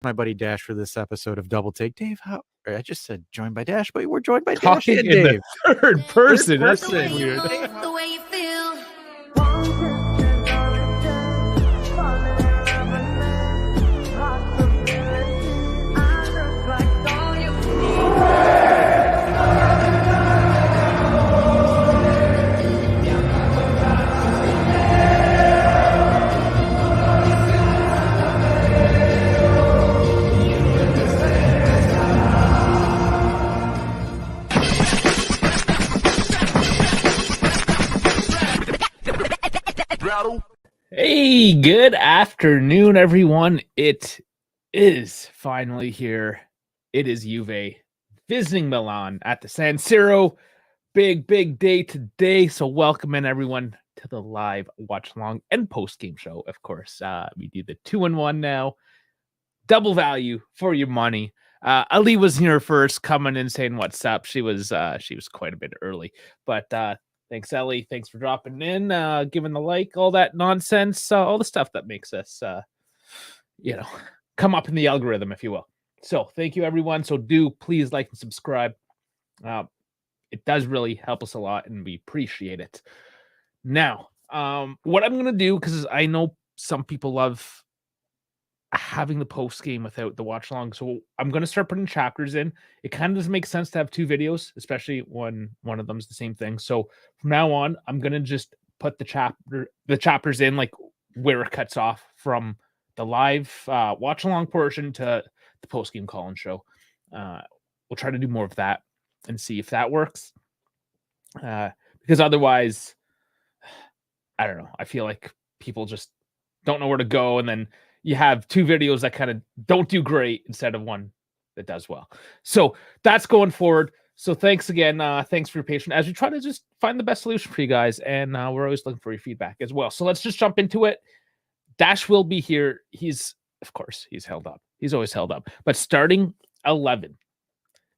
my buddy Dash for this episode of Double Take. Dave, I just said joined by Dash, but we're joined by Dash Talking and in Dave. the third person. That's The way you weird. look, The way you feel. Hey, good afternoon, everyone. It is finally here. It is Juve visiting Milan at the San Siro. Big day today. So welcome in, everyone, to the live watch-along and post-game show. Of course, we do the 2-in-1 now. Double value for your money. Ali was here first, coming in saying what's up. She was quite a bit early, but thanks, Ellie. Thanks for dropping in, giving the like, all that nonsense, all the stuff that makes us, come up in the algorithm, if you will. So thank you, everyone. So do please like and subscribe. It does really help us a lot, and we appreciate it. Now, what I'm going to do, because I know some people love having the post game without the watch along, so I'm going to start putting chapters in. It kind of doesn't make sense to have two videos, especially when one of them is the same thing. So from now on, I'm going to just put the chapters in like where it cuts off from the live watch along portion to the post game call and show. We'll try to do more of that and see if that works. Because otherwise, I don't know. I feel like people just don't know where to go, and then you have two videos that kind of don't do great instead of one that does well. So that's going forward. So thanks again. Thanks for your patience as we try to just find the best solution for you guys. And we're always looking for your feedback as well. So let's just jump into it. Dash will be here. He's held up. He's always held up. But starting 11,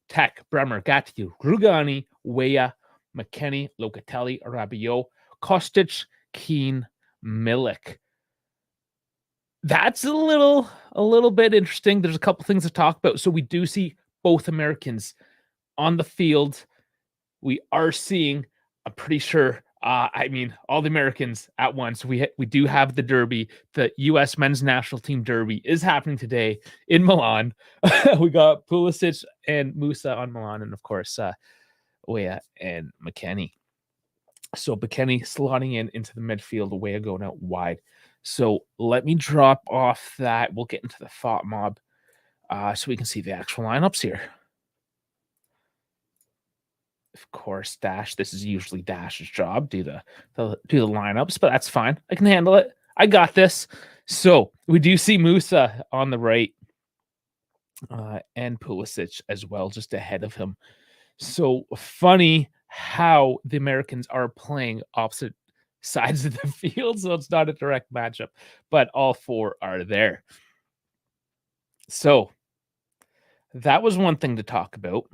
Tech, Bremer, Gattiu, Rugani, Weah, McKennie, Locatelli, Rabiot, Kostic, Keane, Milik. That's a little bit interesting. There's a couple things to talk about. So we do see both Americans on the field. We are seeing, I'm pretty sure, all the Americans at once. We do have the derby. The U.S. men's national team derby is happening today in Milan. We got Pulisic and Musah on Milan, and of course, Weah and McKennie. So McKennie slotting into the midfield, Weah going out wide. So let me drop off that. We'll get into the thought mob so we can see the actual lineups here. Of course, Dash. This is usually Dash's job, do the lineups, but that's fine. I can handle it. I got this. So we do see Musah on the right and Pulisic as well, just ahead of him. So funny how the Americans are playing opposite sides of the field, so it's not a direct matchup, but all four are there. So that was one thing to talk about.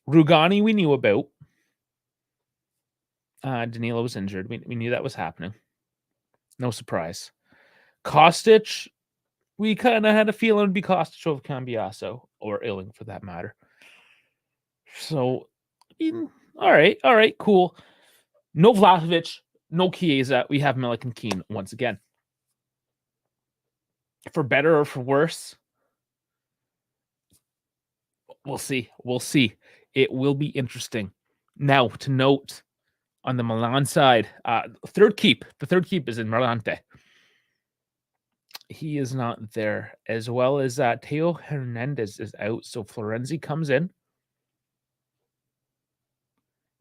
Rugani we knew about. Danilo was injured. We knew that was happening. No surprise. Kostic, we kind of had a feeling it'd be Kostic over Cambiaso, or Illing for that matter. So, all right, cool. No Vlahovic, no Chiesa. We have Milik and Keane once again. For better or for worse, we'll see. It will be interesting. Now, to note, on the Milan side, the third keep is in Merlante. He is not there, as well as Teo Hernandez is out, so Florenzi comes in.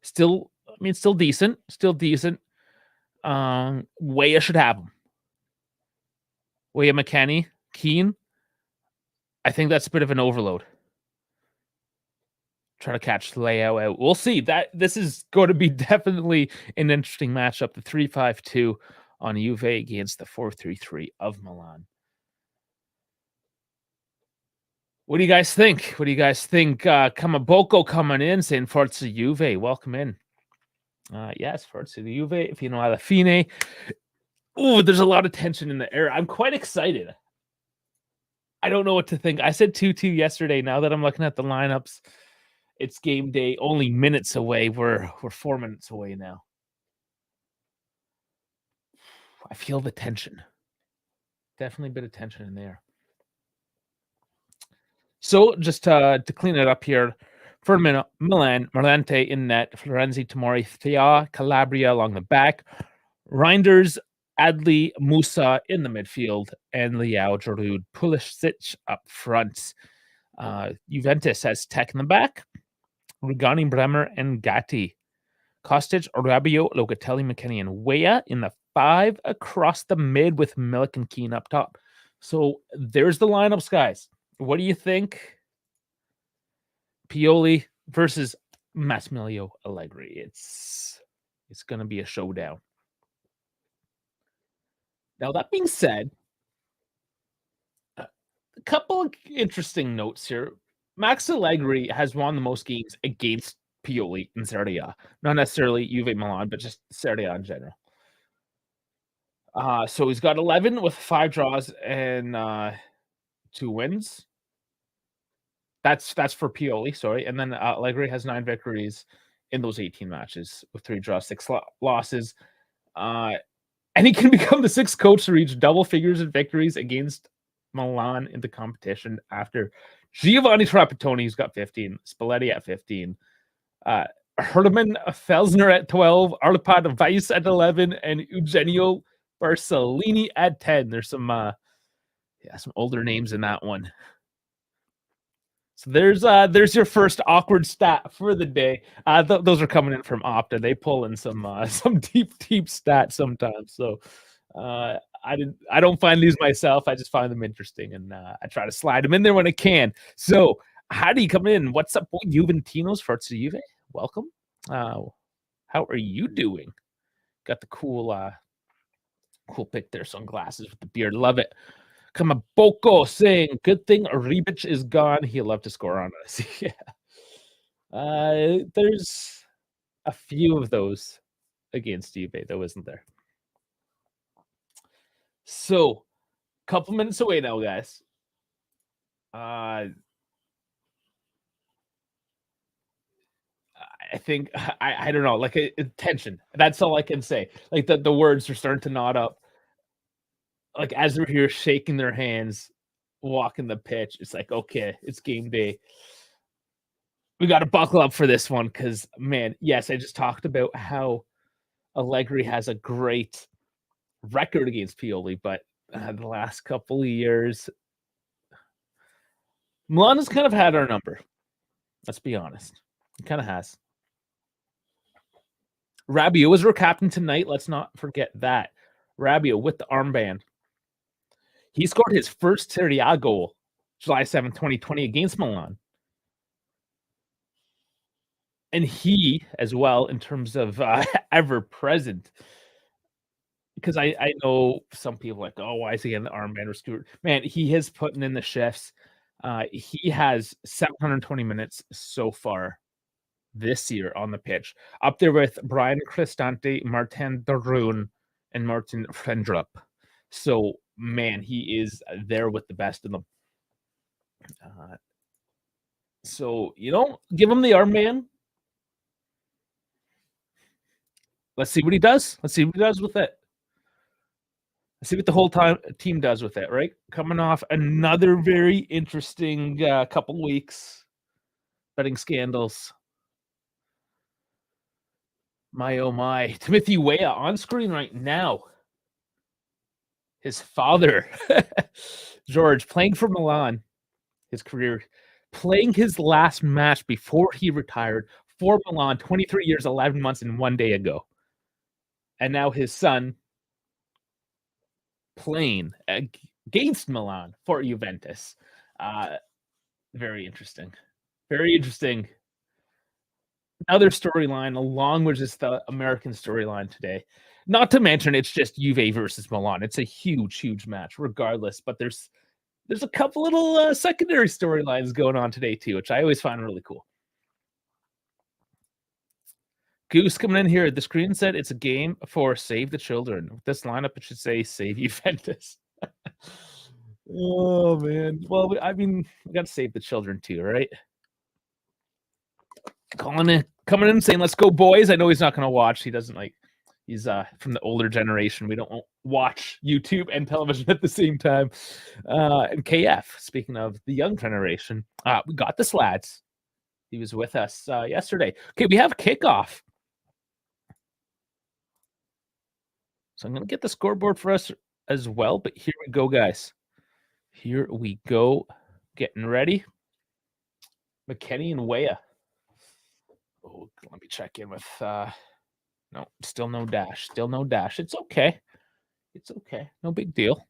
Still decent. Weah should have him. Weah, McKennie, Keane. I think that's a bit of an overload. Try to catch Leao out. We'll see. This is going to be definitely an interesting matchup. The 3-5-2 on Juve against the 4-3-3 of Milan. What do you guys think? Kamaboko coming in saying Forza Juve. Welcome in. Yes, Forza Juve. Fino alla fine. Ooh, there's a lot of tension in the air. I'm quite excited. I don't know what to think. I said 2-2 yesterday. Now that I'm looking at the lineups, it's game day, only minutes away. We're 4 minutes away now. I feel the tension. Definitely a bit of tension in there. So just to clean it up here, for Milan, Morante in net, Florenzi, Tomori, Thea, Calabria along the back, Reinders, Adli, Musah in the midfield, and Leao, Giroud, Pulisic up front. Juventus has Tech in the back, Rugani, Bremer, and Gatti. Kostic, Rabiot, Locatelli, McKennie, and Weah in the 5 across the mid with Milik and Keane up top. So there's the lineups, guys. What do you think? Pioli versus Massimiliano Allegri. It's going to be a showdown. Now, that being said, a couple of interesting notes here. Max Allegri has won the most games against Pioli in Serie A. Not necessarily Juve Milan, but just Serie A in general. So he's got 11 with 5 draws and 2 wins. That's for Pioli, sorry. And then Allegri has 9 victories in those 18 matches with 3 draws, 6 losses. And he can become the 6th coach to reach double figures in victories against Milan in the competition after Giovanni Trapattoni's got 15, Spalletti at 15, Herman Felsner at 12, Arpad Weiss at 11, and Eugenio Barcellini at 10. There's some older names in that one. So there's your first awkward stat for the day. Those are coming in from Opta. They pull in some deep stats sometimes. So I don't find these myself. I just find them interesting, and I try to slide them in there when I can. So how do you come in? What's up, Juventinos? Forza Juve, welcome. How are you doing? Got the cool pick there, sunglasses with the beard. Love it. Kamaboko saying, good thing Rebic is gone. He'll love to score on us. Yeah. There's a few of those against Juve, though, isn't there? So, a couple minutes away now, guys. I think, I don't know, like tension. That's all I can say. Like the words are starting to knot up. Like as they're here shaking their hands, walking the pitch, it's like, okay, it's game day. We got to buckle up for this one because, man, yes, I just talked about how Allegri has a great record against Pioli, but the last couple of years, Milan has kind of had our number. Let's be honest. It kind of has. Rabiot was our captain tonight. Let's not forget that. Rabiot with the armband. He scored his first Serie A goal July 7, 2020 against Milan. And he, as well, in terms of ever present, because I know some people like, oh, why is he in the armband or Stewart? Man, he has put in the shifts. He has 720 minutes so far this year on the pitch, up there with Brian Cristante, Martin Darun, and Martin Frendrup. So, man, he is there with the best of them. So, give him the armband. Let's see what he does. Let's see what he does with it. Let's see what the whole team does with it, right? Coming off another very interesting couple weeks. Betting scandals. My, oh my. Timothy Weah on screen right now. His father, George, playing for Milan, his career, playing his last match before he retired for Milan 23 years, 11 months, and 1 day ago. And now his son playing against Milan for Juventus. Very interesting. Very interesting. Another storyline along with just the American storyline today. Not to mention it's just Juve versus Milan. It's a huge match regardless, but there's a couple little secondary storylines going on today too, which I always find really cool. Goose coming in here. The screen said it's a game for Save the Children. With this lineup, it should say Save Juventus. Oh man. Well, we got to save the children too, right? Coming in saying, "Let's go, boys." I know he's not going to watch. He doesn't like. He's from the older generation. We don't watch YouTube and television at the same time. And KF, speaking of the young generation, we got this, lads. He was with us yesterday. Okay, we have kickoff. So I'm going to get the scoreboard for us as well. But here we go, guys. Here we go. Getting ready. McKennie and Weah. Oh, let me check in with... no, still no dash. Still no dash. It's okay. It's okay. No big deal.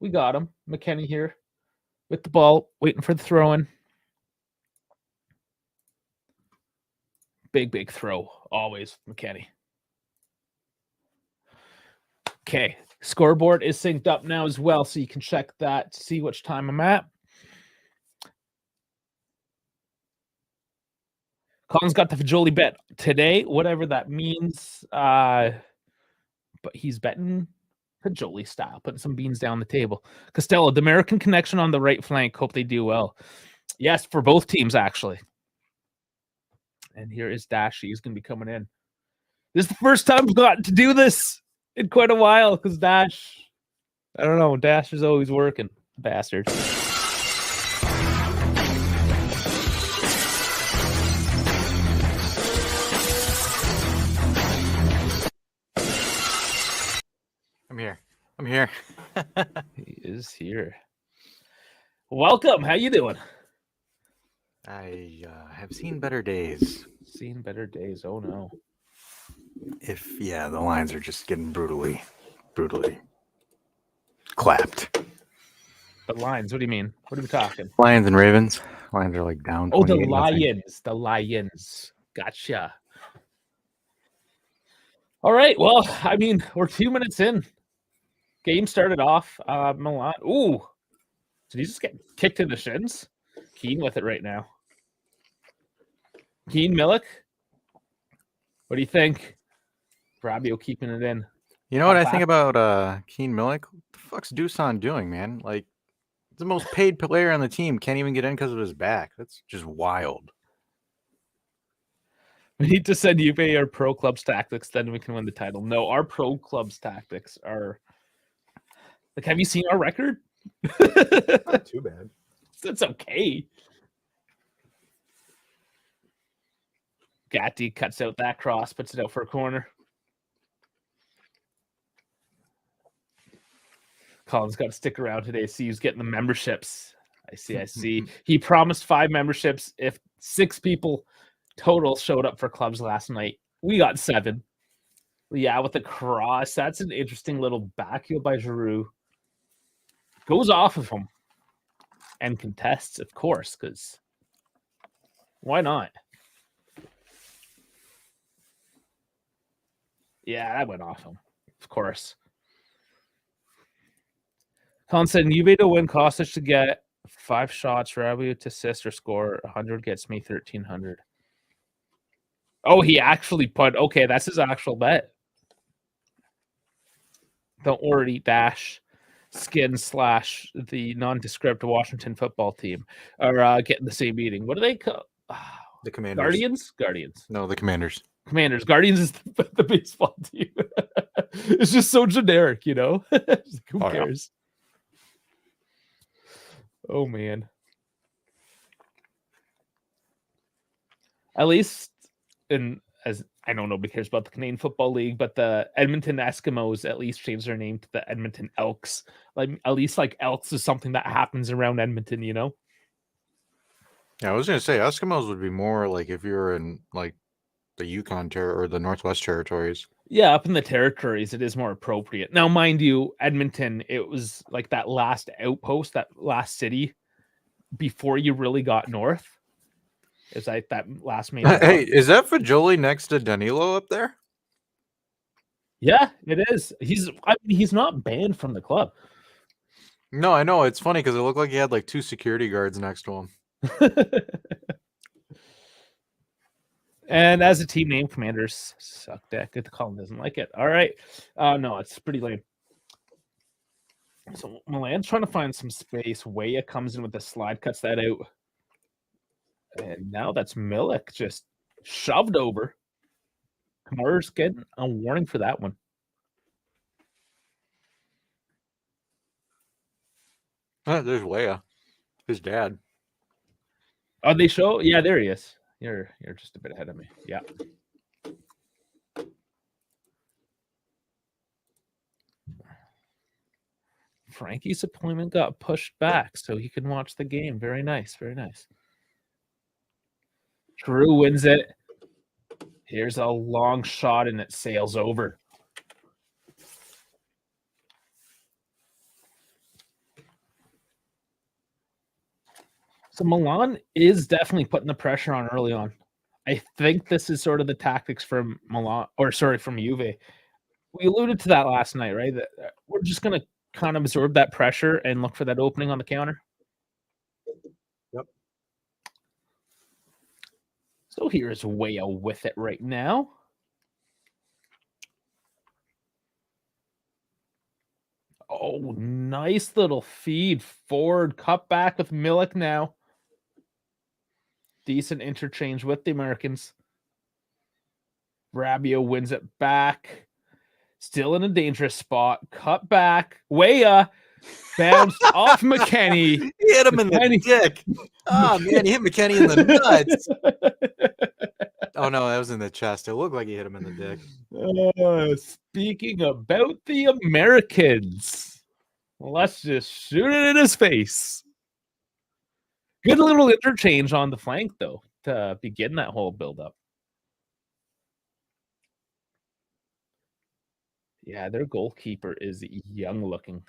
We got him. McKennie here with the ball, waiting for the throw-in. Big throw. Always, McKennie. Okay. Scoreboard is synced up now as well, so you can check that to see which time I'm at. Colin's got the Fajoli bet today, whatever that means. But he's betting Fajoli style, putting some beans down the table. Costello, the American connection on the right flank. Hope they do well. Yes, for both teams, actually. And here is Dash. He's going to be coming in. This is the first time we've gotten to do this in quite a while because Dash, I don't know, Dash is always working. Bastard. I'm here. He is here. Welcome. How you doing? I have seen better days. Seen better days. Oh no. The lines are just getting brutally clapped. The Lions. What do you mean? What are we talking? Lions and Ravens. Lions are like down. Oh, the 28-0. Lions. The Lions. Gotcha. All right. Well, I mean, we're 2 minutes in. Game started off. Milan. Ooh. Did he just get kicked in the shins? Keen with it right now. Keen, Milik. What do you think? Fabio keeping it in. You know what I think about Keen Milik? What the fuck's Dusan doing, man? Like, the most paid player on the team can't even get in because of his back. That's just wild. We need to send Juve our pro clubs tactics, then we can win the title. No, our pro clubs tactics are like, have you seen our record? Not too bad. That's okay. Gatti cuts out that cross, puts it out for a corner. Colin's got to stick around today. See who's getting the memberships. I see. He promised 5 memberships if 6 people total showed up for clubs last night. We got 7. Yeah, with the cross. That's an interesting little backheel by Giroud. Goes off of him. And contests, of course, because why not? Yeah, that went off him. Of course. Colin said, Juve to win, Kostic to get 5 shots, Rabiot to assist or score. 100 gets me 1,300. Oh, he actually put... Okay, that's his actual bet. Don't worry, Dash, Skin / the nondescript Washington football team are getting the same meeting. What do they call... The Commanders. Guardians? No, the Commanders. Guardians is the baseball team. It's just so generic, you know? Who cares? Yeah. Oh, man. At least, as I know nobody cares about the Canadian Football League, but the Edmonton Eskimos at least changed their name to the Edmonton Elks. Like, at least like Elks is something that happens around Edmonton, you know? Yeah, I was gonna say Eskimos would be more like if you're in like the Yukon or the Northwest Territories. Yeah, up in the territories, it is more appropriate. Now, mind you, Edmonton, it was like that last outpost, that last city before you really got north. It's like that last main. Hey, is that Fajoli next to Danilo up there? Yeah, it is. He's not banned from the club. No, I know. It's funny because it looked like he had like 2 security guards next to him. And as a team name, Commanders suck dick. The Colin doesn't like it. All right. No, it's pretty lame. So Milan's trying to find some space. Weah comes in with the slide, cuts that out. And now that's Milik just shoved over. Kamara's getting a warning for that one. There's Weah, his dad. Oh, they show? Yeah, there he is. You're just a bit ahead of me. Yeah. Frankie's appointment got pushed back so he can watch the game. Very nice. Very nice. Drew wins it. Here's a long shot and it sails over. So Milan is definitely putting the pressure on early on. I think this is sort of the tactics from from Juve. We alluded to that last night, right? That we're just going to kind of absorb that pressure and look for that opening on the counter. Yep. So here's Weah with it right now. Oh, nice little feed forward, cut back with Milik now. Decent interchange with the Americans. Rabiot wins it back. Still in a dangerous spot. Cut back. Weah bounced off McKennie. He hit him in the dick. Oh, man, he hit McKennie in the nuts. Oh, no, that was in the chest. It looked like he hit him in the dick. Speaking about the Americans, let's just shoot it in his face. Good little interchange on the flank, though, to begin that whole build-up. Yeah, their goalkeeper is young-looking.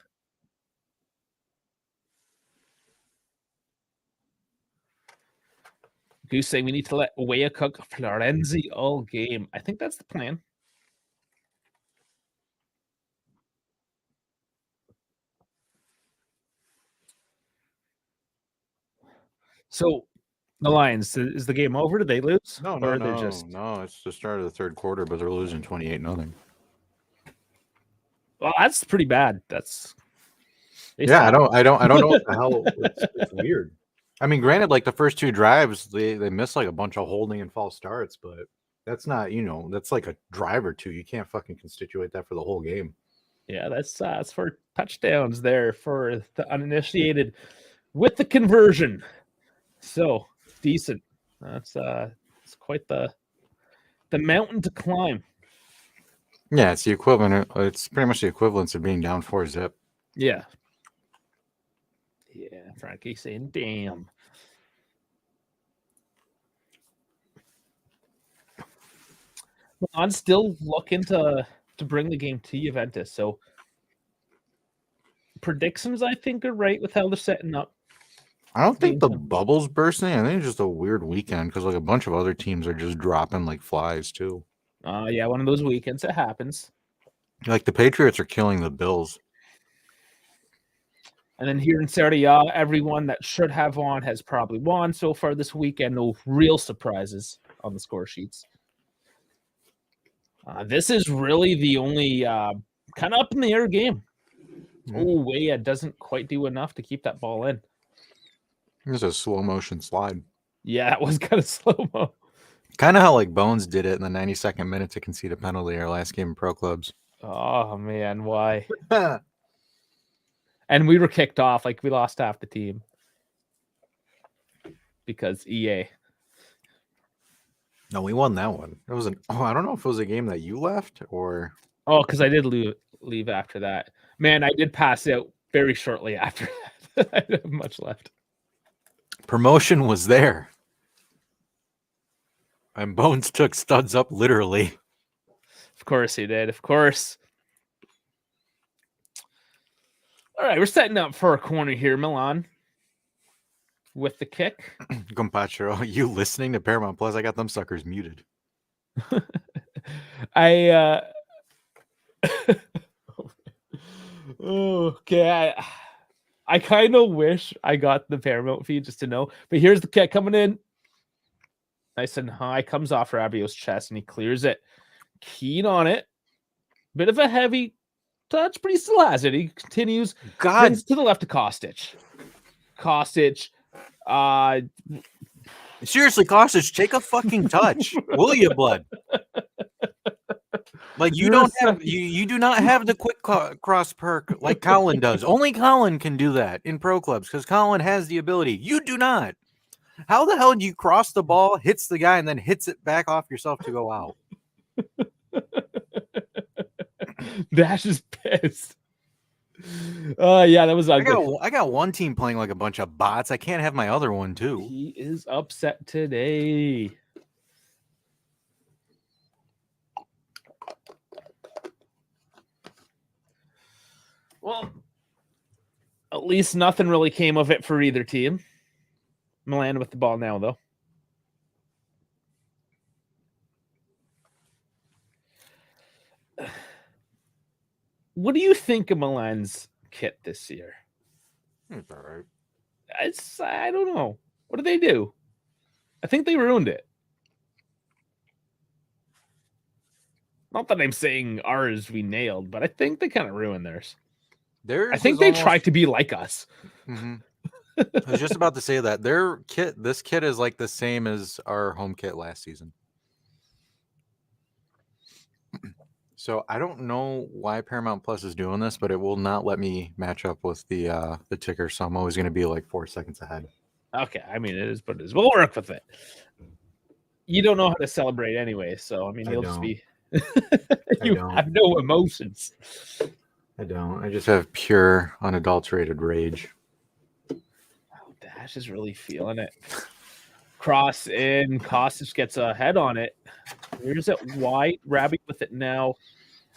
Goose saying we need to let Weah cook Florenzi all game. I think that's the plan. So, the Lions, is the game over? Did they lose? No, it's the start of the third quarter, but they're losing 28-0. Well, that's pretty bad. Yeah, I don't know what the hell. It's weird. I mean, granted, like the first two drives, they missed like a bunch of holding and false starts, but that's not, that's like a drive or two. You can't fucking constitute that for the whole game. Yeah, that's for touchdowns there for the uninitiated with the conversion. So decent. It's quite the mountain to climb. Yeah, it's the equivalent. It's pretty much the equivalence of being down 4-0. Yeah. Yeah, Frankie saying, damn. Well, I'm still looking to bring the game to Juventus. So predictions, I think, are right with how they're setting up. I don't think the bubble's bursting. I think it's just a weird weekend because like a bunch of other teams are just dropping like flies too. Yeah, one of those weekends it happens. Like the Patriots are killing the Bills. And then here in Serie A, everyone that should have won has probably won so far this weekend. No real surprises on the score sheets. This is really the only kind of up in the air game. Mm-hmm. Oh, Weah doesn't quite do enough to keep that ball in. It's a slow motion slide. Yeah, it was kind of slow-mo. Kind of how like Bones did it in the 92nd minute to concede a penalty our last game in pro clubs. Oh, man, why? And we were kicked off. Like, we lost half the team. Because EA. No, we won that one. It was I don't know if it was a game that you left or... Oh, because I did leave after that. Man, I did pass out very shortly after that. I didn't have much left. Promotion was there. And Bones took studs up literally. Of course he did. Of course. All right, we're setting up for a corner here, Milan. With the kick. Gompacho, you listening to Paramount Plus? I got them suckers muted. Okay. I kind of wish I got the Paramount feed just to know. But here's the kick coming in. Nice and high. Comes off Rabiot's chest and he clears it. Keen on it. Bit of a heavy touch, but he still has it. He continues. God, Brings it to the left to Kostic. seriously, Kostic, take a fucking touch, will you, bud? Like you don't have you do not have the quick cross perk like Colin does. Only Colin can do that in pro clubs because Colin has the ability. You do not. How the hell do you cross the ball, hits the guy, and then hits it back off yourself to go out? Dash is pissed. Yeah, that was ugly. I got one team playing like a bunch of bots. I can't have my other one too. He is upset today. Well, at least nothing really came of it for either team. Milan with the ball now, though. What do you think of Milan's kit this year? It's all right. I don't know. What did they do? I think they ruined it. Not that I'm saying ours we nailed, but I think they kind of ruined theirs. I think they tried to be like us. Mm-hmm. I was just about to say that this kit is like the same as our home kit last season. So I don't know why Paramount Plus is doing this, but it will not let me match up with the ticker. So I'm always going to be like 4 seconds ahead. Okay, I mean it is what it is. We'll work with it. You don't know how to celebrate anyway, so I mean you'll just be. You have no emotions. I don't. I just have pure, unadulterated rage. Oh, Dash is really feeling it. Cross in. Kostic gets a head on it. Here's it wide. Rabbit with it now.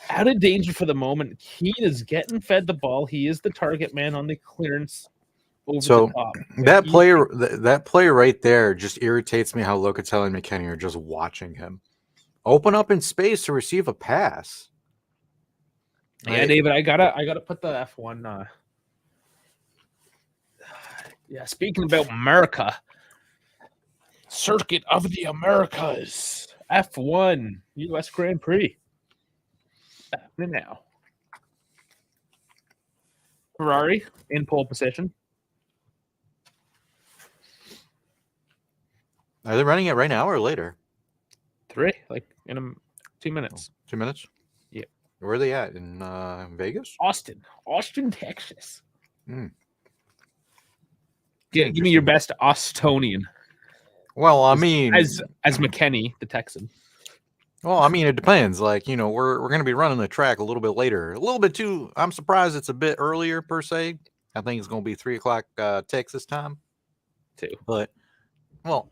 Out of danger for the moment. Keane is getting fed the ball. He is the target man on the clearance over the top. That player right there just irritates me how Locatelli and McKennie are just watching him. Open up in space to receive a pass. Yeah, David, I gotta put the F1. Yeah, speaking about America, Circuit of the Americas, F1 U.S. Grand Prix. Happening now. Ferrari in pole position. Are they running it right now or later? 3, like in 2 minutes. 2 minutes? Yeah. Where are they at? In Vegas? Austin, Texas. Mm. Give me your best Austonian. Well, I mean, as McKennie, the Texan. Well, I mean, it depends. Like, you know, we're going to be running the track a little bit later, a little bit too. I'm surprised it's a bit earlier per se. I think it's going to be 3:00 Texas time. 2. But, well,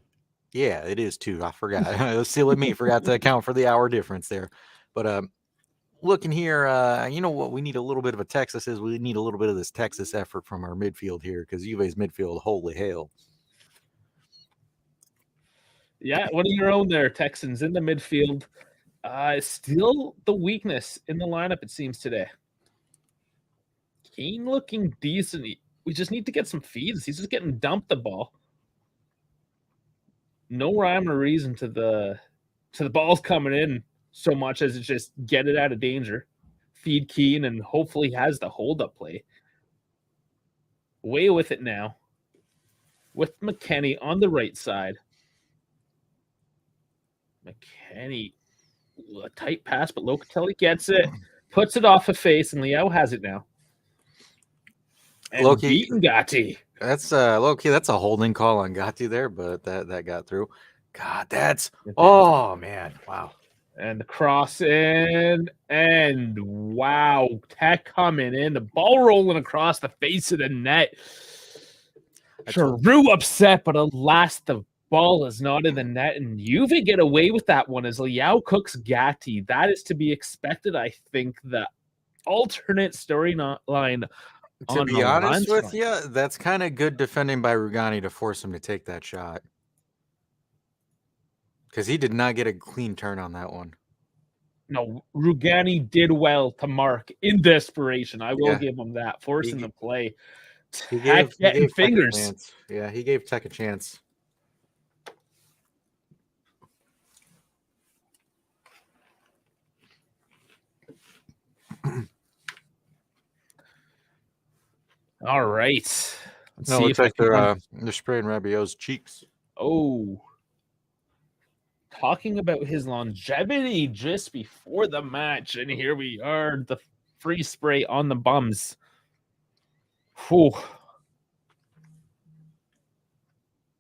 yeah, it is 2. I forgot. Silly me, forgot to account for the hour difference there. But looking here, you know what we need a little bit of a Texas is we need a little bit of this Texas effort from our midfield here because Juve's midfield, holy hell. Yeah, one of your own there, Texans in the midfield. Still the weakness in the lineup, it seems, today. Keane looking decent. We just need to get some feeds. He's just getting dumped the ball. No rhyme or reason to the balls coming in so much as it's just get it out of danger. Feed Keane and hopefully has the hold-up play. Weah with it now. With McKennie on the right side. McKennie, a tight pass, but Locatelli gets it, puts it off a face, and Leo has it now. And Loki, Gatti. That's Loki. That's a holding call on Gatti there, but that got through. God, oh man, wow. And the cross in, and wow, Tech coming in, the ball rolling across the face of the net. Giroud upset, but alas, the ball is not in the net, and Juve get away with that one as Leao cooks Gatti. That is to be expected, I think. The alternate storyline. To be honest with you, that's kind of good defending by Rugani to force him to take that shot. Because he did not get a clean turn on that one. No, Rugani did well to mark in desperation. I will give him that. Forcing the play. He gave fingers. Tech a chance. Yeah, he gave Tech a chance. All right. Let's No, see looks if I like can find. they're spraying Rabiot's cheeks. Oh, talking about his longevity just before the match, and here we are, the free spray on the bums. Whew.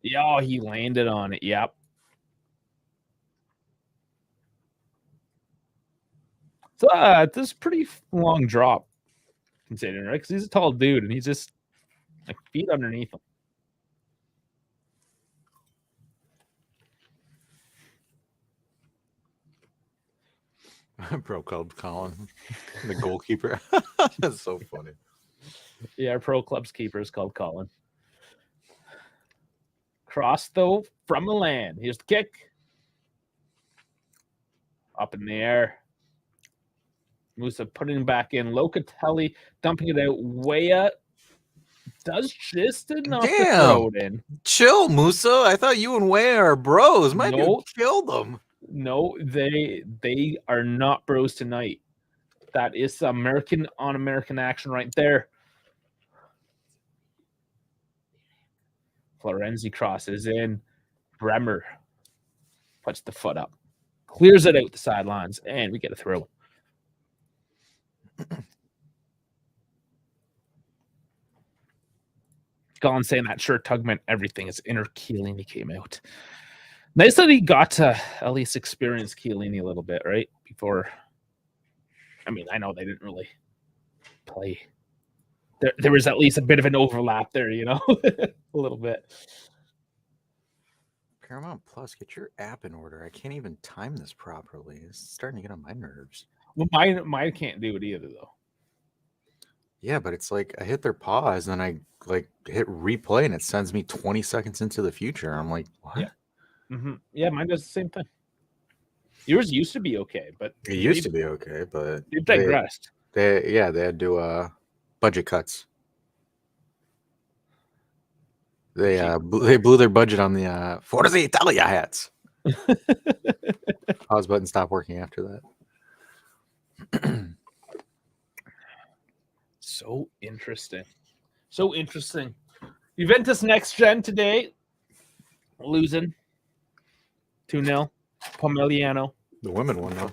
Yeah, he landed on it. Yep. So this is pretty long drop, considering, right? Because he's a tall dude, and he's just like feet underneath him. Pro Club Colin, the goalkeeper. That's so funny. Yeah, our pro club's keeper is called Colin. Cross, though, from Milan. Here's the kick. Up in the air. Musah putting him back in. Locatelli dumping it out. Weah does just enough to throw it in. Chill, Musah. I thought you and Weah are bros. My dude killed them. No, they are not bros tonight. That is American on American action right there. Florenzi crosses in. Bremer puts the foot up. Clears it out the sidelines, and we get a throw. Colin saying that sure tug meant everything. His inner Chiellini came out. Nice that he got to at least experience Chiellini a little bit, right? Before, I mean, I know they didn't really play. There was at least a bit of an overlap there, you know, a little bit. Paramount Plus, get your app in order. I can't even time this properly. It's starting to get on my nerves. Well, mine can't do it either, though. Yeah, but it's like I hit their pause and I like hit replay and it sends me 20 seconds into the future. I'm like, what? Yeah. Mm-hmm. Yeah, mine does the same thing. Yours used to be okay, but it used to be okay, but it digressed. They had to do budget cuts. They blew their budget on the Forza Italia hats. Pause button stopped working after that. So interesting. Juventus next gen today, losing 2-0. Pomeliano. The women won though.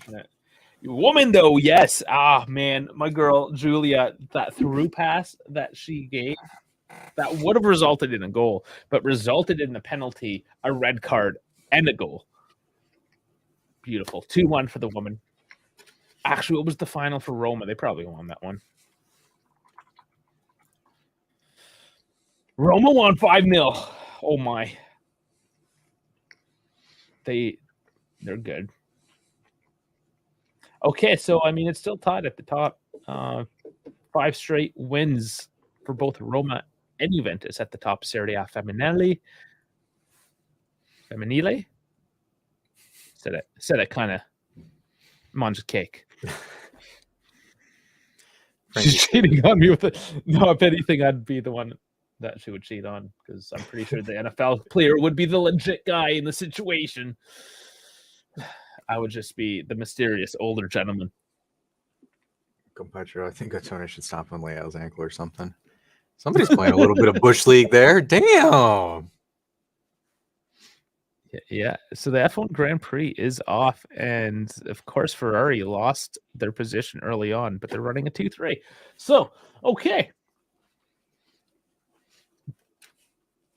Woman though, yes. Ah man, my girl Julia, that through pass that she gave, that would have resulted in a goal, but resulted in a penalty, a red card, and a goal. Beautiful. 2-1 for the woman. Actually, what was the final for Roma? They probably won that one. Roma won 5-0. Oh my. They're good. Okay, so I mean it's still tied at the top. 5 straight wins for both Roma and Juventus at the top. Serie A Femminile. Said it kind of mangia cake. She's cheating on me with it. No, if anything, I'd be the one that she would cheat on because I'm pretty sure the NFL player would be the legit guy in the situation. I would just be the mysterious older gentleman. Competro, I think Gatona should stop on Leo's ankle or something. Somebody's playing a little bit of Bush League there. Damn. Yeah. So the F1 Grand Prix is off. And of course, Ferrari lost their position early on, but they're running a 2-3. So, okay.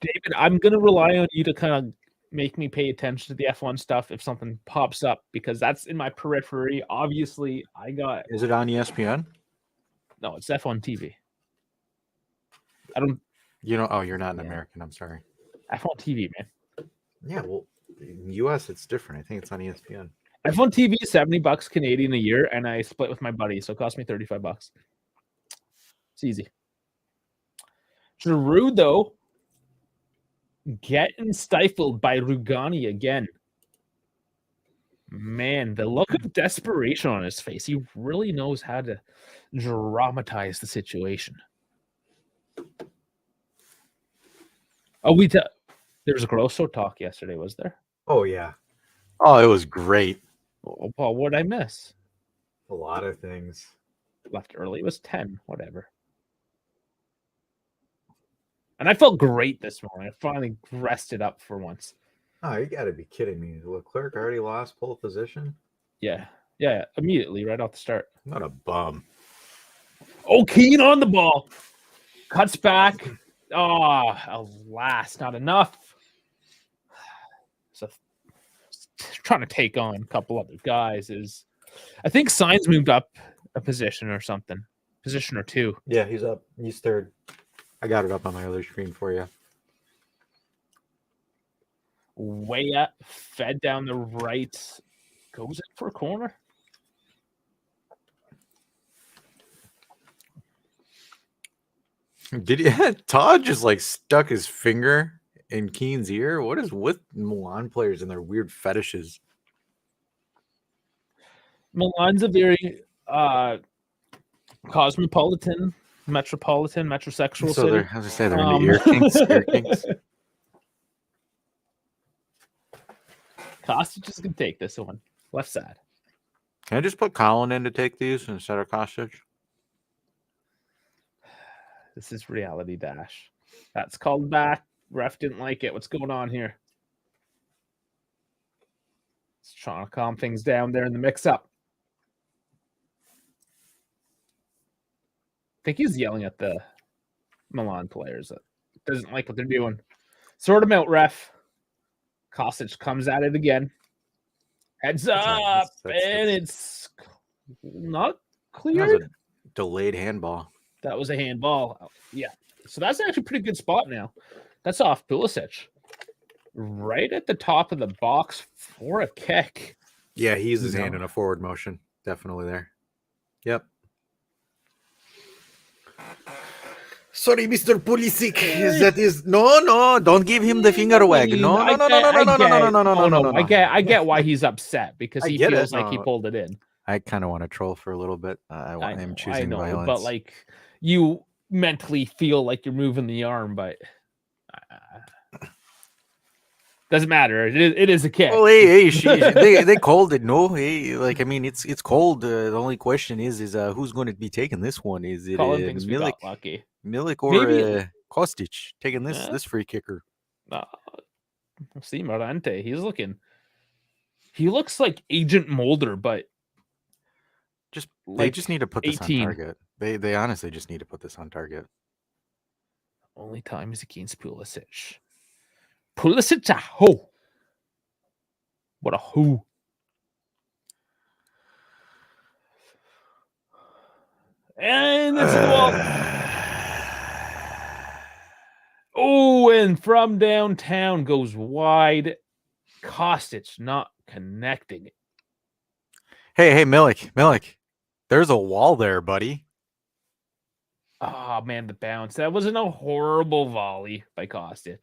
David, I'm going to rely on you to kind of make me pay attention to the F1 stuff if something pops up, because that's in my periphery. Obviously, I got... Is it on ESPN? No, it's F1 TV. I don't... You know, oh, you're not an American. I'm sorry. F1 TV, man. Yeah, well, in the US, it's different. I think it's on ESPN. F1 TV is $70 Canadian a year, and I split with my buddy, so it cost me $35. It's easy. Giroud, though, getting stifled by Rugani again. Man, the look of desperation on his face. He really knows how to dramatize the situation. Oh, there was a Grosso talk yesterday, was there? Oh, yeah. Oh, it was great. Oh, Paul, what did I miss? A lot of things. Left early. It was 10, whatever. And I felt great this morning. I finally rested up for once. Oh, you got to be kidding me. Leclerc already lost pole position? Yeah, immediately, right off the start. What a bum. Oh, Keen on the ball. Cuts back. Oh, alas, not enough. So trying to take on a couple other guys is, I think Sainz moved up a position or something. Position or two. Yeah, he's up. He's third. I got it up on my other screen for you. Weah fed down the right. Goes in for a corner. Did he? Todd just like stuck his finger in Keen's ear. What is with Milan players and their weird fetishes? Milan's a very cosmopolitan, metrosexual So city. they're, as I say, they're into ear kinks. Ear kinks. Kostic is gonna take this one. Left side. Can I just put Colin in to take these instead of Kostic? This is reality dash. That's called back. Ref didn't like it. What's going on here? It's trying to calm things down there in the mix-up. I think he's yelling at the Milan players that doesn't like what they're doing. Sort them out, ref. Kostic comes at it again. Heads up, and it's not clear. That was a delayed handball. That was a handball. Yeah. So that's actually a pretty good spot now. That's off Pulisic. Right at the top of the box for a kick. Yeah, he used his hand in a forward motion. Definitely there. Yep. Sorry, Mr. Pulisic. That is no. Don't give him the finger wag. No. I get why he's upset because he feels like he pulled it in. I kind of want to troll for a little bit. I want him choosing violence. But like you mentally feel like you're moving the arm, but doesn't matter. It is a kick. Well, hey, they called it. No, hey, like I mean, it's cold. The only question is who's going to be taking this one? Is it Milik or Kostic taking this free kicker? We'll see, Morante. He looks like Agent Mulder, but they just need to put this on target. They honestly just need to put this on target. Only time is against Pulisic. Pulisic a hoe. What a hoe. And it's the ball. Oh, and from downtown goes wide. Kostic not connecting it. Hey, Milik. There's a wall there, buddy. Oh, man, the bounce. That wasn't a horrible volley by Kostic.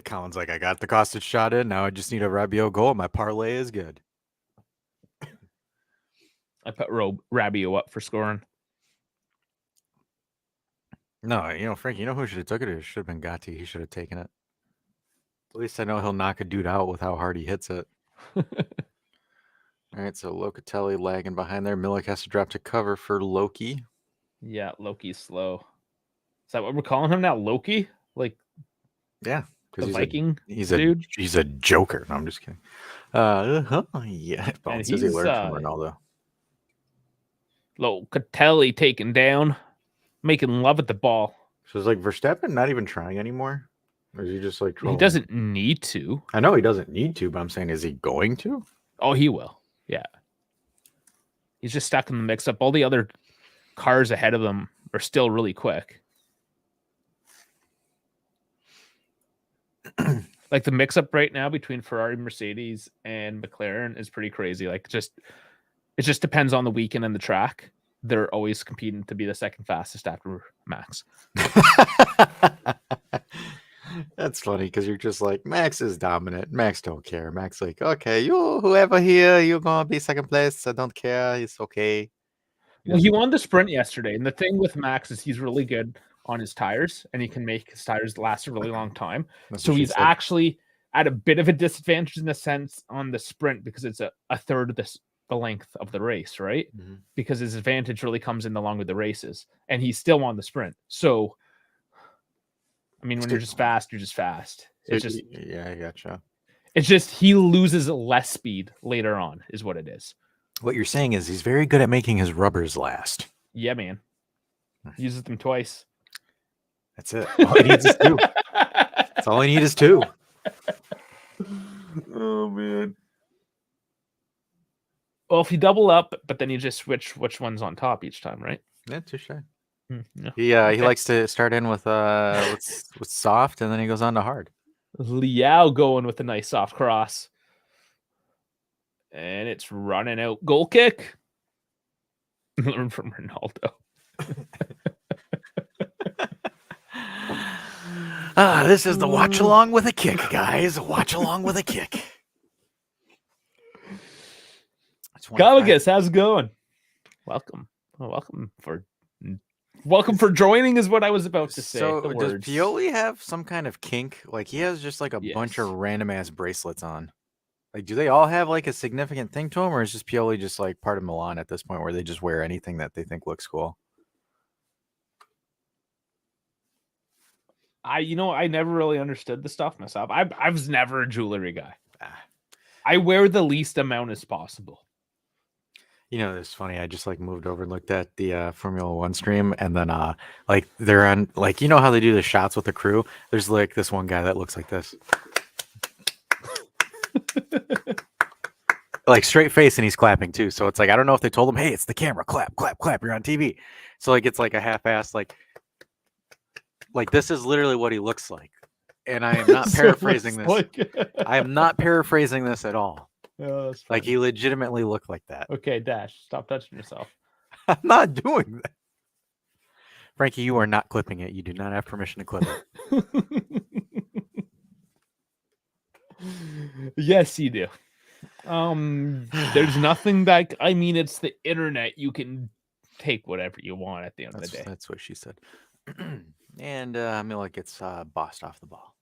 Colin's like, I got the Kostic shot in. Now I just need a Rabiot goal. My parlay is good. I put Rabiot up for scoring. No, Frank, you know who should have took it? It should have been Gatti. He should have taken it. At least I know he'll knock a dude out with how hard he hits it. All right, so Locatelli lagging behind there. Milik has to drop to cover for Loki. Yeah, Loki's slow. Is that what we're calling him now? Loki? Like, yeah, the Viking dude? He's a joker. No, I'm just kidding. Yeah, bounces. He learned from Ronaldo. Locatelli taken down, making love at the ball. So it's like Verstappen not even trying anymore? Or is he just like trolling? He doesn't need to. I know he doesn't need to, but I'm saying, is he going to? Oh, he will. Yeah. He's just stuck in the mix-up. All the other cars ahead of him are still really quick. Like the mix-up right now between Ferrari, Mercedes, and McLaren is pretty crazy. Like it just depends on the weekend and the track. They're always competing to be the second fastest after Max. That's funny because you're just like, Max is dominant. Max don't care. Max like, okay, whoever here, you're gonna be second place. I don't care. It's okay. Well, he won the sprint yesterday, and the thing with Max is he's really good on his tires, and he can make his tires last a really long time. So he's actually at a bit of a disadvantage in the sense on the sprint because it's a third of the length of the race, right? Mm-hmm. Because his advantage really comes in the longer the races, and he still won the sprint. So I mean, when you're just fast, you're just fast. It's just yeah, I gotcha. It's just he loses less speed later on, is what it is. What you're saying is he's very good at making his rubbers last. Yeah, man. Uses them twice. That's it. All he needs is 2. That's all I need is 2. Oh man. Well, if you double up, but then you just switch which one's on top each time, right? Yeah, touche. Yeah. He likes to start in with soft, and then he goes on to hard. Liao going with a nice soft cross. And it's running out. Goal kick. Learn from Ronaldo. This is the watch along with a kick, guys. Watch along with a kick. Kamagus, how's it going? Welcome. Welcome for joining is what I was about to say. So does Pioli have some kind of kink? Like he has just like a bunch of random ass bracelets on. Like, do they all have like a significant thing to them, or is just Pioli just like part of Milan at this point where they just wear anything that they think looks cool? I never really understood the stuff myself. I was never a jewelry guy. I wear the least amount as possible. You know, it's funny. I just like moved over and looked at the Formula One stream, and then like they're on like, you know how they do the shots with the crew. There's like this one guy that looks like this. Like straight face, and he's clapping too. So it's like, I don't know if they told him, hey, it's the camera, clap, clap, clap, you're on TV. So like it's like a half-ass, like this is literally what he looks like. And I am not paraphrasing this. I am not paraphrasing this at all. Oh, like he legitimately looked like that. Okay, Dash, stop touching yourself. I'm not doing that. Frankie, you are not clipping it. You do not have permission to clip it. Yes, you do. There's nothing that, I mean, it's the internet. You can take whatever you want at the end of the day. That's what she said. And Milik gets bossed off the ball.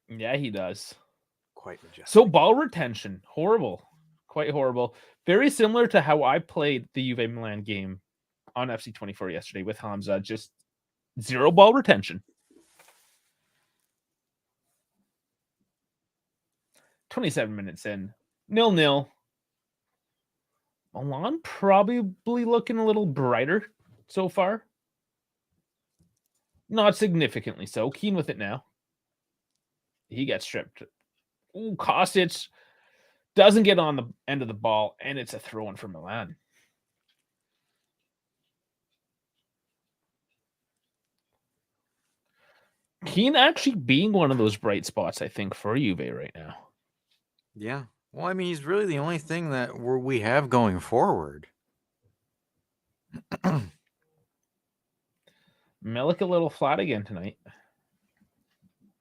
Yeah, he does. Quite majestic. So ball retention, horrible. Quite horrible. Very similar to how I played the Juve Milan game on FC24 yesterday with Hamza. Just 0 ball retention. 27 minutes in. 0-0. Milan probably looking a little brighter so far. Not significantly so. Keen with it now. He gets stripped. Ooh, Kostic doesn't get on the end of the ball, and it's a throw-in for Milan. Keane actually being one of those bright spots, I think, for Juve right now. Yeah. Well, I mean, he's really the only thing that we have going forward. Milik a little flat again tonight.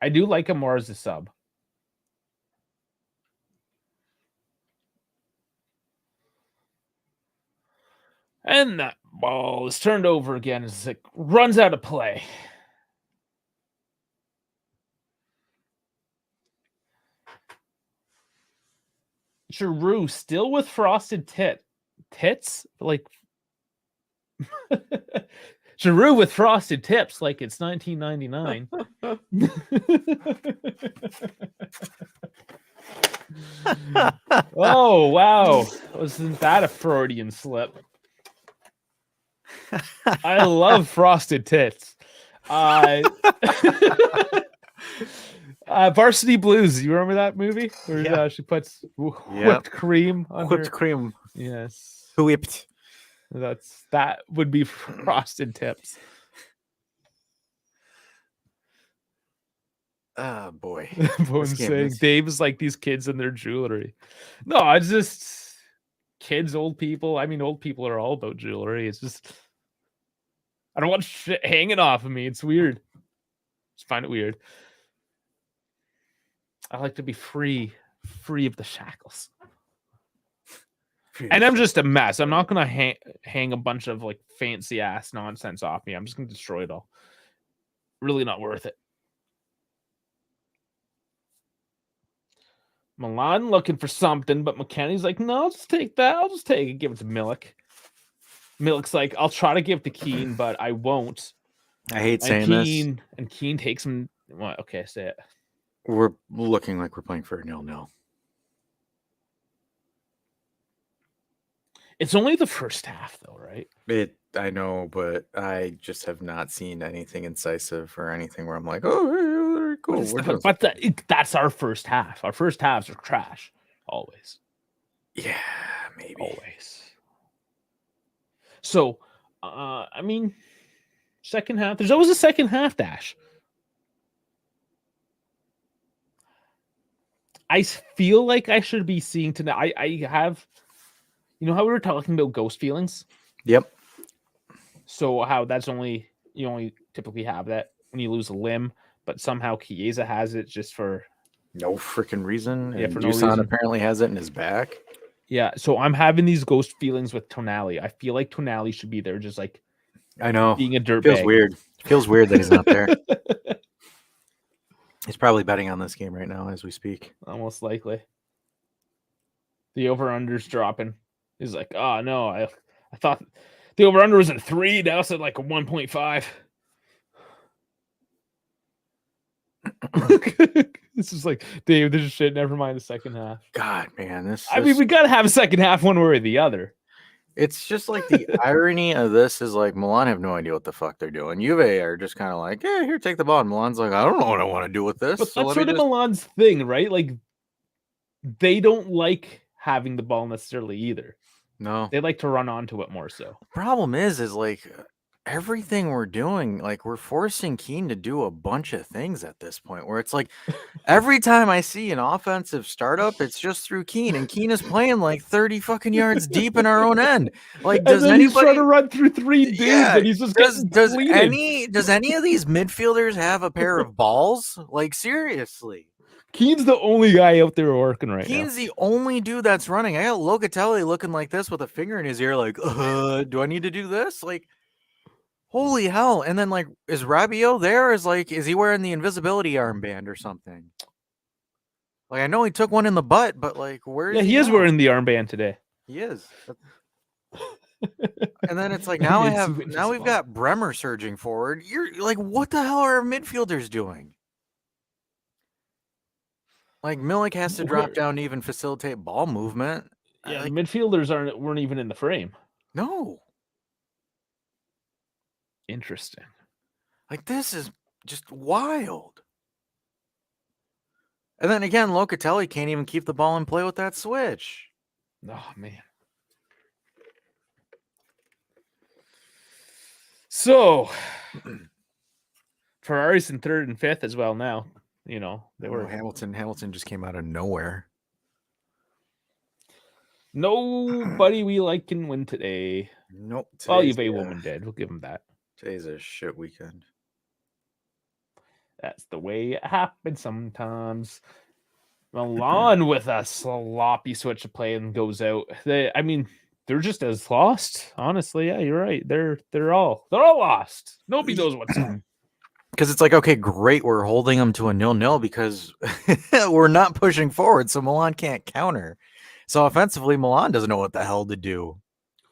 I do like him more as a sub. And that ball is turned over again as it runs out of play. Giroud still with frosted tits? Like Giroud with frosted tips like it's 1999. Oh, wow. Wasn't that a Freudian slip? I love frosted tits. Varsity Blues. You remember that movie where she puts whipped cream on her? Cream. Yes. Whipped. That would be frosted tips. Oh boy. Bone's saying Dave is like these kids and their jewelry. No, it's just kids, old people. I mean, old people are all about jewelry. It's just I don't want shit hanging off of me. It's weird. Just find it weird. I like to be free of the shackles. And I'm just a mess. I'm not gonna hang a bunch of like fancy ass nonsense off me. I'm just gonna destroy it all. Really not worth it. Milan looking for something, but McKennie's like, no, I'll just take that. I'll just take it. Give it to Milik. Milik's like, I'll try to give to Keane, but I won't. I hate saying this. And Keane takes him What? Okay, say it. We're looking like we're playing for a 0-0. It's only the first half, though, right? I know, but I just have not seen anything incisive or anything where I'm like, oh, cool. But that's our first half. Our first halves are trash, always. Yeah, maybe. Always. So, I mean, second half. There's always a second half, Dash. I feel like I should be seeing tonight. I have, you know how we were talking about ghost feelings? Yep. So how you only typically have that when you lose a limb, but somehow Chiesa has it just for no freaking reason. Yeah, and for no Dusan reason. apparently has it in his back. Yeah, so I'm having these ghost feelings with Tonali. I feel like Tonali should be there, just like I know. being a dirtbag. Feels weird. Feels weird that he's not there. He's probably betting on this game right now as we speak. Almost likely. The over-under's dropping. He's like, oh no, I thought the over-under was at 3, now it's at like a 1.5. This is like, Dave, this is shit. Never mind the second half. God, man, I mean, we gotta have a second half one way or the other. It's just like the irony of this is like Milan have no idea what the fuck they're doing. Juve are just kind of like, yeah, here, take the ball. And Milan's like, I don't know what I want to do with this. But So that's sort of Milan's thing, right? Like, they don't like having the ball necessarily either. No, they like to run onto it more so. Problem is like everything we're doing, like we're forcing Keane to do a bunch of things at this point where it's like every time I see an offensive startup, it's just through Keane, and Keane is playing like 30 fucking yards deep in our own end. Like, does anybody he's trying to run through 3 dudes and he's just does any of these midfielders have a pair of balls? Like, seriously. Keane's the only guy out there working right now. Keane's the only dude that's running. I got Locatelli looking like this with a finger in his ear, like, do I need to do this? Like, holy hell. And then, like, is Rabiot there? Is he wearing the invisibility armband or something? Like, I know he took one in the butt, but, like, where is he? He is wearing the armband today. He is. And then it's like, now we've got Bremer surging forward. You're like, what the hell are our midfielders doing? Like, Milik has to drop down to even facilitate ball movement. Yeah, the midfielders weren't even in the frame. No. Interesting. Like, this is just wild. And then again, Locatelli can't even keep the ball in play with that switch. Oh, man. So, Ferrari's in 3rd and 5th as well now. You know, they were Hamilton just came out of nowhere. Nobody we like can win today. Nope. Well, Juve woman did. We'll give him that. Today's a shit weekend. That's the way it happens sometimes. Milan with a sloppy switch of play and goes out. They're just as lost. Honestly, yeah, you're right. They're all lost. Nobody knows what's up. Because it's like, okay, great, we're holding them to a 0-0 because we're not pushing forward, so Milan can't counter. So offensively, Milan doesn't know what the hell to do.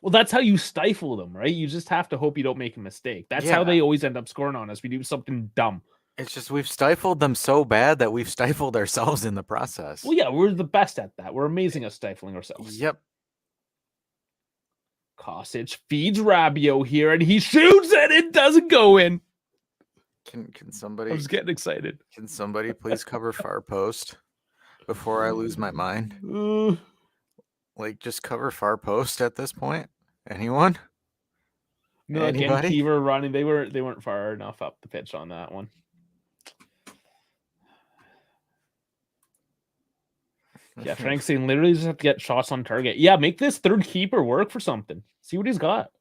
Well, that's how you stifle them, right? You just have to hope you don't make a mistake. That's how they always end up scoring on us. We do something dumb. It's just we've stifled them so bad that we've stifled ourselves in the process. Well, yeah, we're the best at that. We're amazing at stifling ourselves. Yep. Kostic feeds Rabiot here, and he shoots and it doesn't go in. Can somebody? I was getting excited. Can somebody please cover far post before I lose my mind? Like, just cover far post at this point. Anyone? No, anybody? Again, Kiever running. They weren't far enough up the pitch on that one. Yeah, Frank's saying literally just have to get shots on target. Yeah, make this third keeper work for something. See what he's got.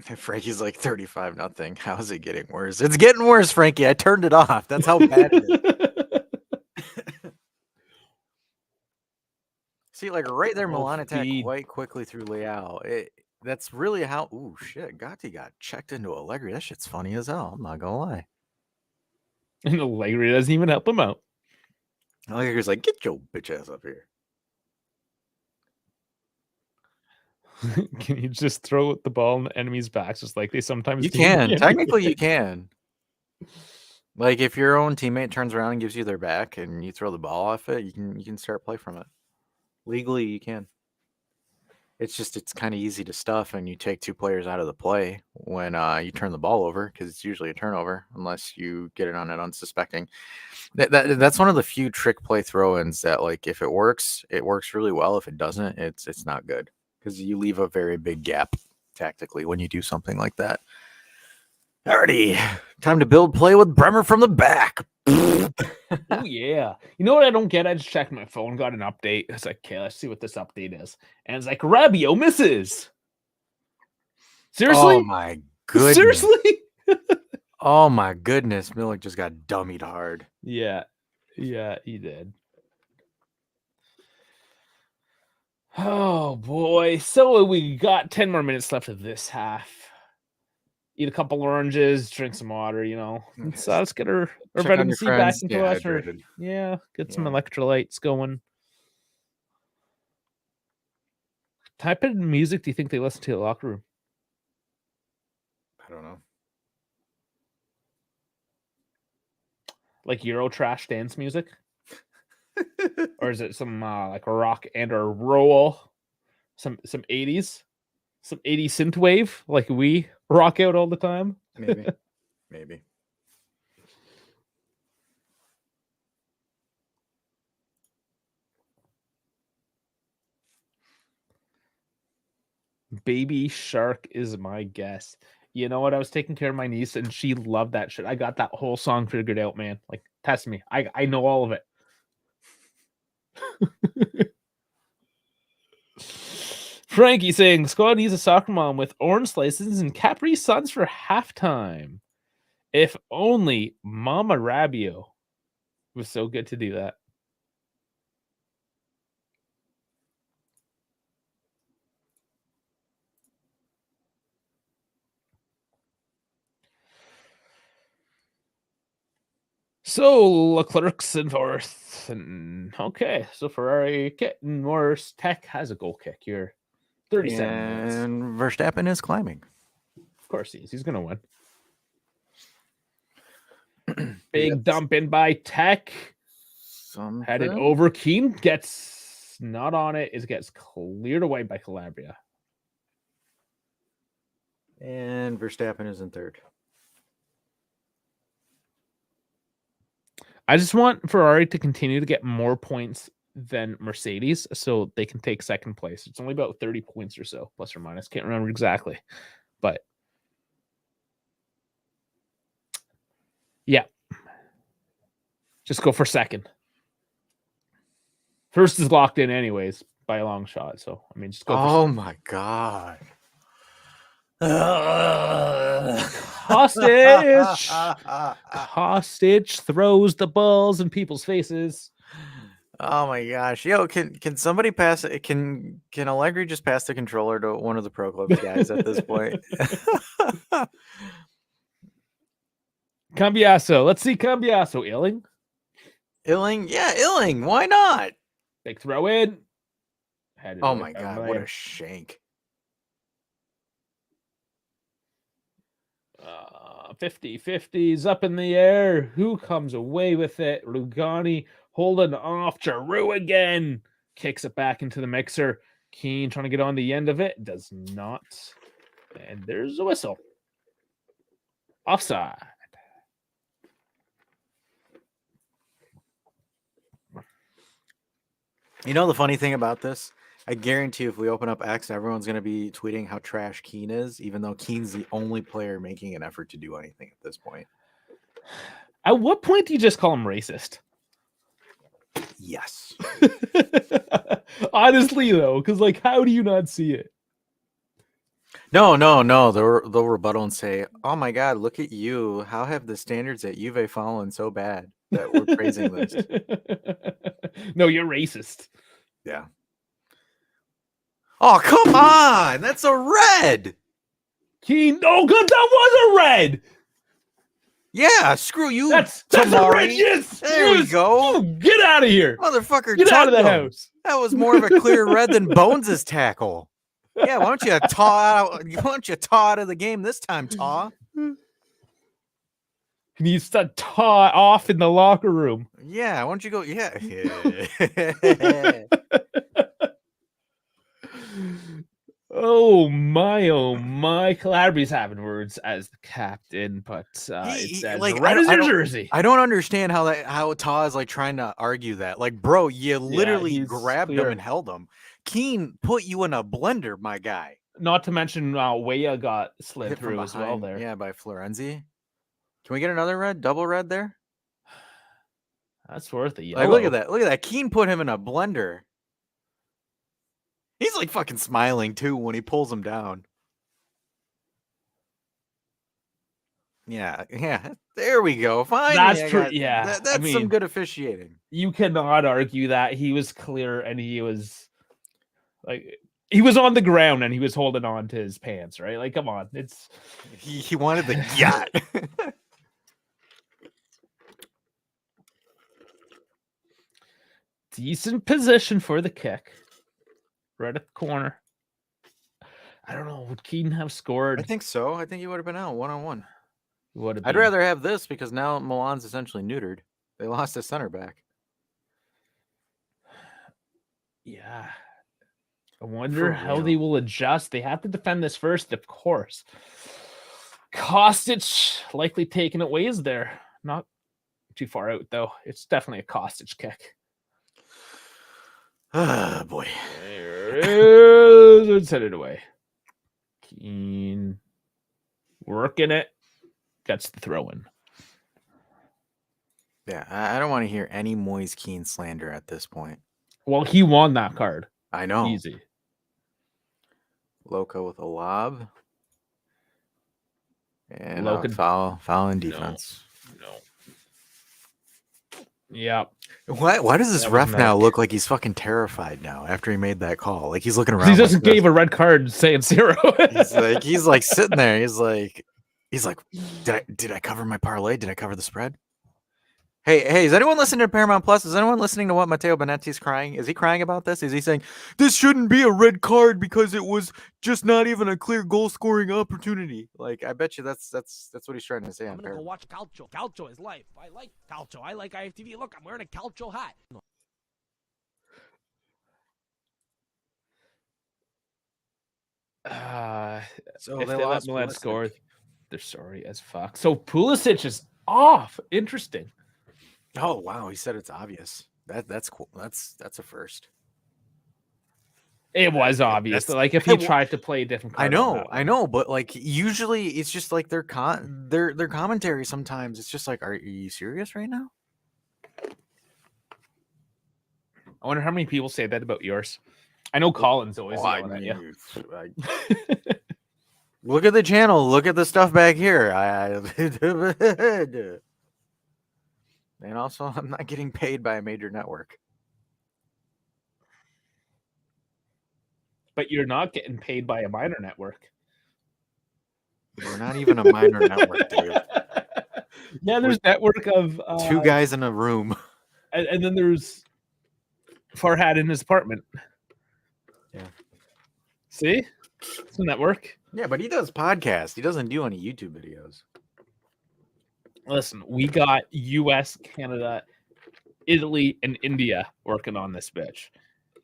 Frankie's like 35-0. How is it getting worse? It's getting worse, Frankie. I turned it off. That's how bad it is. See, like right there, Milan attacked quite quickly through Leao. That's really how. Ooh, shit. Gatti got checked into Allegri. That shit's funny as hell. I'm not gonna lie. And Allegri doesn't even help him out. Allegri's like, get your bitch ass up here. Can you just throw the ball in the enemy's backs just like they sometimes do? You can. Technically, you can. Like if your own teammate turns around and gives you their back and you throw the ball off it, you can start play from it. Legally, you can. It's kind of easy to stuff, and you take 2 players out of the play when you turn the ball over because it's usually a turnover unless you get it on an unsuspecting. That's one of the few trick play throw-ins that, like, if it works really well. If it doesn't, it's not good because you leave a very big gap tactically when you do something like that. Alrighty, time to build play with Bremer from the back. Oh yeah. You know what I don't get? I just checked my phone, got an update. It's like, okay, let's see what this update is. And it's like, Rabiot misses. Seriously? Oh my goodness. Seriously? Oh my goodness. Milik just got dummied hard. Yeah. Yeah, he did. Oh boy. So we got 10 more minutes left of this half. Eat a couple oranges, drink some water, you know. Let's get our vitamin C back into us. Get some electrolytes going. What type of music do you think they listen to in the locker room? I don't know. Like Euro trash dance music? Or is it some like rock and or roll? Some 80s? Some 80s synthwave like we rock out all the time? Maybe. Baby Shark is my guess. You know what? I was taking care of my niece and she loved that shit. I got that whole song figured out, man. Like, test me. I know all of it. Frankie saying the squad needs a soccer mom with orange slices and Capri Suns for halftime. If only Mama Rabiot was so good to do that. So Leclerc's in fourth. And okay, so Ferrari getting worse. Tech has a goal kick here. 37 minutes. And Verstappen is climbing. Of course he is. He's going to win. Big dump in by Tech. Headed over. Keen gets not on it. It gets cleared away by Calabria. And Verstappen is in third. I just want Ferrari to continue to get more points than Mercedes so they can take second place. It's only about 30 points or so, plus or minus. Can't remember exactly. But yeah. Just go for second. First is locked in anyways by a long shot. So, I mean, just go for second. My God. Hostage. Hostage throws the balls in people's faces. Oh my gosh. Yo, can somebody pass it? Can Allegri just pass the controller to one of the Pro Clubs guys at this point? Cambiaso. Let's see Cambiaso. Illing? Yeah, Illing. Why not? Big throw in. Oh my God, what a shank. 50-50s up in the air. Who comes away with it? Lugani holding off. Giroux again. Kicks it back into the mixer. Keane trying to get on the end of it. Does not. And there's a whistle. Offside. You know the funny thing about this? I guarantee you if we open up X, everyone's going to be tweeting how trash Keane is, even though Keane's the only player making an effort to do anything at this point. At what point do you just call him racist? Yes. Honestly, though, because, like, how do you not see it? No. They'll rebuttal and say, oh my God, look at you. How have the standards at Juve fallen so bad that we're praising this? No, you're racist. Yeah. Oh, come on. That's a red. Keane. Oh, good. That was a red. Yeah, screw you. That's a red. Yes. There we go. Get out of here. Motherfucker. Get out of the house. That was more of a clear red than Bones' tackle. Yeah, why don't you taw out of the game this time, Taw? He needs to tie off in the locker room. Yeah, why don't you go? Yeah. Oh my! Calabri's having words as the captain, but it says like, red is your jersey. I don't understand how Ta is like trying to argue that. Like, bro, you literally grabbed him and held him. Keane put you in a blender, my guy. Not to mention Weah got slid Hit through as well there. Yeah, by Florenzi. Can we get another red? Double red there? That's worth a yellow. Like, look at that. Look at that. Keane put him in a blender. He's like fucking smiling too when he pulls him down. Yeah. There we go. Finally, that's true. Yeah, that's some good officiating. You cannot argue that. He was clear, and he was like, he was on the ground, and he was holding on to his pants, right? Like, come on, it's he wanted the yacht. Decent position for the kick, right at the corner. I don't know. Would Keaton have scored? I think so. I think he would have been out 1-on-1. I'd rather have this because now Milan's essentially neutered. They lost a center back. Yeah. I wonder how they will adjust. They have to defend this first, of course. Kostic likely taking it ways there. Not too far out, though. It's definitely a Kostic kick. Ah, boy. Let's send it away. Keane working it. Gets the throw in. Yeah, I don't want to hear any Moise Keane slander at this point. Well, he won that card. I know. Easy. Loco with a lob. And foul in defense. No. Yeah. Why does this ref now look like he's fucking terrified now after he made that call? Like he's looking around. He just gave a red card saying 0. he's like sitting there. He's like, did I cover my parlay? Did I cover the spread? Hey, is anyone listening to Paramount Plus? Is anyone listening to what Matteo Benetti's crying? Is he crying about this? Is he saying this shouldn't be a red card because it was just not even a clear goal scoring opportunity? Like, I bet you that's what he's trying to say. I'm gonna go watch Calcio. Calcio is life. I like Calcio. I like IFTV. Look, I'm wearing a Calcio hat. So if they let Milan score, they're sorry as fuck. So Pulisic is off. Interesting. Oh wow, he said it's obvious. That's cool. That's a first. It was obvious. Like if he tried to play a different card. I know, but like usually it's just like their commentary sometimes it's just like, are you serious right now? I wonder how many people say that about yours. I know Colin's always yelling at you. Look at the channel. Look at the stuff back here. And also, I'm not getting paid by a major network. But you're not getting paid by a minor network. We're not even a minor network, dude. Yeah, there's network of... two guys in a room. And then there's Farhad in his apartment. Yeah. See? It's a network. Yeah, but he does podcasts. He doesn't do any YouTube videos. Listen, we got US, Canada, Italy, and India working on this bitch.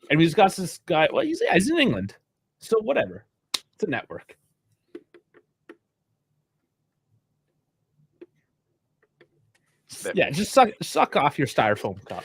And we just got this guy. Well, he's in England. So whatever. It's a network. Yeah, just suck off your styrofoam cup.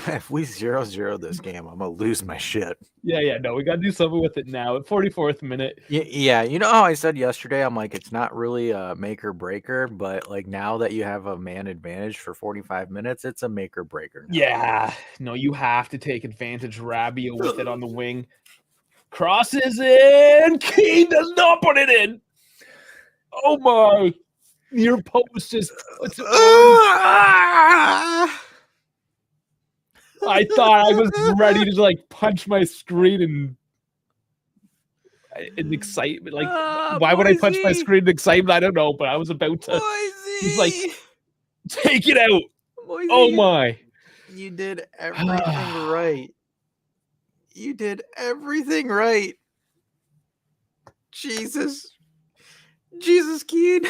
If we 0-0 this game, I'm gonna lose my shit. Yeah, no, we gotta do something with it now. At 44th minute. Yeah, you know how I said yesterday, I'm like, it's not really a make or breaker, but like now that you have a man advantage for 45 minutes, it's a make or breaker now. Yeah, no, you have to take advantage. Rabiot with it on the wing. Crosses in. Keane does not put it in. Oh my. Near post just puts it on. I thought I was ready to like punch my screen in excitement. Like, why would I punch my screen in excitement? I don't know, but I was about to. He's like, take it out. Moisey, oh my! You did everything right. You did everything right. Jesus, Keen.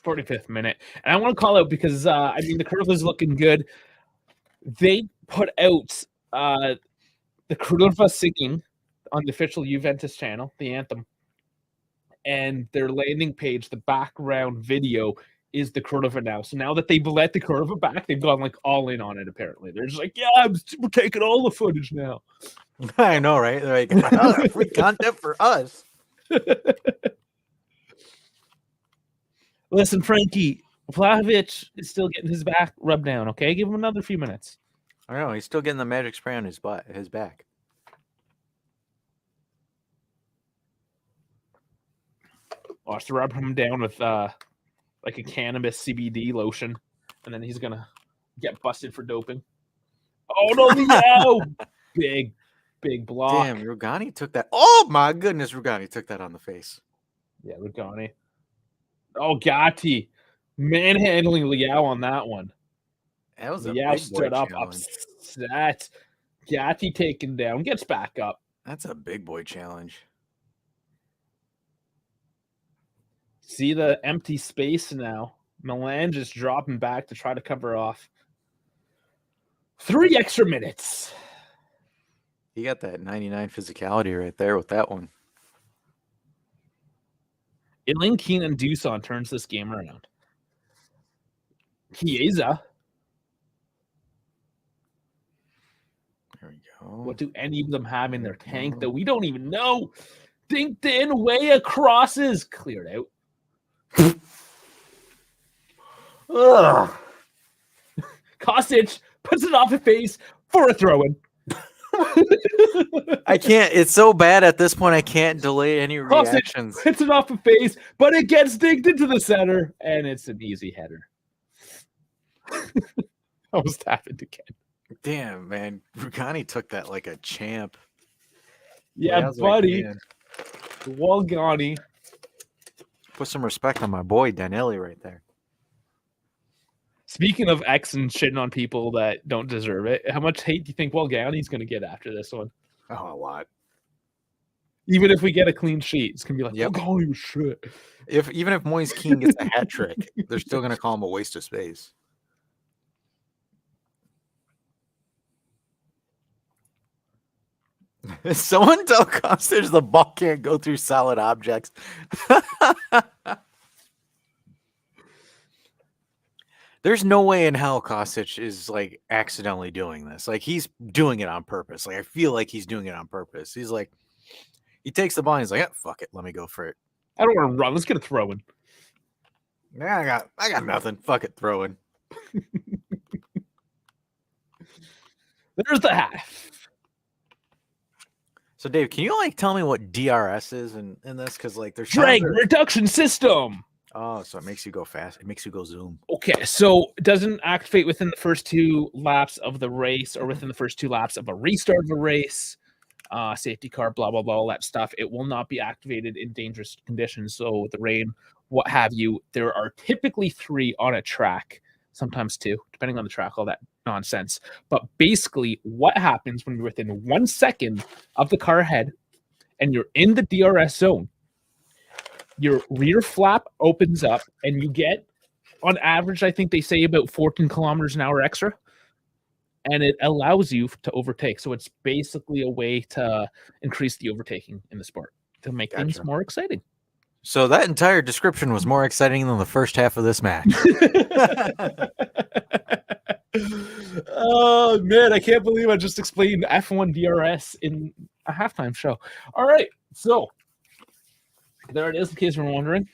45th minute. And I want to call out because, the curve is looking good. They put out the Kurva singing on the official Juventus channel, the anthem. And their landing page, the background video, is the Kurva now. So now that they've let the Kurva back, they've gone like all in on it, apparently. They're just like, yeah, we're taking all the footage now. I know, right? They're like, oh, free content for us. Listen, Frankie, Vlahovic is still getting his back rubbed down, okay? Give him another few minutes. I know, he's still getting the magic spray on his back. Watch to rub him down with like a cannabis CBD lotion, and then he's gonna get busted for doping. Oh no, no! Big block. Damn, Rugani took that. Oh my goodness, Rugani took that on the face. Yeah, Rugani. Oh, Gatti manhandling Liao on that one. That was Liao a big stood boy up challenge. upset. Gatti taken down, gets back up. That's a big boy challenge. See the empty space now. Milan just dropping back to try to cover off. 3 extra minutes. He got that 99 physicality right there with that one. Elaine Keenan Dusan turns this game around. Chiesa. There we go. What do any of them have in their tank that we don't even know? Dinked in, Weah crosses. Cleared out. Ugh. Kostic puts it off his face for a throw-in. I can't. It's so bad at this point. I can't delay any reactions. Hits it off the face, but it gets digged into the center, and it's an easy header. Almost happened again. Damn, man. Rugani took that like a champ. Yeah, buddy. Walgani. Put some respect on my boy, Danelli, right there. Speaking of X and shitting on people that don't deserve it, how much hate do you think Walgani's going to get after this one? Oh, a lot. Even if we get a clean sheet, it's going to be like, Yep. Walgani was shit. Even if Moise Keane gets a hat trick, they're still going to call him a waste of space. Someone tell Kostic the ball can't go through solid objects. There's no way in hell Kostic is like accidentally doing this. Like he's doing it on purpose. Like I feel like he's doing it on purpose. He's like, he takes the ball and he's like, fuck it, let me go for it. I don't want to run. Let's get a throw-in. Yeah, I got nothing. Fuck it, throw in. There's the half. So Dave, can you like tell me what DRS is in this? Because like there's Drag reduction system. Oh, so it makes you go fast. It makes you go zoom. Okay, so it doesn't activate within the first 2 laps of the race or within the first 2 laps of a restart of a race. Safety car, blah, blah, blah, all that stuff. It will not be activated in dangerous conditions. So with the rain, what have you, there are typically 3 on a track, sometimes 2, depending on the track, all that nonsense. But basically, what happens when you're within 1 second of the car ahead and you're in the DRS zone, your rear flap opens up and you get, on average, I think they say about 14 kilometers an hour extra. And it allows you to overtake. So it's basically a way to increase the overtaking in the sport to make things more exciting. So that entire description was more exciting than the first half of this match. Oh, man, I can't believe I just explained F1 DRS in a halftime show. All right, so there it is, in case you're wondering.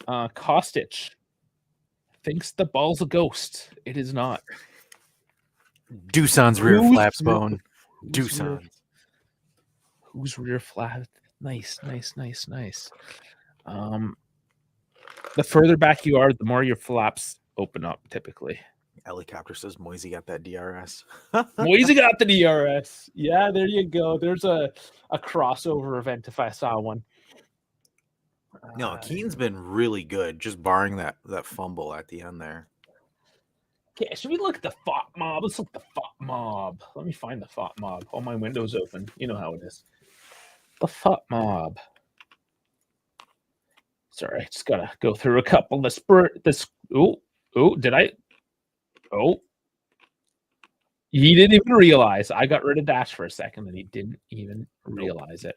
Kostic thinks the ball's a ghost. It is not. Dusan's rear flaps bone. Dusan's. Who's rear flap? Nice. The further back you are, the more your flaps open up, typically. Helicopter says Moisey got that DRS. Moisey got the DRS. Yeah, there you go. There's a crossover event if I saw one. No, Keaton's been really good, just barring that fumble at the end there. Okay, should we look at the FOT mob? Let's look at the FOT mob. Let me find the FOT mob. All my windows open. You know how it is. The FOT mob. Sorry, I just gotta go through a couple. Did I? Oh, he didn't even realize. I got rid of Dash for a second, and he didn't even realize it.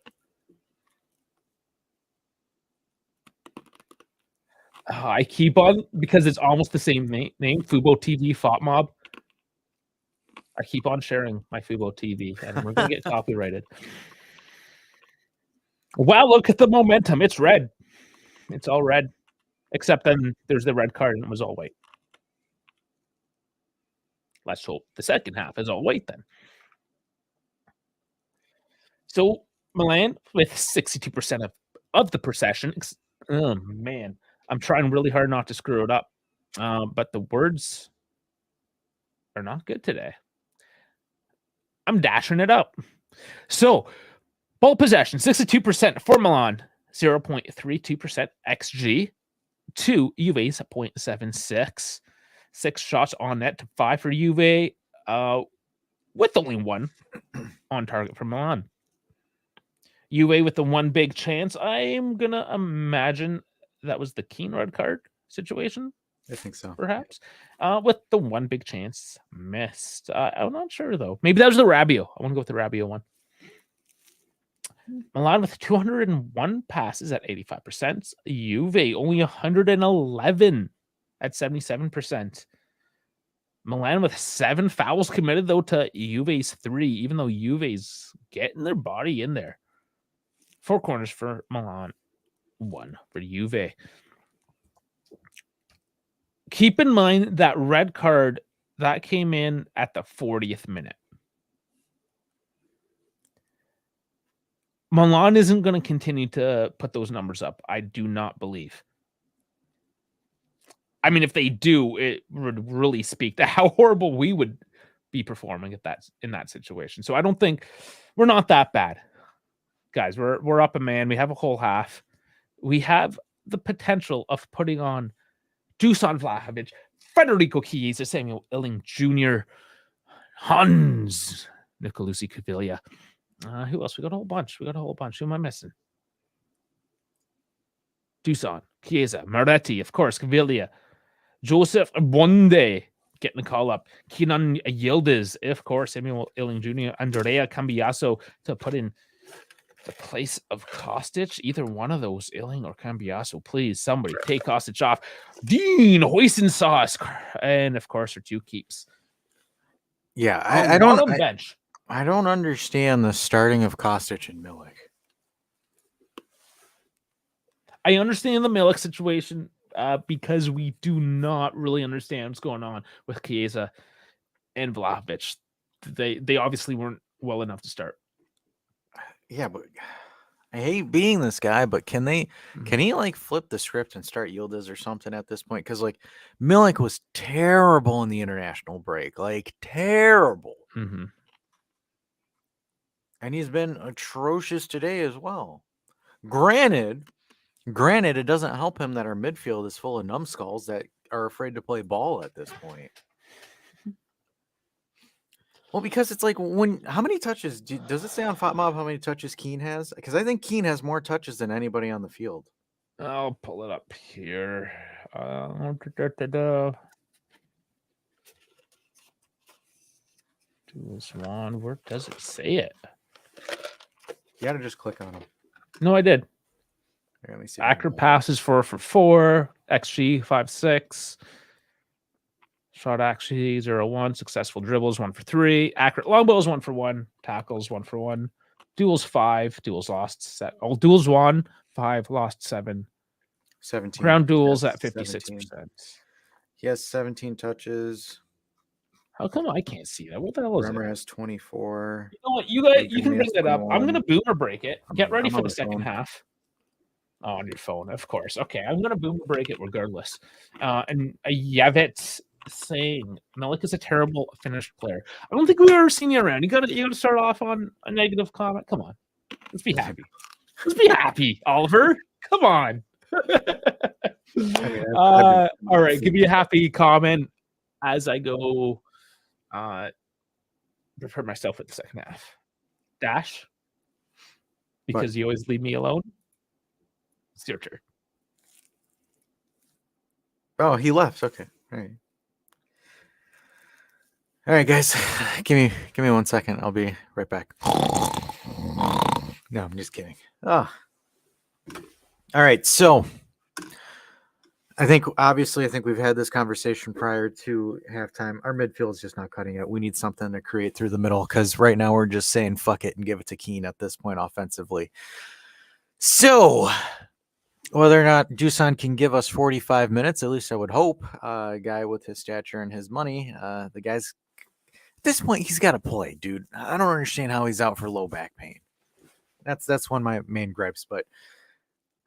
I keep on, because it's almost the same name, Fubo TV FOT mob. I keep on sharing my Fubo TV, and we're gonna get copyrighted. Wow, look at the momentum. It's red. It's all red. Except then there's the red card and it was all white. Let's hope the second half is all white then. So Milan with 62% of the possession. Oh man, I'm trying really hard not to screw it up. But the words are not good today. I'm dashing it up. So ball possession, 62% for Milan, 0.32% XG. 2 Juve's 0.76. 6 shots on net to 5 for Juve, with only 1 on target for Milan. Juve with the 1 big chance. I'm gonna imagine that was the Keane red card situation. I think so. Perhaps. With the 1 big chance missed. I'm not sure though. Maybe that was the Rabiot. I want to go with the Rabiot one. Milan with 201 passes at 85%. Juve only 111 at 77%. Milan with 7 fouls committed, though, to Juve's 3, even though Juve's getting their body in there. 4 corners for Milan, 1 for Juve. Keep in mind that red card that came in at the 40th minute. Milan isn't going to continue to put those numbers up. I do not believe. I mean, if they do, it would really speak to how horrible we would be performing in that situation. So I don't think we're not that bad, guys. We're up a man. We have a whole half. We have the potential of putting on Dusan Vlahovic, Federico Chiesa, Samuel Illing Jr., Hans Nicolucci Caviglia. Who else? We got a whole bunch. Who am I missing? Dusan, Chiesa, Moretti, of course, Caviglia, Joseph Bonde getting the call up, Kenan Yildiz, of course, Samuel Illing Jr., Andrea Cambiaso to put in the place of Kostic. Either one of those, Illing or Cambiaso, please, somebody take Kostic off. Dean Hoysen-Sauce, and of course, our 2 keeps. Yeah, I don't. On bench. I don't understand the starting of Kostic and Milik. I understand the Milik situation because we do not really understand what's going on with Chiesa and Vlahovic. They obviously weren't well enough to start. Yeah, but I hate being this guy, but can he like flip the script and start Yildiz or something at this point? Because like Milik was terrible in the international break, like terrible. Mm-hmm. And he's been atrocious today as well. Granted, it doesn't help him that our midfield is full of numbskulls that are afraid to play ball at this point. Well, because it's like how many touches does it say on FOT Mob how many touches Keane has? Because I think Keane has more touches than anybody on the field. I'll pull it up here. Swan, where does it say it? You gotta just click on them. No, I did. Let me see. Accurate passes 4-for-4, XG 5.6. Shot actually 0-1. Successful dribbles 1-for-3. Accurate long balls 1-for-1. Tackles 1-for-1. Duels 5. Duels lost. Duels won 5. Lost 7. 17. Ground duels at 56%. 17. He has 17 touches. How come I can't see that? What the hell is Bremer it? has 24. You know what? You guys, you can bring that up. I'm gonna boomer break it. Get ready for the second half. Oh, on your phone, of course. Okay, I'm gonna boomer break it regardless. And Yavets saying Milik is a terrible finished player. I don't think we've ever seen you around. You gotta start off on a negative comment. Come on, let's be happy. Let's be happy, Oliver. Come on. All right, give me a happy comment as I go prepare myself for the second half. Dash, because you always leave me alone. It's your turn. Oh, he left. Okay. All right, guys. Give me 1 second. I'll be right back. No, I'm just kidding. Oh. All right. So I think we've had this conversation prior to halftime. Our midfield is just not cutting it. We need something to create through the middle because right now we're just saying fuck it and give it to Keane at this point offensively. So whether or not Dusan can give us 45 minutes, at least I would hope. A guy with his stature and his money, the guy's at this point he's got to play, dude. I don't understand how he's out for low back pain. That's one of my main gripes, but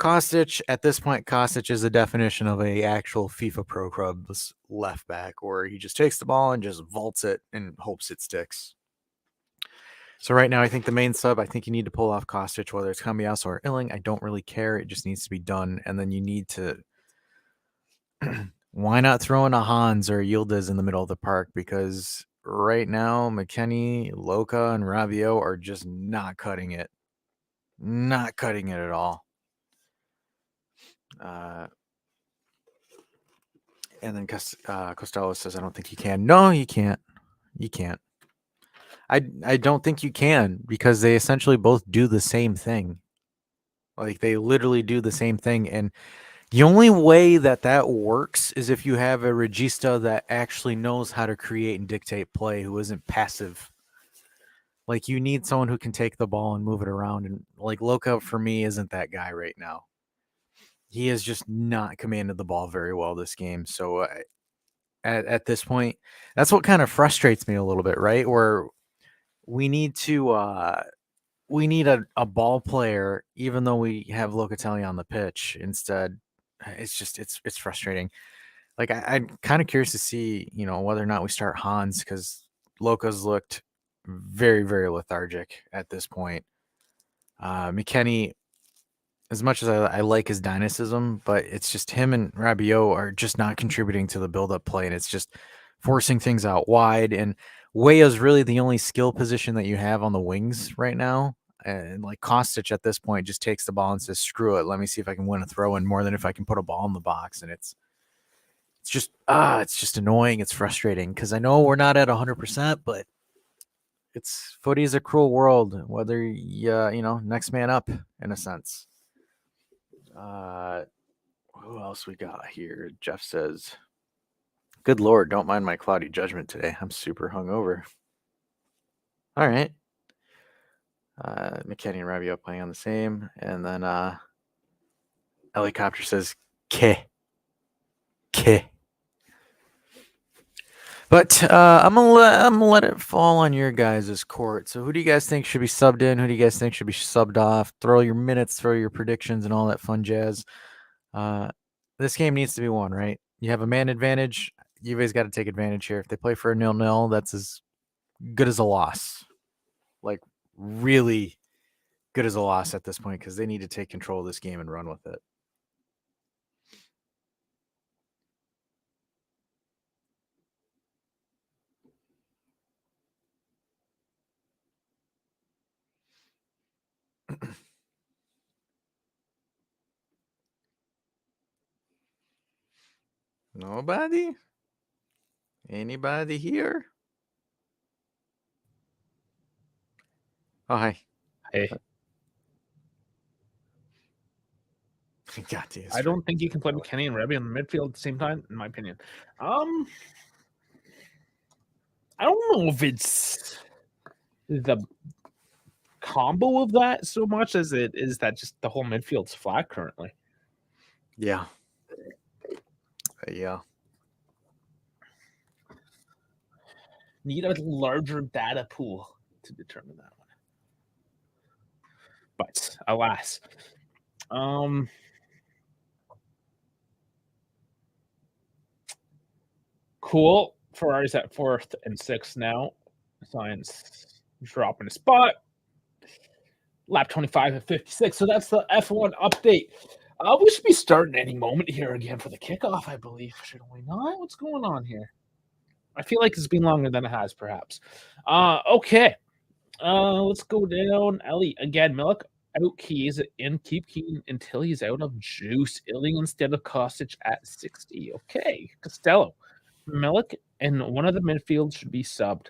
Kostic, at this point, Kostic is the definition of a actual FIFA Pro Club's left back, where he just takes the ball and just vaults it and hopes it sticks. So right now, I think the main sub, I think you need to pull off Kostic, whether it's Cambiaso or Illing. I don't really care. It just needs to be done. And then you need to, why not throw in a Hans or a Yildiz in the middle of the park? Because right now, McKennie, Loka, and Rabiot are just not cutting it. Not cutting it at all. And then Costello says, I don't think you can. No, you can't. You can't. I don't think you can because they essentially both do the same thing. Like they literally do the same thing. And the only way that works is if you have a regista that actually knows how to create and dictate play, who isn't passive. Like you need someone who can take the ball and move it around. And like Loka for me isn't that guy right now. He has just not commanded the ball very well this game. So at this point, that's what kind of frustrates me a little bit, right? Where we need a ball player, even though we have Locatelli on the pitch. Instead, it's frustrating. Like I'm kind of curious to see, whether or not we start Hans because Loca's looked very, very lethargic at this point. McKennie, as much as I like his dynamism, but it's just him and Rabiot are just not contributing to the build-up play, and it's just forcing things out wide. And Weah is really the only skill position that you have on the wings right now. And like Kostic at this point just takes the ball and says, "Screw it, let me see if I can win a throw-in more than if I can put a ball in the box." And it's just annoying. It's frustrating because I know we're not at 100%, but footy is a cruel world. Whether next man up in a sense. Who else we got here? Jeff says, good Lord, don't mind my cloudy judgment today. I'm super hungover. All right. McKennie and Rabiot playing on the same. And then Helicopter says, K. But I'm gonna let it fall on your guys' court. So who do you guys think should be subbed in? Who do you guys think should be subbed off? Throw your minutes, throw your predictions, and all that fun jazz. This game needs to be won, right? You have a man advantage. You guys got to take advantage here. If they play for a 0-0, that's as good as a loss. Like really good as a loss at this point because they need to take control of this game and run with it. Nobody? Anybody here? Oh, hi. Hey. I don't think you can play McKennie and Rabiot in the midfield at the same time, in my opinion. I don't know if it's the combo of that so much as it is that just the whole midfield's flat currently. Yeah. Yeah. Need a larger data pool to determine that one. But alas. Cool. Ferrari's at 4th and 6th now. Science dropping a spot. Lap 25 at 56. So that's the F1 update. We should be starting any moment here again for the kickoff, I believe. Should we not? What's going on here? I feel like it's been longer than it has, perhaps. Okay. Let's go down. Ellie again. Milk out keys and keep Keane until he's out of juice. Illing instead of Kostic at 60. Okay. Costello, Milk, and one of the midfield should be subbed.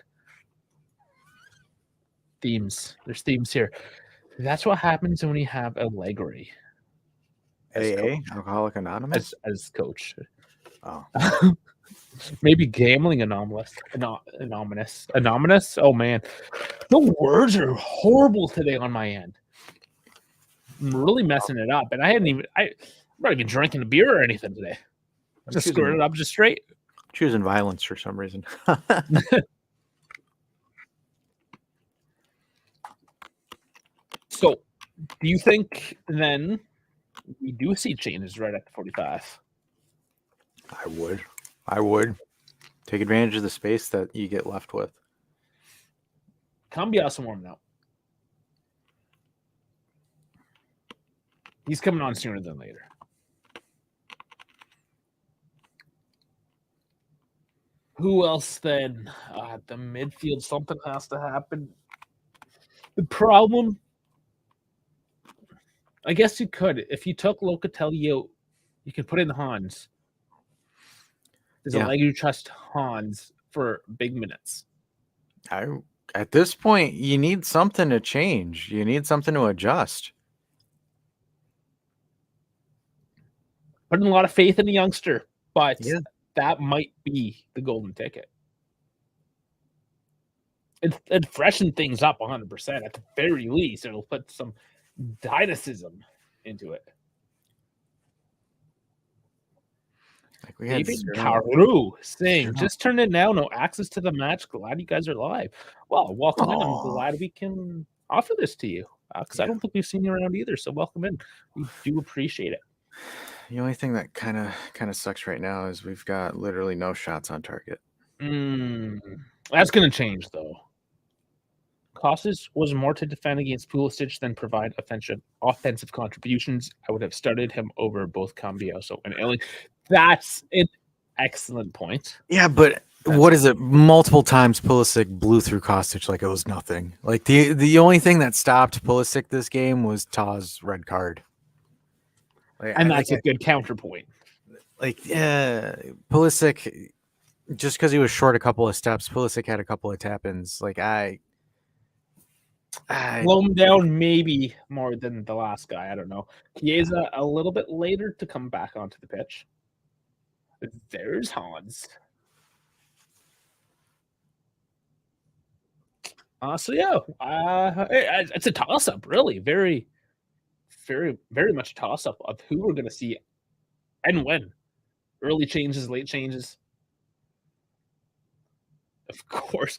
Themes. There's themes here. That's what happens when you have Allegri AA, Alcoholic Anonymous, as coach. Oh, maybe gambling anomalous. Anonymous. Oh man, the words are horrible today on my end. I'm really messing it up, and I'm not even drinking a beer or anything today. I'm just screwing it up just straight. Choosing violence for some reason. So, do you think then we do see changes right at 45? I would take advantage of the space that you get left with. Cambiaso warming up. He's coming on sooner than later. Who else then? The midfield, something has to happen. The problem, I guess you could. If you took Locatelli out, you could put in Hans. Does it let you trust Hans for big minutes? At this point, you need something to change. You need something to adjust. Putting a lot of faith in the youngster, but that might be the golden ticket. It freshened things up 100%. At the very least, it'll put some dynamism into it. Like we had David Carew saying, just turned in now, no access to the match. Glad you guys are live. Well, welcome in. I'm glad we can offer this to you because I don't think we've seen you around either. So welcome in. We do appreciate it. The only thing that kind of sucks right now is we've got literally no shots on target. That's going to change, though. Kostic was more to defend against Pulisic than provide offensive contributions. I would have started him over both Cambiaso and Illing. That's an excellent point. Yeah, but what is it? Multiple times Pulisic blew through Kostic like it was nothing. Like the only thing that stopped Pulisic this game was Taw's red card. And that's a good counterpoint. Pulisic, just because he was short a couple of steps, Pulisic had a couple of tap-ins. Slow him down maybe more than the last guy. I don't know. Chiesa a little bit later to come back onto the pitch. There's Hans. It's a toss-up, really. Very, very, very much a toss-up of who we're going to see and when. Early changes, late changes. Of course.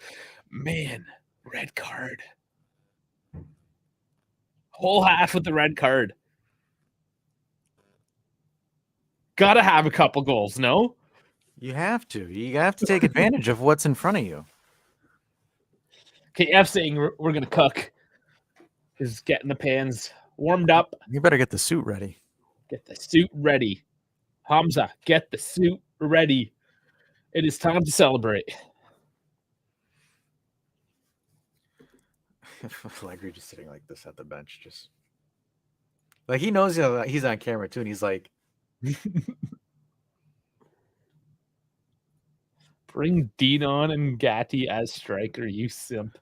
Man, red card. Whole half with the red card. Gotta have a couple goals, no? You have to. You have to take advantage of what's in front of you. KF saying we're going to cook. Is getting the pans warmed up. You better get the suit ready. Get the suit ready. Hamza, get the suit ready. It is time to celebrate. Allegri just sitting like this at the bench, just like he knows he's on camera too, and he's like, "Bring Dean on and Gatti as striker, you simp."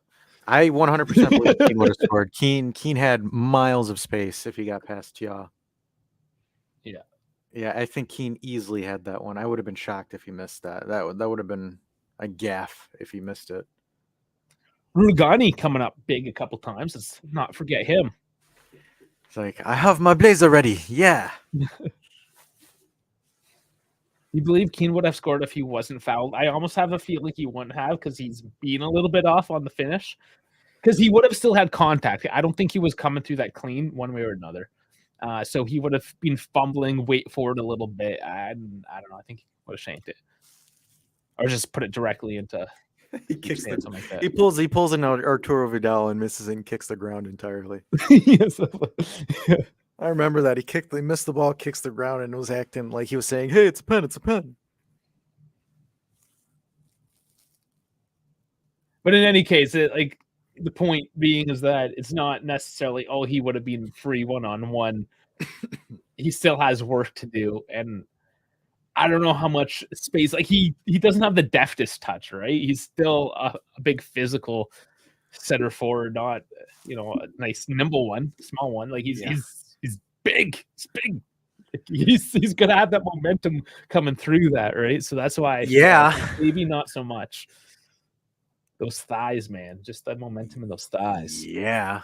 I 100% believe Keane would have scored. Keane had miles of space if he got past Tia. Yeah, I think Keane easily had that one. I would have been shocked if he missed that. That would have been a gaffe if he missed it. Rugani coming up big a couple times. Let's not forget him. It's like, I have my blazer ready. Yeah. You believe Keane would have scored if he wasn't fouled? I almost have a feeling he wouldn't have because he's been a little bit off on the finish. Because he would have still had contact. I don't think he was coming through that clean one way or another. So he would have been fumbling, wait for it a little bit. I don't know. I think he would have shanked it. Or just put it directly into... He kicks something like that. He pulls an Arturo Vidal and misses it and kicks the ground entirely. Yes. I remember that he missed the ball, kicks the ground, and was acting like he was saying, "Hey, it's a pen, it's a pen." But in any case, the point being is that it's not necessarily he would have been free 1-on-1. He still has work to do, and I don't know how much space. He doesn't have the deftest touch, right? He's still a big physical center forward, not a nice nimble one, small one. He's big. He's big. He's gonna have that momentum coming through that, right? So that's why I feel maybe not so much. Those thighs, man, just that momentum in those thighs. Yeah.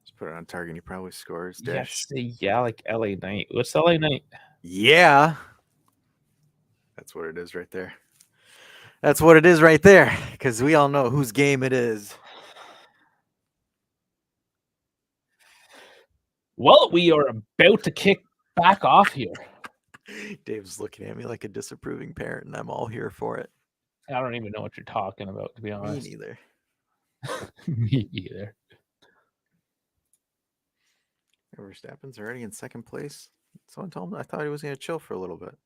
Just put it on target. He probably scores. Yes, yeah, like LA Knight. What's LA Knight? Yeah. That's what it is right there. That's what it is right there. Because we all know whose game it is. Well, we are about to kick back off here. Dave's looking at me like a disapproving parent, and I'm all here for it. I don't even know what you're talking about, to be honest. Me neither. Me either. Verstappen's already in second place. Someone told him I thought he was going to chill for a little bit.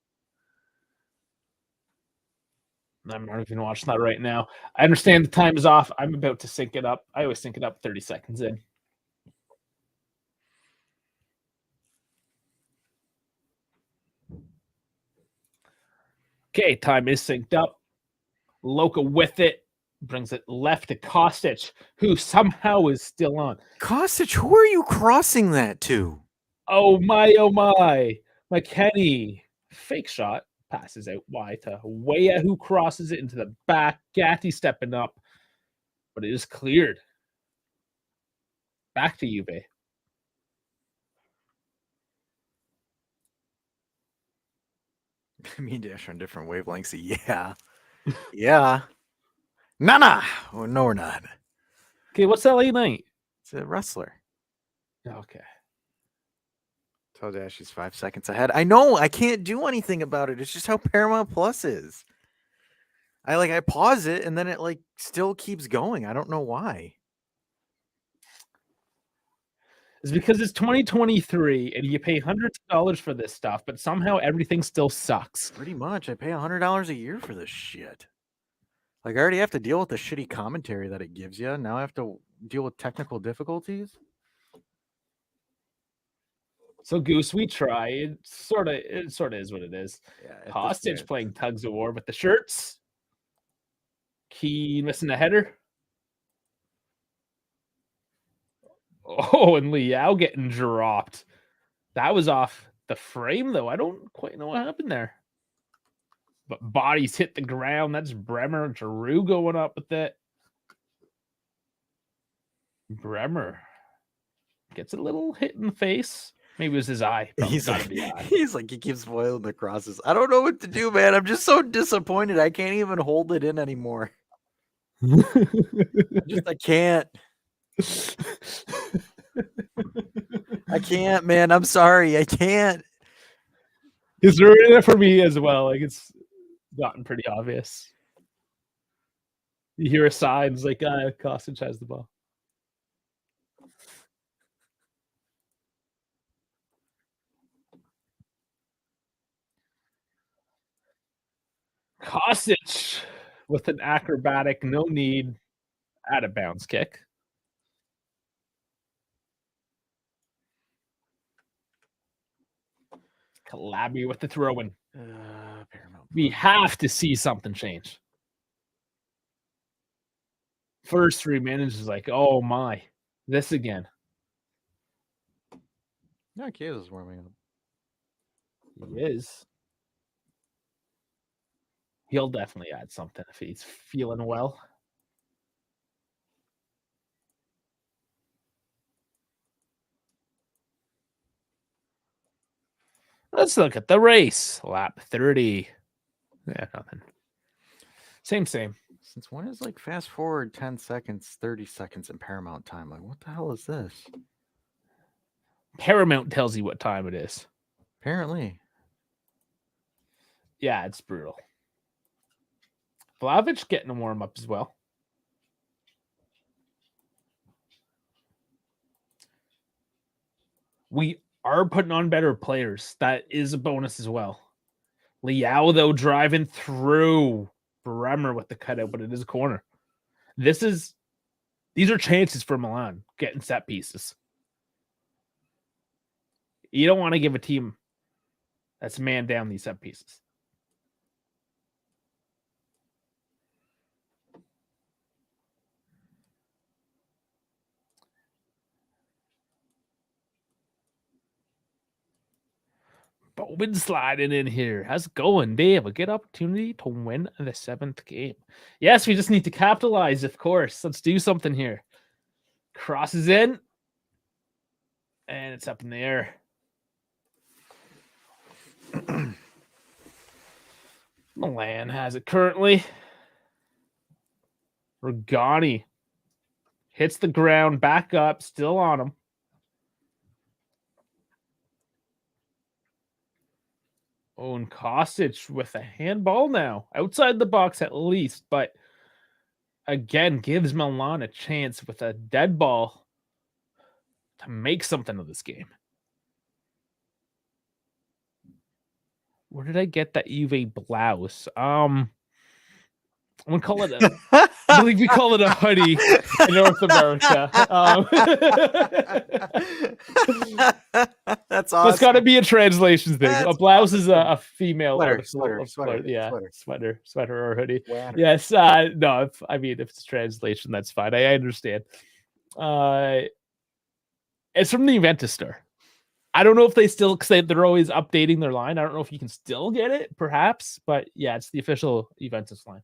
I'm not even watching that right now. I understand the time is off. I'm about to sync it up. I always sync it up 30 seconds in. Okay, time is synced up. Loka with it. Brings it left to Kostic, who somehow is still on. Kostic, who are you crossing that to? Oh my, oh my. McKennie. Fake shot. Passes out wide to Weah, who crosses it into the back. Gatti stepping up. But it is cleared. Back to Juve. Me and Dash are on different wavelengths. Yeah. Yeah. Nah. Oh, no, we're not. Okay, what's LA Knight? It's a wrestler. Okay. Tell Dash he's 5 seconds ahead. I know. I can't do anything about it. It's just how Paramount Plus is. I pause it and then it still keeps going. I don't know why. It's because it's 2023 and you pay hundreds of dollars for this stuff, but somehow everything still sucks. Pretty much. I pay $100 a year for this shit. I already have to deal with the shitty commentary that it gives you. Now I have to deal with technical difficulties. So Goose, we try. It sort of is what it is. Yeah, Hostage playing tugs of war with the shirts. Key missing a header. Oh, and Liao getting dropped. That was off the frame, though. I don't quite know what happened there. But bodies hit the ground. That's Bremer. Giroux going up with it. Bremer gets a little hit in the face. Maybe it was his eye. He's like, he keeps foiling the crosses. I don't know what to do, man. I'm just so disappointed. I can't even hold it in anymore. I can't. I can't, man. I'm sorry. I can't. He's ruining it for me as well. It's gotten pretty obvious. You hear a sign, it's like, Kostic has the ball. Kostic with an acrobatic, no need, out of bounds kick. Calabi with the throw-in. We have to see something change. First 3 minutes is like, oh my, this again. No, Kieza's warming up. He is. He'll definitely add something if he's feeling well. Let's look at the race. Lap 30. Yeah, nothing. Same. Since when is fast forward 10 seconds, 30 seconds in Paramount time? What the hell is this? Paramount tells you what time it is. Apparently. Yeah, it's brutal. Vlahovic getting a warm up as well. We are putting on better players. That is a bonus as well. Liao, though, driving through. Bremer with the cutout, but it is a corner. These are chances for Milan getting set pieces. You don't want to give a team that's man down these set pieces. Bowman sliding in here. How's it going? They have a good opportunity to win the 7th game. Yes, we just need to capitalize, of course. Let's do something here. Crosses in. And it's up in the air. Milan has it currently. Regani hits the ground, back up, still on him. Oh, and Kostic with a handball now. Outside the box at least, but again, gives Milan a chance with a dead ball to make something of this game. Where did I get that Juve blouse? I'm gonna call it I believe we call it a hoodie in North America. That's awesome. It's got to be a translation thing. That's a blouse is a female sweater, sweater or hoodie. Sweater. Yes, no. If it's a translation, that's fine. I understand. It's from the Juventus store. I don't know if they still, because they're always updating their line. I don't know if you can still get it, perhaps, but yeah, it's the official Juventus line.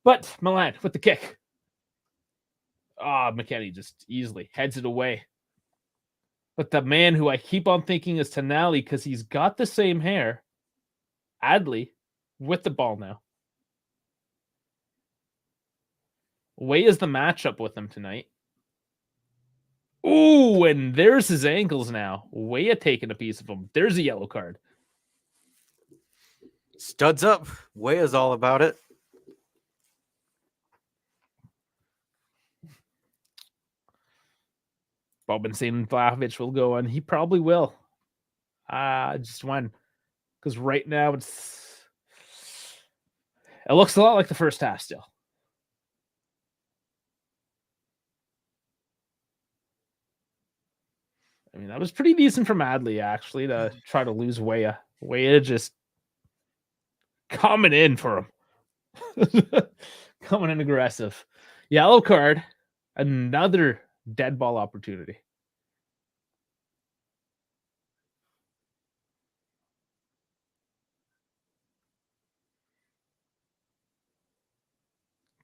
But Milan with the kick. McKennie just easily heads it away. But the man who I keep on thinking is Tonali because he's got the same hair, Adley, with the ball now. Weah is the matchup with him tonight. Ooh, and there's his ankles now. Weah taking a piece of him. There's a yellow card. Studs up. Weah's all about it. Bob saying Vlahovic will go, and he probably will. Just when, because right now it looks a lot like the first half still. I mean, that was pretty decent from Adley actually to try to lose Weah. Weah just coming in for him, coming in aggressive. Yellow card, another dead ball opportunity.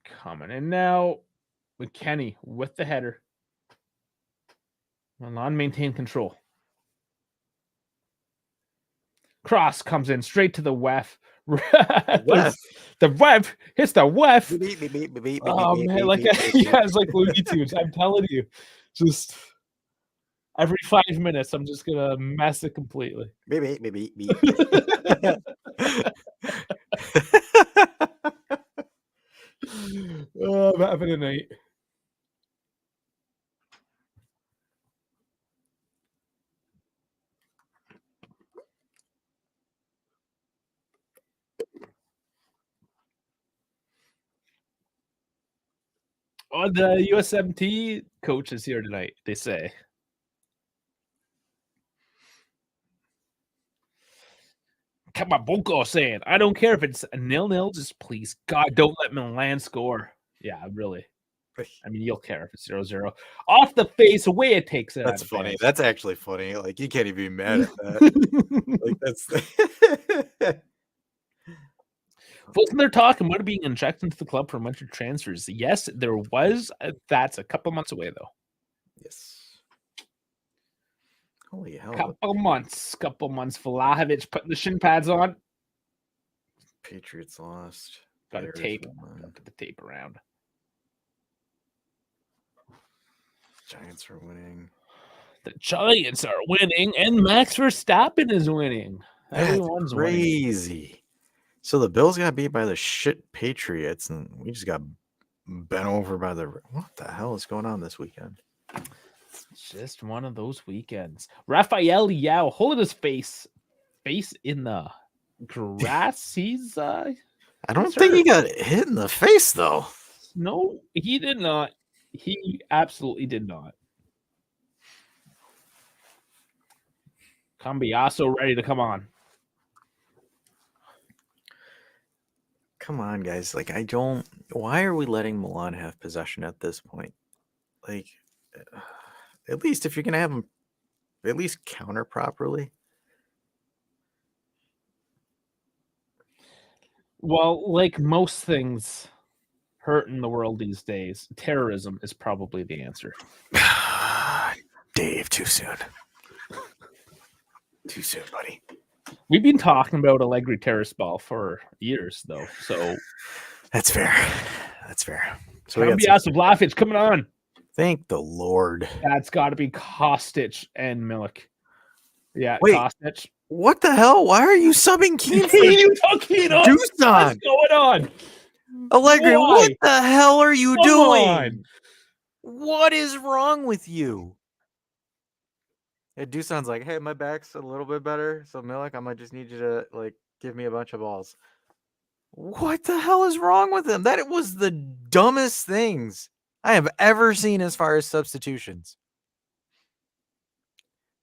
Coming in now. McKennie with the header. Milan maintain control. Cross comes in straight to the Weah. The Weah hits the Weah. Oh man, it's like Looney Tunes. I'm telling you, just every 5 minutes, I'm just gonna mess it completely. I'm having a night. Oh, the USMNT coach is here tonight, they say. Kamaboko saying, I don't care if it's a 0-0, just please, God, don't let Milan score. Yeah, really. I mean, you'll care if it's 0-0. Off the face, away it takes it. That's funny. That's actually funny. Like, you can't even be mad at that. Like, that's... Wasn't there talk about being injected into the club for winter transfers? Yes, there was. That's a couple months away, though. Yes. Holy hell. Couple months. Vlahovic putting the shin pads on. Patriots lost. Got a tape. Put the tape around. Giants are winning. The Giants are winning, and Max Verstappen is winning. Everyone's crazy. Winning. So the Bills got beat by the shit Patriots, and we just got bent over by the... What the hell is going on this weekend? Just one of those weekends. Rafael Yao holding his face in the grass. He's I don't think he got hit in the face though. No, he did not. He absolutely did not. Cambiaso ready to come on. Come on, guys. Like, why are we letting Milan have possession at this point? Like, at least if you're going to have him at least counter properly. Well, like most things hurt in the world these days, terrorism is probably the answer. Dave, too soon. Too soon, buddy. We've been talking about Allegri terrorist ball for years, though. So that's fair. That's fair. So Cambiaso Vlahovic coming on. Thank the Lord. That's got to be Kostic and Milik. Yeah, wait, Kostic. What the hell? Why are you subbing Keane for you took Keane off. Dusan? What's going on? Allegri, Why? what the hell are you doing? On. What is wrong with you? Yeah, Dusan's like, hey, my back's a little bit better, so Milik, I might just need you to like give me a bunch of balls. What the hell is wrong with him? That was the dumbest things I have ever seen as far as substitutions.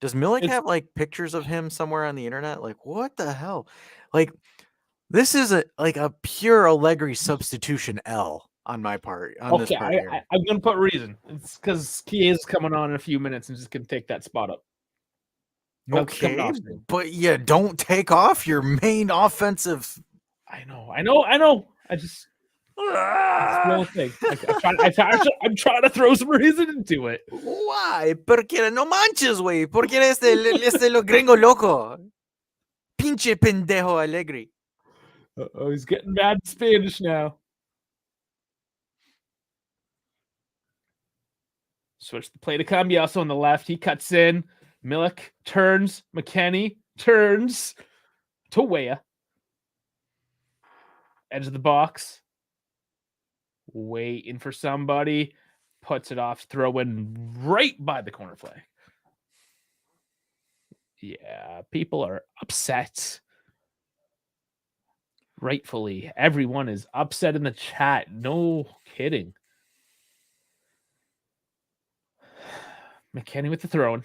Does Milik have like pictures of him somewhere on the internet? Like, what the hell? Like, this is a pure Allegri substitution L on my part. On this part here. I'm gonna put reason. It's because he is coming on in a few minutes and just gonna take that spot up. Okay, but yeah, don't take off your main offensive. I know. I just thing. I'm trying to throw some reason into it. Why? Porque no manches, güey. Porque este lo gringo loco. Pinche pendejo Allegri. Oh, he's getting mad in Spanish now. Switch the play to Cambiaso on the left. He cuts in. Milik turns. McKennie turns to Weah. Edge of the box. Waiting for somebody. Puts it off. Throw in right by the corner flag. Yeah, people are upset. Rightfully. Everyone is upset in the chat. No kidding. McKennie with the throw-in.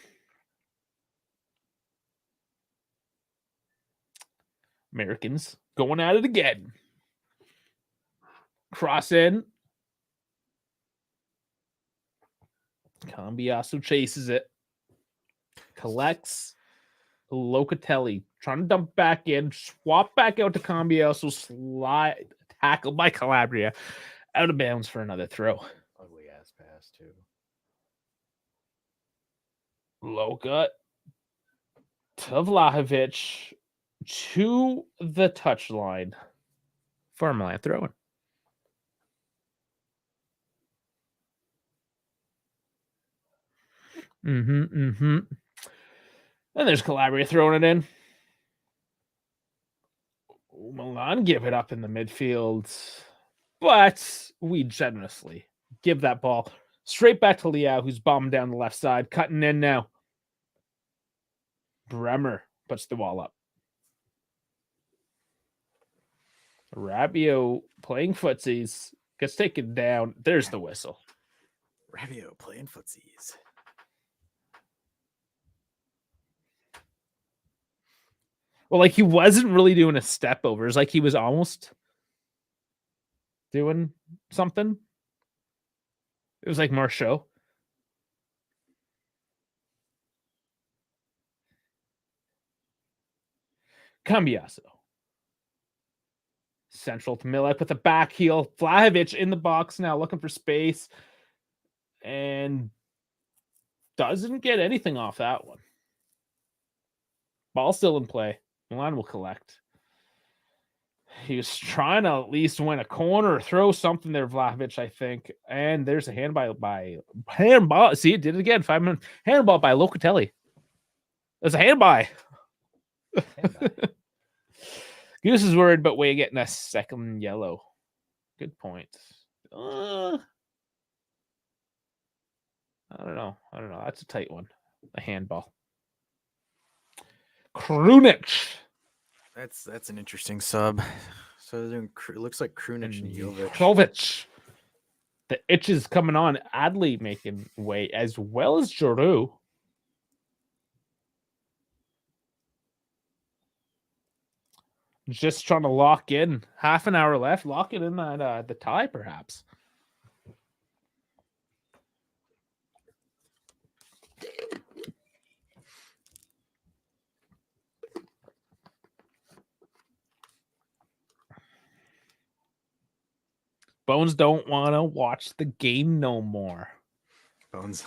Americans going at it again. Cross in. Cambiaso chases it. Collects. Locatelli trying to dump back in. Swap back out to Cambiaso. Slide. Tackled by Calabria. Out of bounds for another throw. Ugly ass pass, too. Loka to Vlahovic to the touchline for a Milan throw-in. And there's Calabria throwing it in. Milan give it up in the midfield, but we generously give that ball straight back to Leao, who's bombed down the left side, cutting in now. Bremer puts the ball up. Rabiot playing footsies, gets taken down. There's the whistle. Rabiot playing footsies. Well, like he wasn't really doing a step over. It's like he was almost doing something. It was like more show. Cambiaso. Central to Milik with a back heel. Vlahovic in the box now looking for space. And doesn't get anything off that one. Ball still in play. Milan will collect. He was trying to at least win a corner or throw something there, Vlahovic, I think. And there's a handball. See, it did it again. 5 minutes. Handball by Locatelli. There's a handball. Goose is worried about Weah getting a second yellow. Good point. I I don't know. That's a tight one. A handball. Krunic. That's an interesting sub. So it looks like Krunic and Jovic. Jovic. The itch is coming on. Adley making way, as well as Giroud. Just trying to lock in. Half an hour left. Lock it in that the tie, perhaps. Bones don't want to watch the game no more. Bones.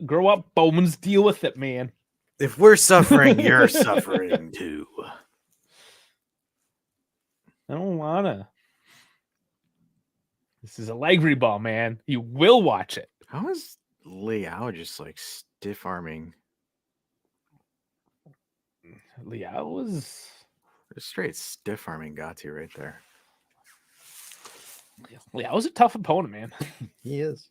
Grow up, Bones. Deal with it, man. If we're suffering, you're suffering too. I don't wanna. This is a Allegri ball, man. You will watch it. How is Leao just like stiff arming? Leao was Straight stiff arming Gatti right there. Leao was a tough opponent, man. He is.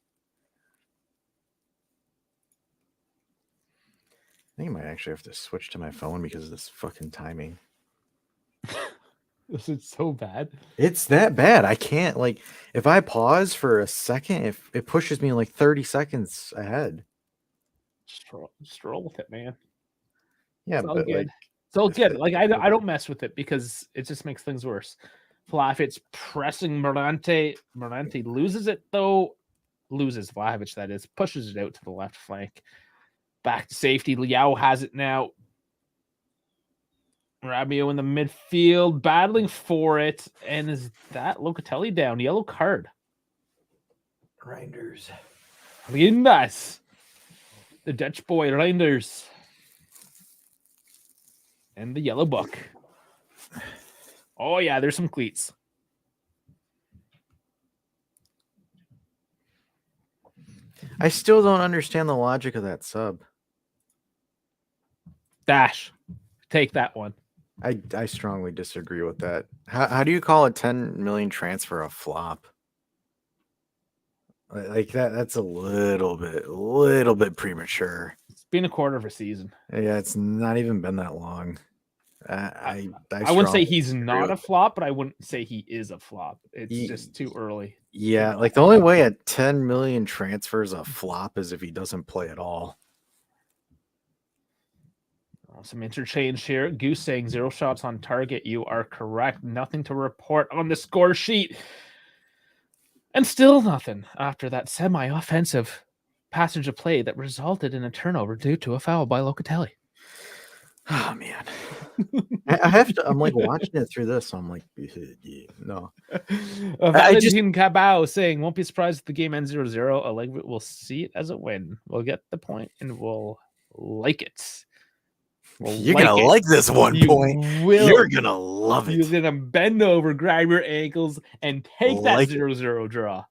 I think I might actually have to switch to my phone because of this fucking timing. This is so bad. It's that bad. I can't, like, if I pause for a second, if it pushes me like 30 seconds ahead. Stroll with it, man. Yeah, It's all but good. like, It's all good. Like I don't mess with it because it just makes things worse. Vlahovic's pressing Morante. Morante loses it though. Loses Vlahovic, that is. Pushes it out to the left flank. Back to safety. Leao has it now. Rabiot in the midfield, battling for it. And is that Locatelli down? Yellow card. Reinders. Lindas. The Dutch boy, Reinders. And the yellow book. Oh, yeah, there's some cleats. I still don't understand the logic of that sub. Dash. Take that one. I strongly disagree with that. How do you call a 10 million transfer a flop? Like that's a little bit premature. It's been a quarter of a season. Yeah, it's not even been that long. I wouldn't say he's not a flop, but I wouldn't say he is a flop. It's just too early. Yeah, like the only way a 10 million transfer is a flop is if he doesn't play at all. Some interchange here. Goose saying 0 shots on target. You are correct. Nothing to report on the score sheet. And still nothing after that semi-offensive passage of play that resulted in a turnover due to a foul by Locatelli. Oh, man. I have to, I'm like watching it through this. So I'm like, no. Valentin Cabao saying, won't be surprised if the game ends 0-0. Allegri will see it as a win. We'll get the point and we'll like it. You're going to like this 1 point. You're going to love it. You're going to bend over, grab your ankles, and take that 0-0 draw.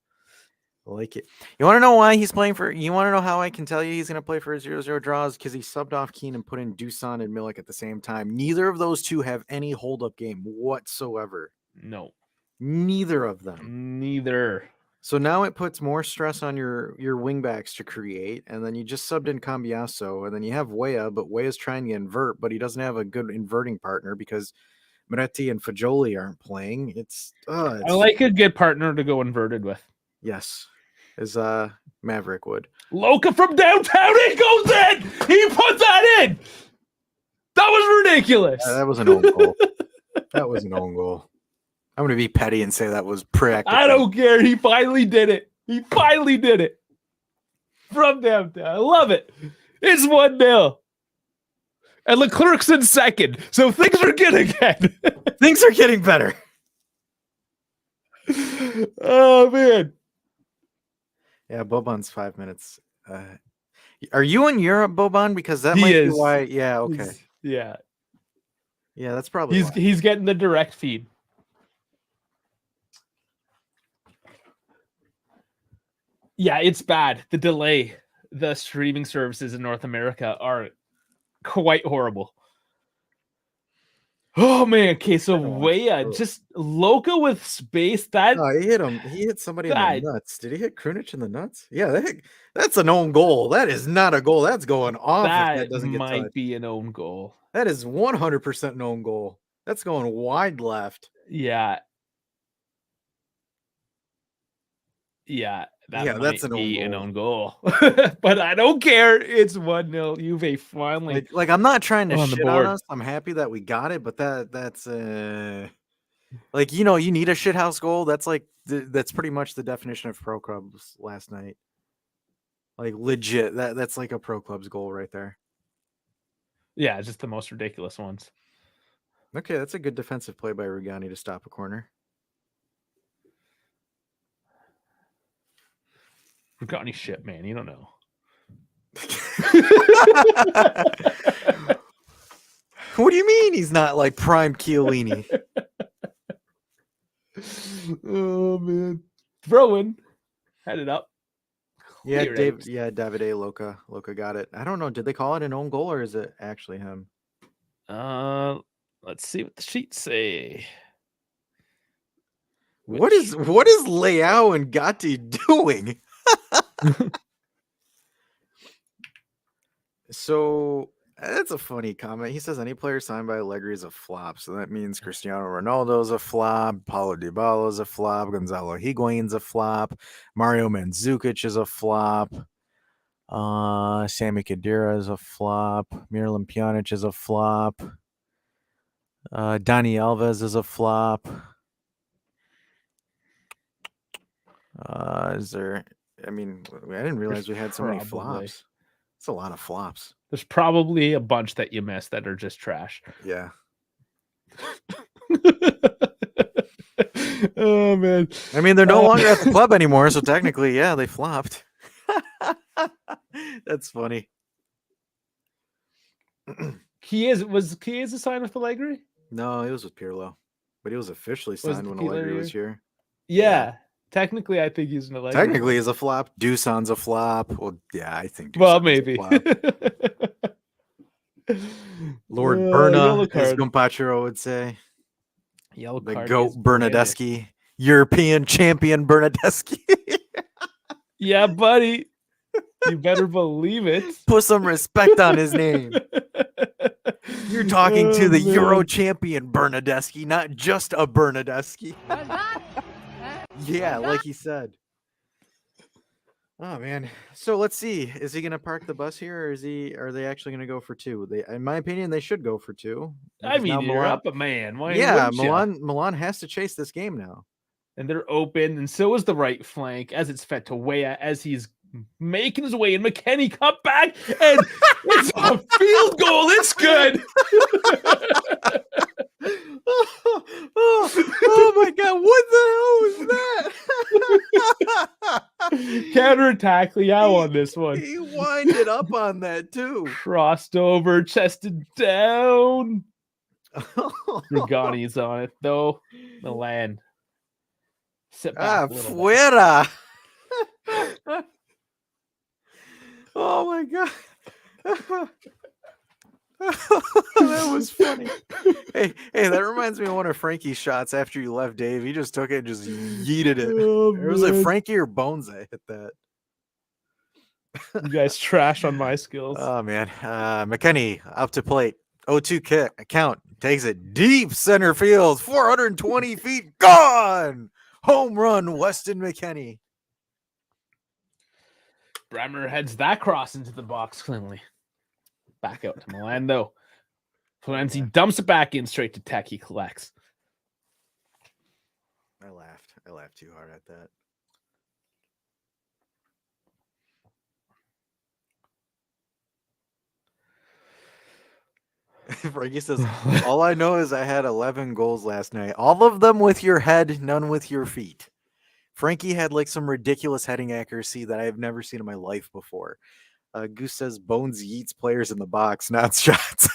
Like it. You want to know why he's playing for? You want to know how I can tell you he's going to play for a 0-0 draws? Because he subbed off Keane and put in Dusan and Milik at the same time. Neither of those two have any hold-up game whatsoever. No. Neither of them. Neither. So now it puts more stress on your wingbacks to create, and then you just subbed in Cambiaso, and then you have Weah, but Weah's trying to invert, but he doesn't have a good inverting partner because Moretti and Fagioli aren't playing. It's I like a good partner to go inverted with. Yes, as Maverick would. Loca from downtown, it goes in! He put that in! That was ridiculous! That was an own goal. That was an own goal. I'm going to be petty and say that was practical. I don't care. He finally did it. He finally did it. From downtown. I love it. It's 1-0. And Leclerc's in second. So things are good again. Things are getting better. Oh, man. Yeah, Boban's 5 minutes. Are you in Europe, Boban? Because that might be why. Yeah, okay. Yeah, that's probably why. He's getting the direct feed. Yeah, it's bad. The delay. The streaming services in North America are quite horrible. Oh man, okay, so I don't want to Weah, throw- just Loca with space. That No, he hit him. He hit somebody in That- the nuts. Did he hit Krunic in the nuts? Yeah, that's an own goal. That is not a goal. That's going off if that that doesn't get might touched. be an own goal. That is 100% an own goal. That's going wide left. Yeah. Yeah, that Yeah, might that's an own be an goal. own goal. But I don't care. It's 1-0. Juve finally Like I'm not trying to on the shit on board. us. I'm happy that we got it, but that's like you need a shithouse goal. That's like that's pretty much the definition of pro clubs last night. Like legit, that's like a pro club's goal right there. Yeah, just the most ridiculous ones. Okay, that's a good defensive play by Rugani to stop a corner. We've got any shit, man. You don't know. What do you mean he's not like prime Chiellini? Oh man. Throwing. Headed up. Yeah, Clear out. Davide Loca got it. I don't know. Did they call it an own goal or is it actually him? Let's see what the sheets say. What is Leao and Gatti doing? So that's a funny comment. He says any player signed by Allegri is a flop. So that means Cristiano Ronaldo's a flop, Paulo Dybala's a flop, Gonzalo Higuain's a flop, Mario Mandzukic is a flop, Sami Khedira is a flop, Miralem Pjanic is a flop, Dani Alves is a flop. Is there? I mean, I didn't realize we had so many Probably. flops. It's a lot of flops. There's probably a bunch that you missed that are just trash. Yeah. Oh man. I mean, they're no longer at the club anymore, so technically, yeah, they flopped. That's funny. Was Chiesa signed with Allegri? No, he was with Pirlo, but he was officially signed when Pirlo Allegri was here? here. Yeah. Technically, I think he's an Allegri. Technically, he's a flop. Dusan's a flop. Well, yeah, I think. Well, Dusan's a maybe. flop. Lord Yellow Berna, as card. Gompachero would say. Yellow The card GOAT is Bernadette. Bernadeschi. European champion Bernadeschi. Yeah, buddy. You better believe it. Put some respect on his name. You're talking to the man. Euro champion Bernadeschi, not just a Bernadeschi. Yeah, like he said. Oh man. So let's see. Is he gonna park the bus here, or are they actually gonna go for two? In my opinion, they should go for two. I because mean, now you're up a man. Why Yeah, wouldn't ya? Milan has to chase this game now. And they're open, and so is the right flank as it's fed to Weah as he's making his way. And McKennie cut back, and it's a field goal. It's good. Oh my god, what the hell was that? Counterattack Liao on this one. He winded up on that too. Crossed over, chested down. Rugani's on it though. Milan. Sit back a little bit. Fuera. Oh my god. That was funny. Hey, that reminds me of one of Frankie's shots after you left, Dave. He just took it and just yeeted it. Oh, It was like man. Frankie or Bones that hit that. You guys trash on my skills. Oh man. McKennie up to plate. 0-2 kick. Count. Takes it deep center field. 420 feet. Gone. Home run, Weston McKennie. Bremer heads that cross into the box cleanly. Back out to Milan though. Florenzi dumps it back in straight to Tech. He collects. I laughed. I laughed too hard at that. Frankie says, all I know is I had 11 goals last night. All of them with your head, none with your feet. Frankie had like some ridiculous heading accuracy that I've never seen in my life before. Goose says Bones yeets players in the box, not shots.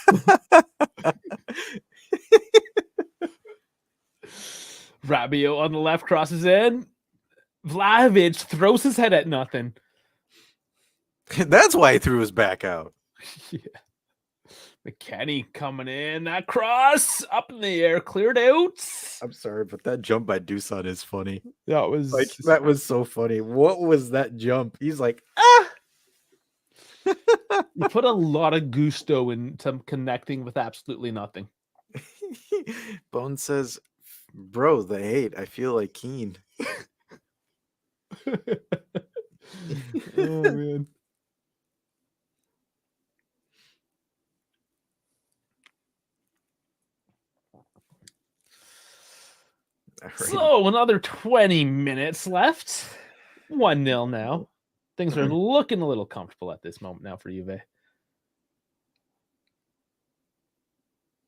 Rabiot on the left crosses in. Vlahovic throws his head at nothing. That's why he threw his back out. Yeah. McKennie coming in. That cross up in the air, cleared out. I'm sorry, but that jump by Dusan is funny. That was Like, that was so funny. What was that jump? He's like, ah! You put a lot of gusto into connecting with absolutely nothing. Bone says, bro, the hate. I feel like Keen. Oh, man. So another 20 minutes left. 1-0 now. Things are looking a little comfortable at this moment now for Juve.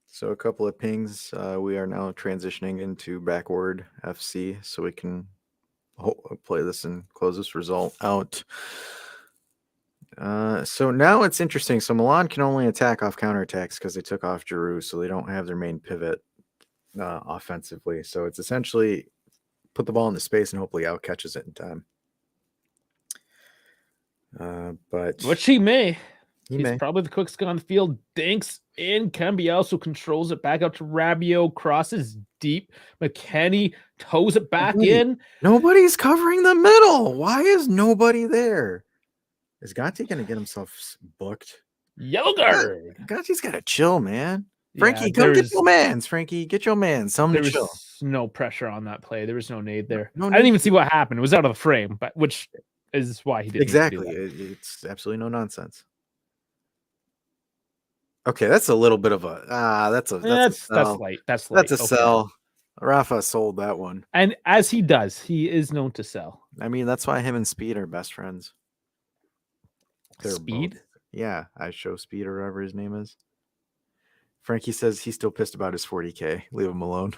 So a couple of pings. We are now transitioning into backward FC, so we can play this and close this result out. So now it's interesting. So Milan can only attack off counterattacks because they took off Giroud, so they don't have their main pivot offensively. So it's essentially put the ball in the space and hopefully out catches it in time. But Which he may. he He's may. probably the quickest guy on the field. Dinks in. Cambiaso controls it back out to Rabiot. Crosses deep. McKennie toes it back in. Nobody's covering the middle. Why is nobody there? Is Gatti going to get himself booked? Yellow card. Gotti's got to chill, man. Frankie, Yeah, come get your mans. Frankie, get your man. Some There to chill. was no pressure on that play. There was no nade there. No I need didn't even to. see what happened. It was out of the frame, but which is why he didn't. Exactly. It's absolutely no nonsense. Okay, that's a little bit of a that's a That's sell. light. That's light. That's a Okay. sell. Rafa sold that one. And as he does, he is known to sell. I mean, that's why him and Speed are best friends. They're Speed? both. Yeah, I show Speed or whatever his name is. Frankie says he's still pissed about his 40K. Leave him alone.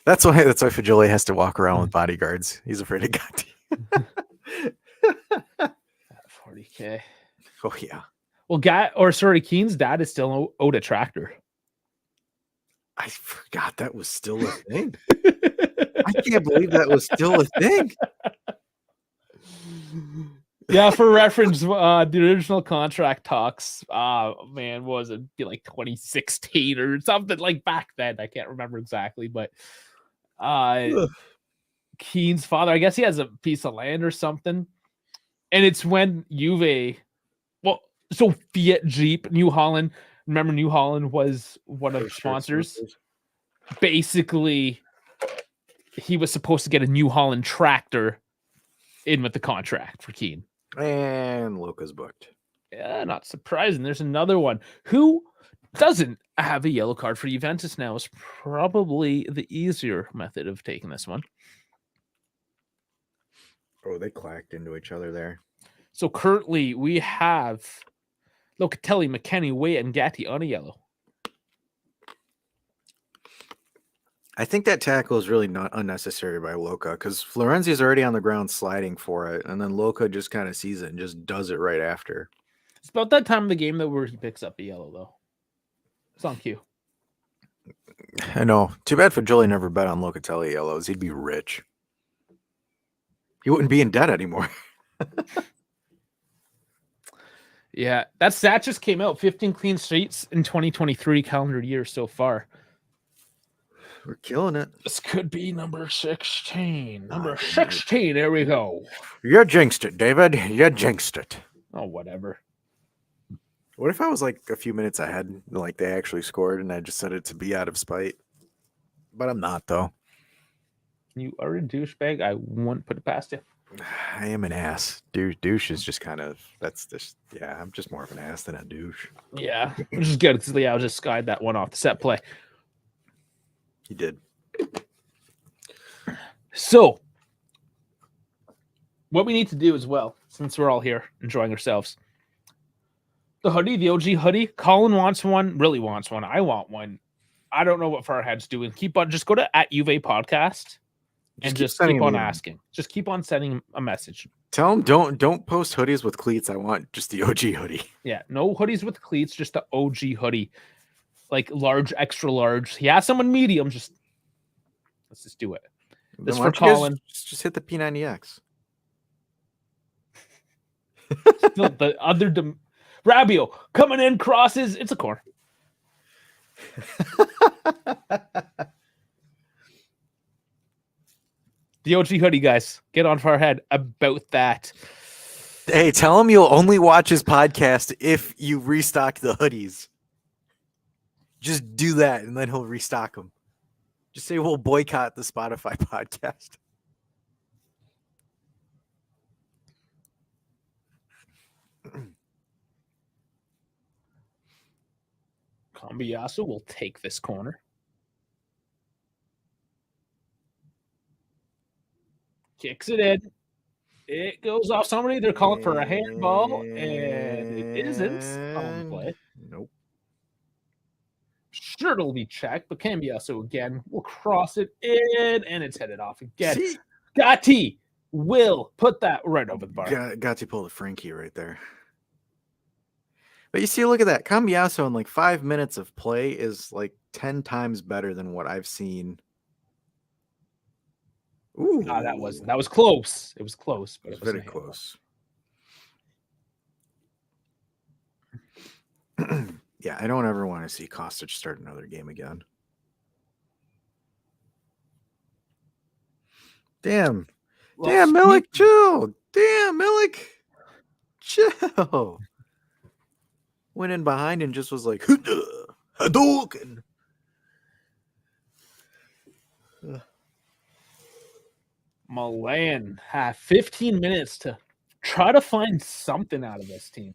That's why Fajoli has to walk around with bodyguards. He's afraid of Gatti. 40K. Oh yeah. Well, Keen's dad is still owed a tractor. I forgot that was still a thing. I can't believe that was still a thing. Yeah, for reference, the original contract talks, man, was it like 2016 or something like back then? I can't remember exactly, but Keen's father, I guess he has a piece of land or something, and it's when Juve, well, so Fiat Jeep, New Holland. Remember, New Holland was one of the sponsors. Basically, he was supposed to get a New Holland tractor in with the contract for Keen. And Luca's booked. Yeah, not surprising. There's another one. Who doesn't have a yellow card for Juventus now is probably the easier method of taking this one. Oh, they clacked into each other there. So currently we have Locatelli, McKennie, Weah, and Gatti on a yellow. I think that tackle is really not unnecessary by Loca because Florenzi's already on the ground sliding for it, and then Loca just kind of sees it and just does it right after. It's about that time of the game where he picks up a yellow, though. It's on cue. I know. Too bad for Jolie never bet on Locatelli yellows. He'd be rich. He wouldn't be in debt anymore. Yeah, that stat just came out. 15 clean sheets in 2023 calendar year so far. We're killing it. This could be number 16. Number 16. There we go. You jinxed it, David. You jinxed it. Oh, whatever. What if I was like a few minutes ahead, like they actually scored, and I just said it to be out of spite? But I'm not, though. You are a douchebag. I wouldn't put it past you. I am an ass. Douche is just kind of, that's just, yeah, I'm just more of an ass than a douche. Yeah, which is good because Leo just skied that one off the set play. He did. So, what we need to do as well, since we're all here enjoying ourselves, the hoodie, the OG hoodie, Colin wants one, really wants one. I want one. I don't know what Farhad's doing. Keep on, just go to @Juve Podcast and just keep on asking. Just keep on sending a message. Tell him don't post hoodies with cleats. I want just the OG hoodie. Yeah, no hoodies with cleats, just the OG hoodie. Like large, extra large. He has someone medium. Let's just do it. This for Colin. Just hit the P90X. Still, the other Rabiot coming in, crosses. It's a corner. The OG hoodie guys, get on our head about that. Hey, tell him you'll only watch his podcast if you restock the hoodies. Just do that, and then he'll restock them. Just say we'll boycott the Spotify podcast. Cambiaso will take this corner. Kicks it in. It goes off somebody. They're calling for a handball, and it isn't on the play. Nope. Sure, it'll be checked, but Cambiaso again will cross it in, and it's headed off again. See? Gatti will put that right over the bar. Got to pull the Frankie right there. But you see, look at that. Cambiaso in like 5 minutes of play is like 10 times better than what I've seen. Ooh, that was close. It was close, but it was wasn't very a close. Yeah, I don't ever want to see Kostic start another game again. Damn. Damn, Milik, chill. Damn, Milik, chill. Went in behind and just was like, Hadouken. Milan have 15 minutes to try to find something out of this team.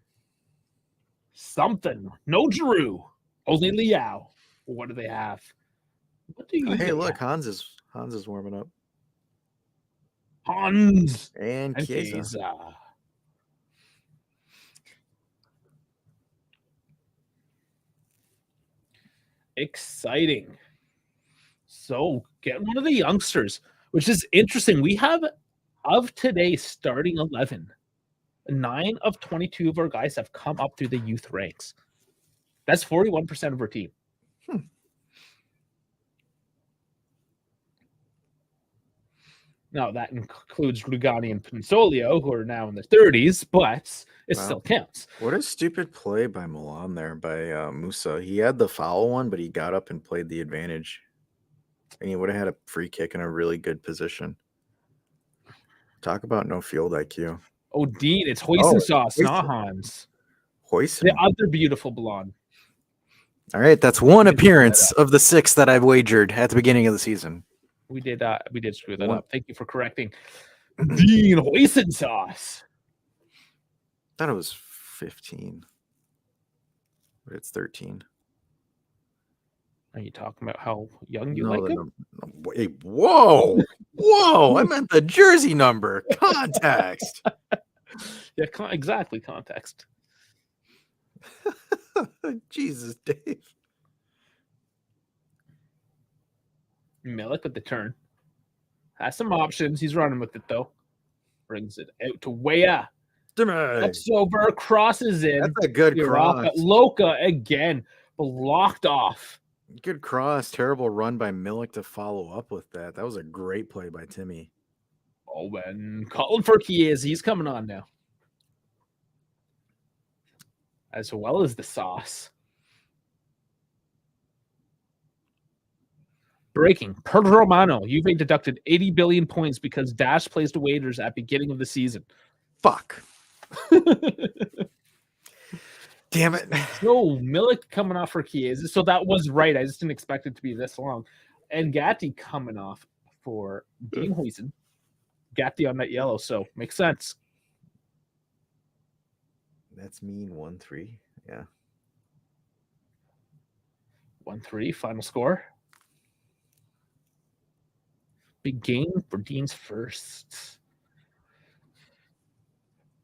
Something. No Giroud. Only Liao. What do they have? What do you Hey, look, Hans is warming up. Hans And Chiesa. Chiesa. Exciting. So get one of the youngsters, which is interesting. We have, of today's starting 11, 9 of 22 of our guys have come up through the youth ranks. That's 41% of our team. Now, that includes Rugani and Pinsolio, who are now in their 30s, but it still counts. What a stupid play by Milan there, by Musah. He had the foul one, but he got up and played the advantage. And he would have had a free kick in a really good position. Talk about no field IQ. Oh, Dean, it's Hoisin Sauce, not Hans. Hoisin. The other beautiful blonde. All right, that's one appearance of the 6 that I've wagered at the beginning of the season. We did screw that up. Thank you for correcting. Dean Hoisin Sauce. I thought it was 15, but it's 13. Are you talking about how young you like him? Wait, whoa. I meant the jersey number. Context. Yeah, exactly. Context. Jesus, Dave. Milik with the turn. Has some options. He's running with it, though. Brings it out to Weah. Ups over, crosses in. That's a good cross. Loca again, blocked off. Good cross. Terrible run by Milik to follow up with that. That was a great play by Timmy. Oh, and calling for Chiesa. He's coming on now. As well as the sauce. Breaking. Per Romano, Juve deducted 80 billion points because Dash placed wagers at beginning of the season. Fuck. Damn it. So Milik coming off for Chiesa. So that was right. I just didn't expect it to be this long. And Gatti coming off for Dean Hoisin. Gatti on that yellow. So makes sense. That's mean 1-3. Yeah. 1-3. Final score. Big game for Dean's first.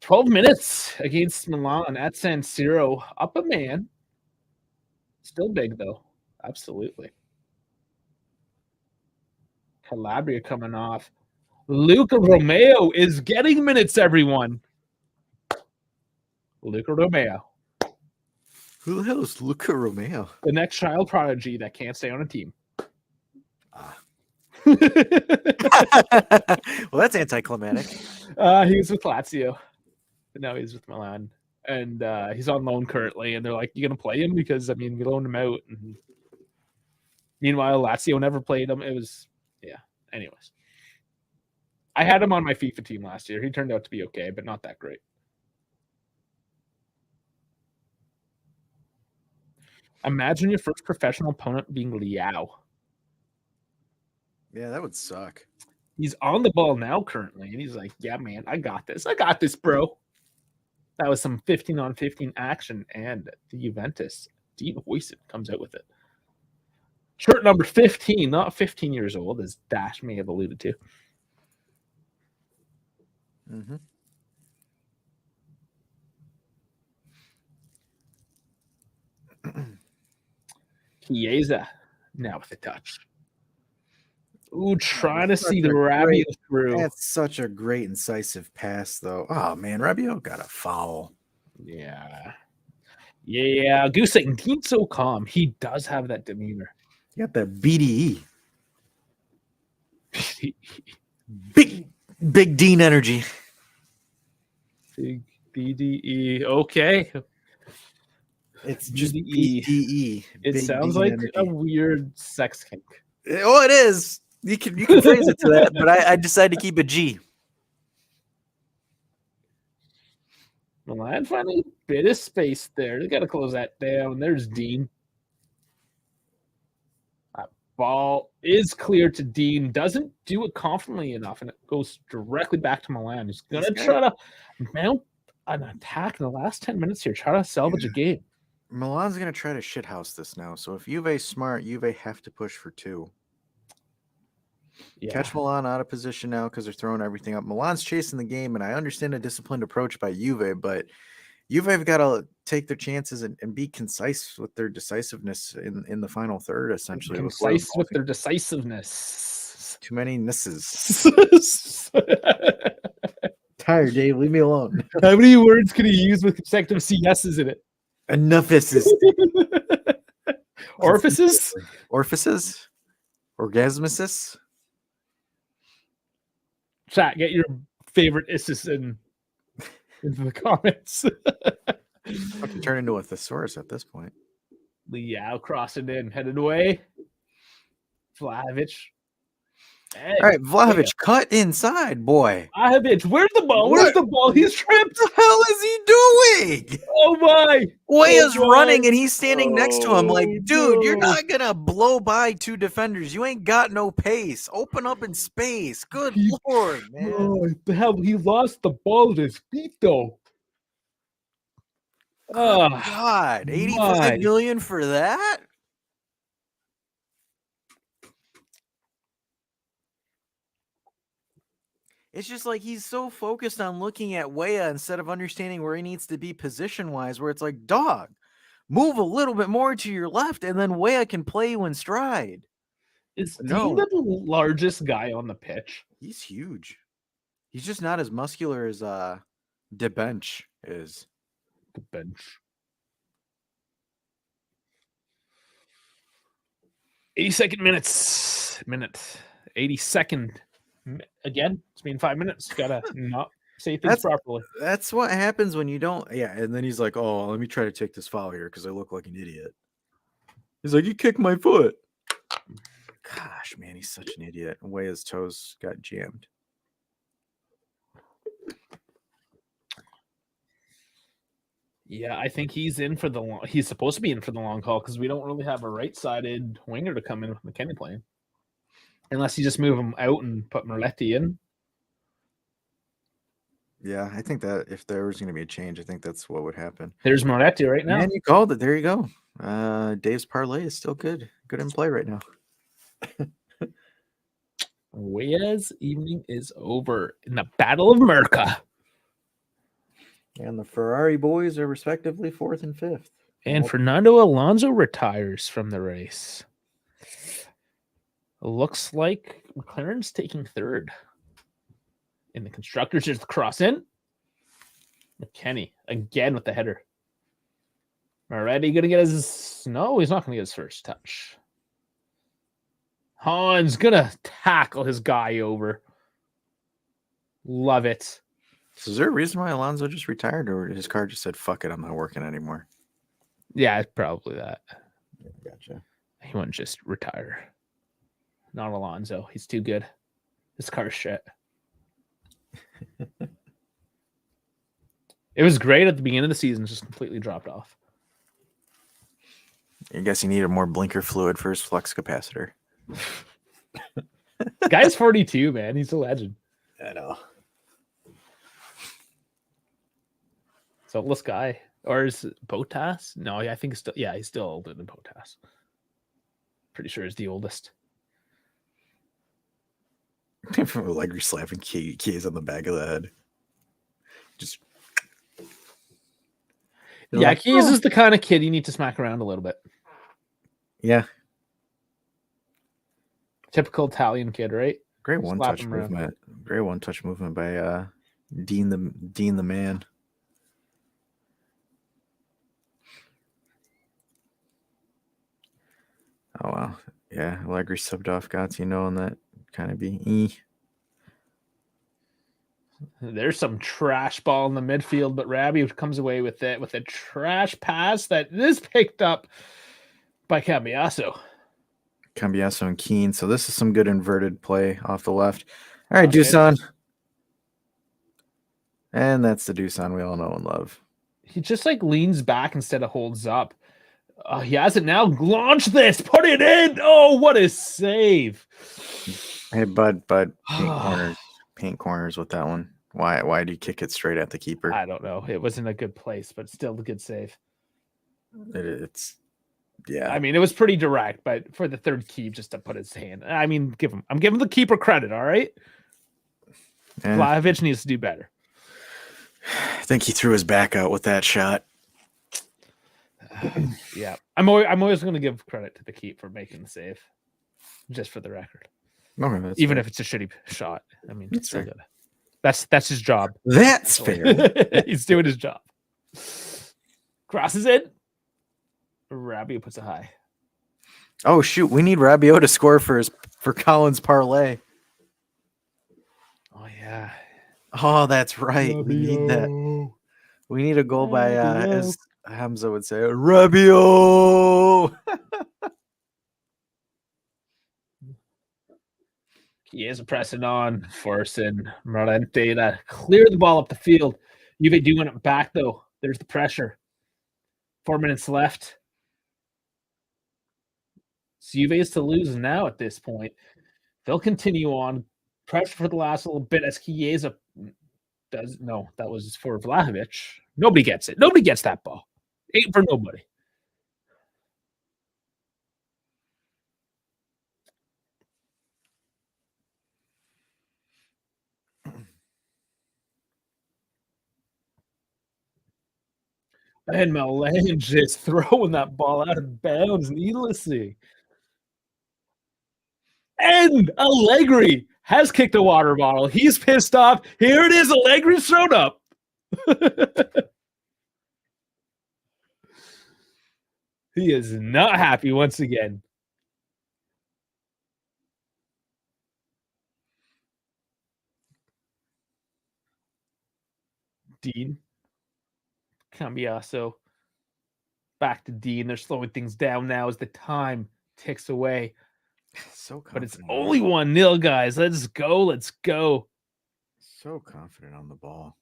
12 minutes against Milan at San Siro. Up a man. Still big, though. Absolutely. Calabria coming off. Luca Romeo is getting minutes, everyone. Luca Romeo. Who the hell is Luca Romeo? The next child prodigy that can't stay on a team. Well, that's anticlimactic. He was with Lazio. But now he's with Milan. And he's on loan currently. And they're like, you going to play him? Because, I mean, we loaned him out. And Meanwhile, Lazio never played him. It was, yeah. Anyways. I had him on my FIFA team last year. He turned out to be okay, but not that great. Imagine your first professional opponent being Liao. Yeah, that would suck. He's on the ball now currently, and he's like, yeah, man, I got this. I got this, bro. That was some 15-on-15 action, and the Juventus, Dean Huijsen comes out with it. Shirt number 15, not 15 years old, as Dash may have alluded to. Mm-hmm. Chiesa now with a touch. Ooh, trying to see the Rabiot through. That's such a great incisive pass, though. Oh man, Rabiot got a foul. Yeah. Yeah, Goose saying Dean's so calm. He does have that demeanor. You got that BDE. Big Dean energy. Big BDE. Okay. It's just BDE. BDE. It Big sounds Dean like energy. a weird sex kink. Oh, it is. You can phrase it to that, but I decided to keep a G. Milan finally a bit of space there. They got to close that down. There's Dean. That ball is clear to Dean. Doesn't do it confidently enough, and it goes directly back to Milan. He's going to try to mount an attack in the last 10 minutes here. Try to salvage a game. Milan's going to try to shithouse this now. So if Juve's smart, Juve have to push for 2. Yeah. Catch Milan out of position now because they're throwing everything up. Milan's chasing the game, and I understand a disciplined approach by Juve, but Juve have got to take their chances and be concise with their decisiveness in the final third, essentially. Concise with their decisiveness. Too many misses. Tired, Dave. Leave me alone. How many words can he use with consecutive CS's in it? Enough isses. Orifices? Orifices? Orgasmuses? Chat, get your favorite isses into the comments. I can turn into a thesaurus at this point. Liao crossing in, headed away. Vlahovic. Hey, all right, Vlahovic, cut inside, boy. Vlahovic, where's the ball? Where's the ball? He's tripped. What the hell is he doing? Oh my! Weah's running and he's standing next to him. Like, dude, no. you're not gonna blow by 2 defenders. You ain't got no pace. Open up in space. Good lord, man. Oh, the hell, he lost the ball at his feet though. Oh God, 85 million for that? It's just like he's so focused on looking at Weah instead of understanding where he needs to be position-wise, where it's like, dog, move a little bit more to your left, and then Weah can play you in stride. Is Dean the largest guy on the pitch? He's huge. He's just not as muscular as De Bench is. The bench. 82nd minute. 82nd. Again, it's been 5 minutes. Gotta not say things properly. That's what happens when you don't. Yeah, and then he's like, "Oh, let me try to take this foul here because I look like an idiot." He's like, "You kicked my foot." Gosh, man, he's such an idiot. The way his toes got jammed. Yeah, I think he's in for the long. He's supposed to be in for the long haul because we don't really have a right-sided winger to come in with McKennie playing. Unless you just move him out and put Merletti in. Yeah, I think that if there was going to be a change, I think that's what would happen. There's Merletti right now. Man, you called it. There you go. Dave's parlay is still good. Good in play right now. Weah's evening is over in the Battle of America. And the Ferrari boys are respectively 4th and 5th. And Fernando Alonso retires from the race. Looks like McLaren's taking 3rd. In the constructors, there's the cross in. McKennie again with the header. Already gonna get his. No, he's not gonna get his first touch. Han's gonna tackle his guy over. Love it. So is there a reason why Alonso just retired, or his car just said, "Fuck it, I'm not working anymore"? Yeah, it's probably that. Gotcha. He wouldn't just retire. Not Alonso. He's too good. His car's shit. It was great at the beginning of the season, just completely dropped off. I guess you needed more blinker fluid for his flux capacitor. Guy's 42, man. He's a legend. I know. So this guy, or is it Bottas? No, I think he's still older than Bottas. Pretty sure he's the oldest. From Allegri slapping keys on the back of the head. Just yeah, Keys is the kind of kid you need to smack around a little bit. Yeah. Typical Italian kid, right? Great one-touch movement. Great one-touch movement by Dean the man. Oh wow. Yeah, Allegri subbed off Gazzino, and that kind of be There's some trash ball in the midfield, but Rabiot comes away with it with a trash pass that is picked up by Cambiasso. Cambiasso and Keane. So this is some good inverted play off the left. All right, Dusan. And that's the Dusan we all know and love. He just like leans back instead of holds up. He has it now. Launch this. Put it in. Oh, what a save. Hey, Bud, paint corners with that one. Why do you kick it straight at the keeper? I don't know. It wasn't a good place, but still a good save. Yeah. I mean, it was pretty direct, but for the third keep, just to put his hand. I mean, I'm giving the keeper credit, all right? Yeah. Vlahovic needs to do better. I think he threw his back out with that shot. Yeah. I'm always going to give credit to the keep for making the save, just for the record. Okay, even if it's a shitty shot. I mean, it's still good. That's his job. That's fair. He's doing his job. Crosses it. Rabiot puts it high. Oh shoot, we need Rabiot to score for Collins' parlay. Oh yeah. Oh, that's right. Rabiot. We need that. We need a goal by as Hamza would say, Rabiot. He is pressing on, forcing Morente to clear the ball up the field. Juve doing it back though. There's the pressure. 4 minutes left. So Juve is to lose now at this point. They'll continue on. Pressure for the last little bit as Chiesa does. No, that was for Vlahovic. Nobody gets it. Nobody gets that ball. Ain't for nobody. And Milan just throwing that ball out of bounds needlessly. And Allegri has kicked a water bottle. He's pissed off. Here it is. Allegri showed up. He is not happy once again. Dean. Cambiasso. Back to Dean. They're slowing things down now as the time ticks away. So confident. But it's only 1-0, guys. Let's go. Let's go. So confident on the ball.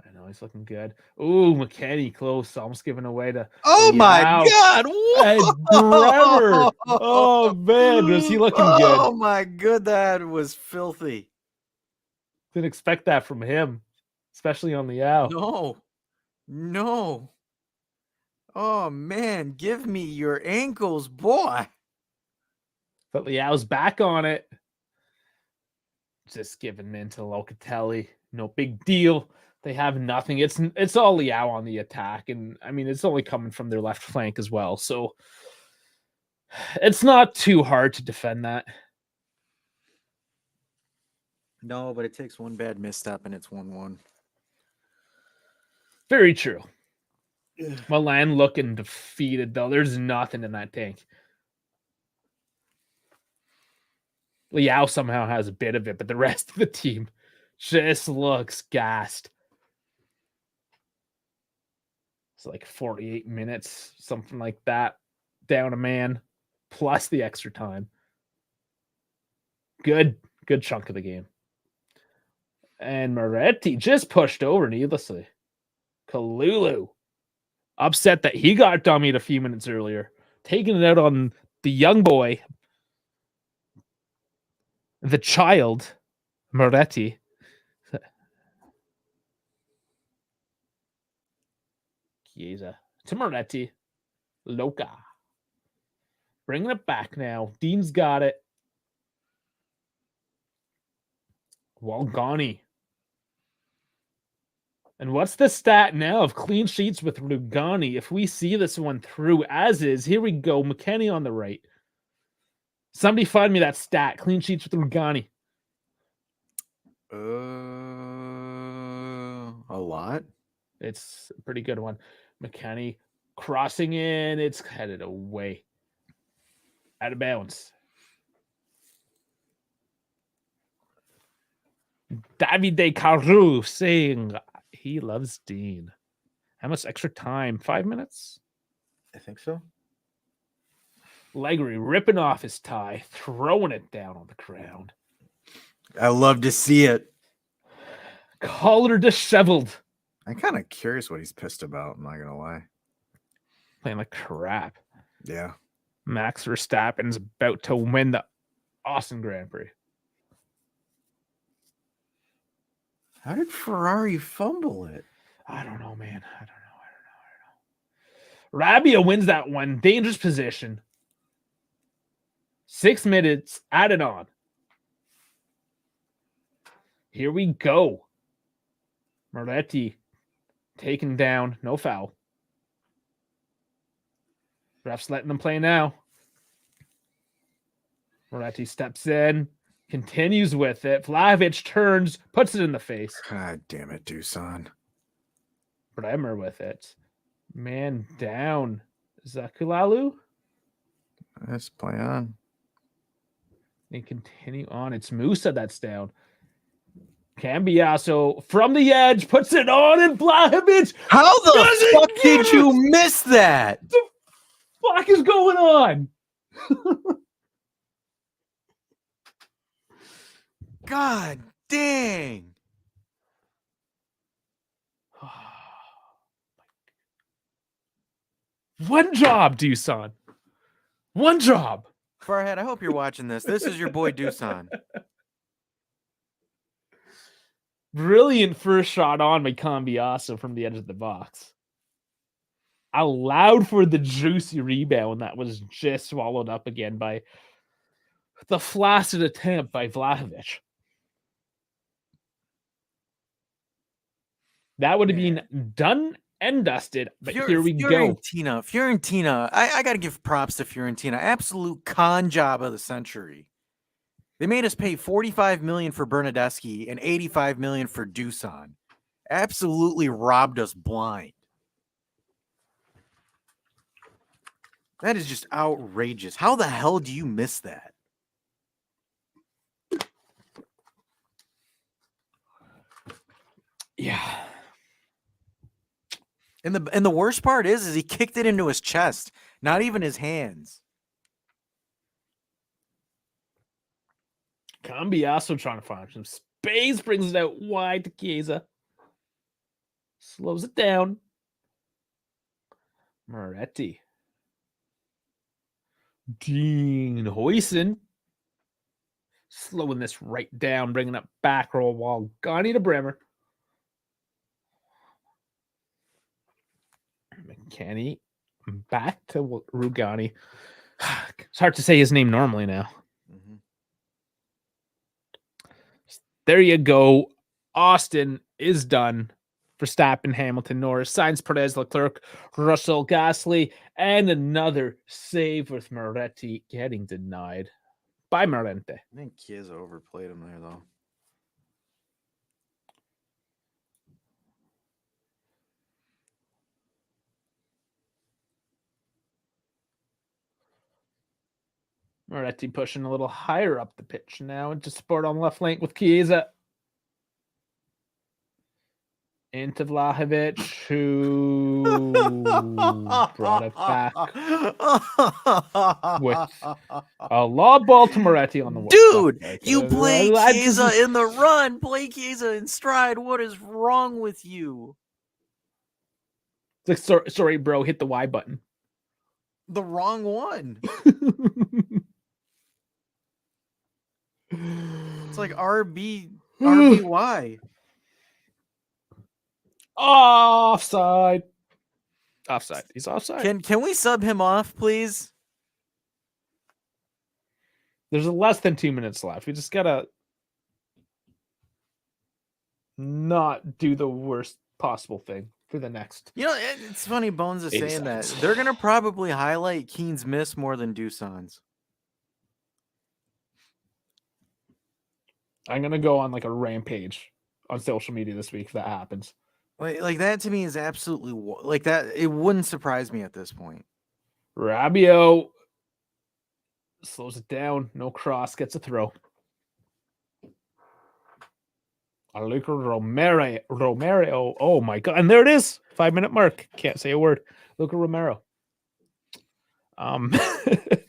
I know he's looking good. Ooh, McKennie close. Almost giving away to. Oh my God. Trevor. Oh man, was he looking good? Oh my God, that was filthy. Didn't expect that from him, especially on the out. No. Oh man, give me your ankles, boy. But Leao's back on it. Just giving in to Locatelli. No big deal. They have nothing. It's all Leao on the attack. And I mean, it's only coming from their left flank as well. So it's not too hard to defend that. No, but it takes one bad misstep and it's 1-1. Very true. Milan looking defeated, though. There's nothing in that tank. Leao somehow has a bit of it, but the rest of the team just looks gassed. It's like 48 minutes, something like that. Down a man. plus the extra time. Good chunk of the game. And Moretti just pushed over needlessly. Kalulu upset that he got dummied a few minutes earlier, taking it out on the young boy, the child, Moretti. Chiesa to Moretti. Loca. Bringing it back now. Dean's got it. Walgani. And what's the stat now of clean sheets with Rugani? If we see this one through as is, here we go. McKennie on the right. Somebody find me that stat. Clean sheets with Rugani. A lot. It's a pretty good one. McKennie crossing in. It's headed away. Out of bounds. Davide Caru saying he loves Dean. How much extra time? 5 minutes? I think so. Leggery ripping off his tie, throwing it down on the ground. I love to see it. Collar disheveled. I'm kind of curious what he's pissed about. I'm not gonna lie. Playing like crap. Yeah. Max Verstappen's about to win the Austin Grand Prix. How did Ferrari fumble it? I don't know, man. I don't know. Rabia wins that one. Dangerous position. 6 minutes added on. Here we go. Moretti taken down. No foul. Ref's letting them play now. Moretti steps in. Continues with it. Vlahovic turns, puts it in the face. God damn it, Dusan. Bremer with it. Man down. Zakulalu. Let's play on. They continue on. It's Musah that's down. Cambiasso from the edge puts it on, and Vlahovic. How the doesn't fuck get did it! you miss that? What the fuck is going on? God dang. One job, Dusan. One job. Farhad, I hope you're watching this. This is your boy Dusan. Brilliant first shot on by Cambiasso from the edge of the box. Allowed for the juicy rebound that was just swallowed up again by the flaccid attempt by Vlahovic. That would have been done and dusted, but here we go. Fiorentina. I got to give props to Fiorentina. Absolute con job of the century. They made us pay $45 million for Bernadeschi and $85 million for Dusan. Absolutely robbed us blind. That is just outrageous. How the hell do you miss that? Yeah. And the worst part is he kicked it into his chest, not even his hands. Cambiasso trying to find some space, brings it out wide to Chiesa. Slows it down. Moretti. Dean Huysen. Slowing this right down, bringing up back roll while Gani to Bremer. McKennie back to Rugani. It's hard to say his name normally now. Mm-hmm. There you go. Austin is done. Verstappen, Hamilton, Norris, Sainz, Perez, Leclerc, Russell, Gasly, and another save with Moretti getting denied by Morente. I think Chiesa overplayed him there, though. Moretti pushing a little higher up the pitch now into support on the left flank with Chiesa. into Vlahovic, who brought it back with a lob ball to Moretti on the Dude, left. you play I just- Chiesa in the run. Play Chiesa in stride. What is wrong with you? It's like, sorry, bro, hit the Y button. The wrong one. It's like RBY. Offside. Offside. He's offside. Can we sub him off, please? There's less than 2 minutes left. We just gotta not do the worst possible thing for the next. You know, it's funny Bones is 80 saying seconds. that. They're going to probably highlight Keane's miss more than Dusan's. I'm gonna go on like a rampage on social media this week if that happens. Like that to me is absolutely like that. It wouldn't surprise me at this point. Rabiot slows it down. No cross. Gets a throw. Luca Romero. Oh my god! And there it is. 5-minute mark. Can't say a word. Luca Romero.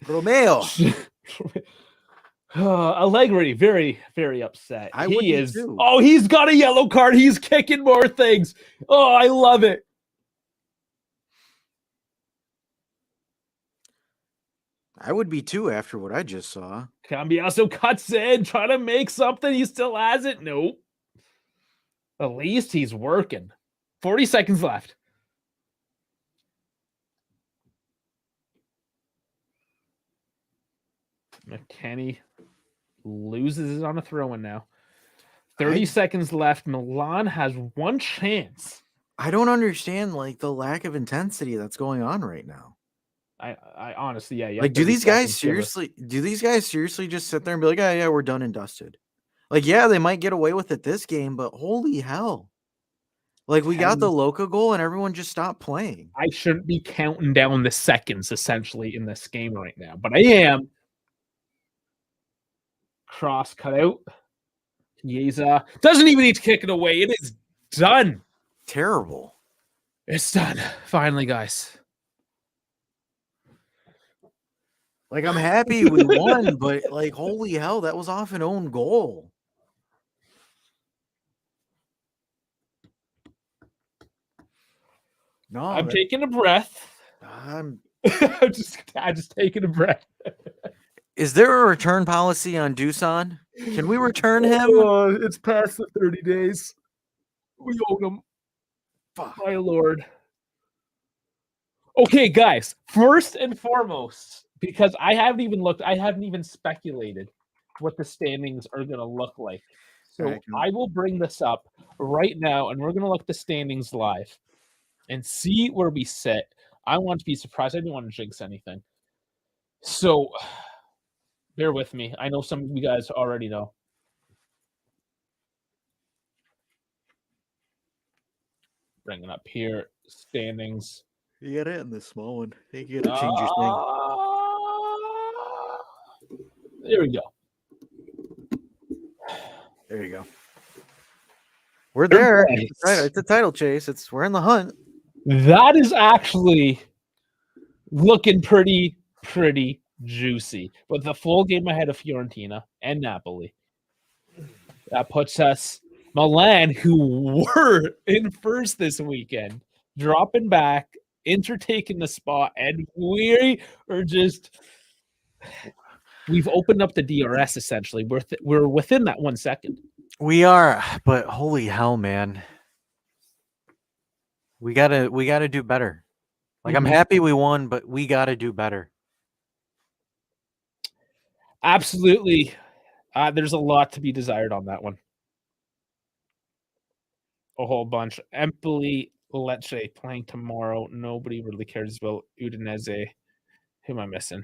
Romeo. Allegri, very, very upset. I would He be is. too. Oh, he's got a yellow card. He's kicking more things. Oh, I love it. I would be too after what I just saw. Cambiaso cuts in, trying to make something. He still has it. Nope. At least he's working. 40 seconds left. McKennie loses it on a throw-in now. 30 seconds left. Milan has one chance. I don't understand like the lack of intensity that's going on right now. I honestly, yeah. Like, do these guys seriously just sit there and be like, yeah, we're done and dusted? Like, yeah, they might get away with it this game, but holy hell. Like, we got the Loca goal and everyone just stopped playing. I shouldn't be counting down the seconds essentially in this game right now, but I am. Cross cut out. Chiesa doesn't even need to kick it away. It is done. Terrible. It's done. Finally, guys. Like, I'm happy we won, but like, holy hell, that was off an own goal. No, I'm taking a breath. I'm just taking a breath. Is there a return policy on Dusan? Can we return him? It's past the 30 days. We own him. Fuck. My lord. Okay, guys. First and foremost, because I haven't even speculated what the standings are going to look like. So Right. I will bring this up right now, and we're going to look at the standings live and see where we sit. I want to be surprised. I didn't want to jinx anything. So bear with me. I know some of you guys already know. Bring it up here. Standings. You got it in the small one. You got to change your thing. There we go. There you go. We're there. Nice. It's a title chase. We're in the hunt. That is actually looking pretty juicy. With the full game ahead of Fiorentina and Napoli. That puts us Milan, who were in first this weekend, dropping back, Inter taking the spot, and we are just we've opened up the DRS essentially. We're within that 1 second. We are, but holy hell, man. We gotta do better. Like, I'm happy we won, but we gotta do better. Absolutely. There's a lot to be desired on that one. A whole bunch. Empoli, Lecce playing tomorrow. Nobody really cares about Udinese. Who am I missing?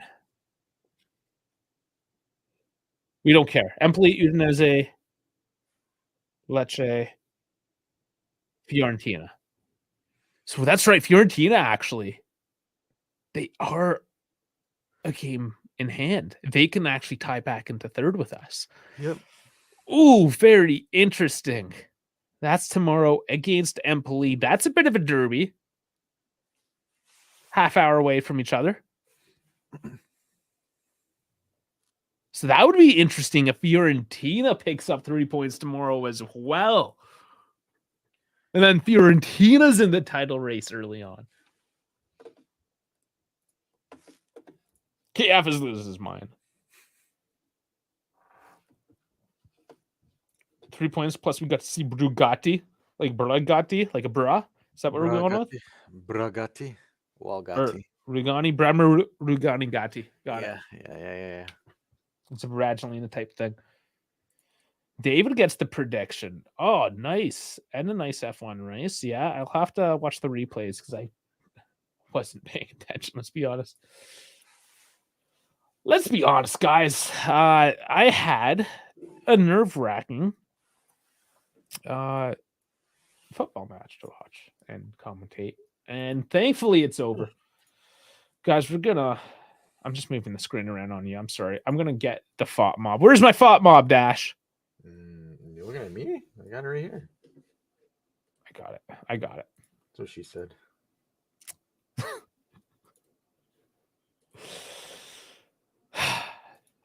We don't care. Empoli, Udinese, Lecce, Fiorentina. So that's right. Fiorentina, actually, they are a game in hand. They can actually tie back into third with us. Yep. Ooh, very interesting. That's tomorrow against Empoli. That's a bit of a derby. Half hour away from each other. So that would be interesting if Fiorentina picks up 3 points tomorrow as well. And then Fiorentina's in the title race early on. KF is loses his mind. 3 points plus we got to see Brugatti, like Brugatti, like a bra. Is that what we're going with? Bragatti. Or Walgatti. Rugani, Bremer Rugani Gatti. Got it. Yeah. It's a Bradgelina type thing. David gets the prediction. Oh, nice. And a nice F1 race. Yeah, I'll have to watch the replays because I wasn't paying attention. Let's be honest. Guys. I had a nerve-wracking football match to watch and commentate. And thankfully it's over. Guys, I'm just moving the screen around on you. I'm sorry. I'm going to get the FOT mob. Where's my FOT mob, Dash? You're looking at me? I got it right here. I got it. That's what she said.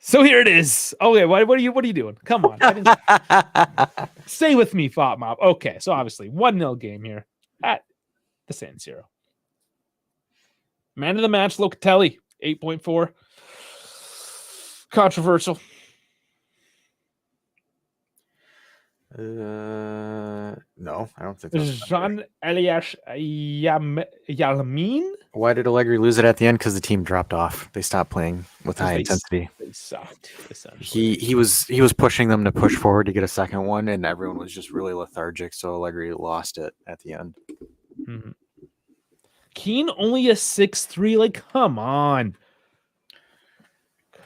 So here it is. Okay, what are you doing? Come on. Stay with me, FOT mob. Okay, so obviously 1-0 game here at the San Siro. Man of the match, Locatelli, 8.4. Controversial. No, I don't think Jean Eliash Yalmin. Why did Allegri lose it at the end? Because the team dropped off. They stopped playing with high intensity. They sucked. He was pushing them to push forward to get a second one, and everyone was just really lethargic. So Allegri lost it at the end. Mm-hmm. Keane only a 6'3". Like, come on.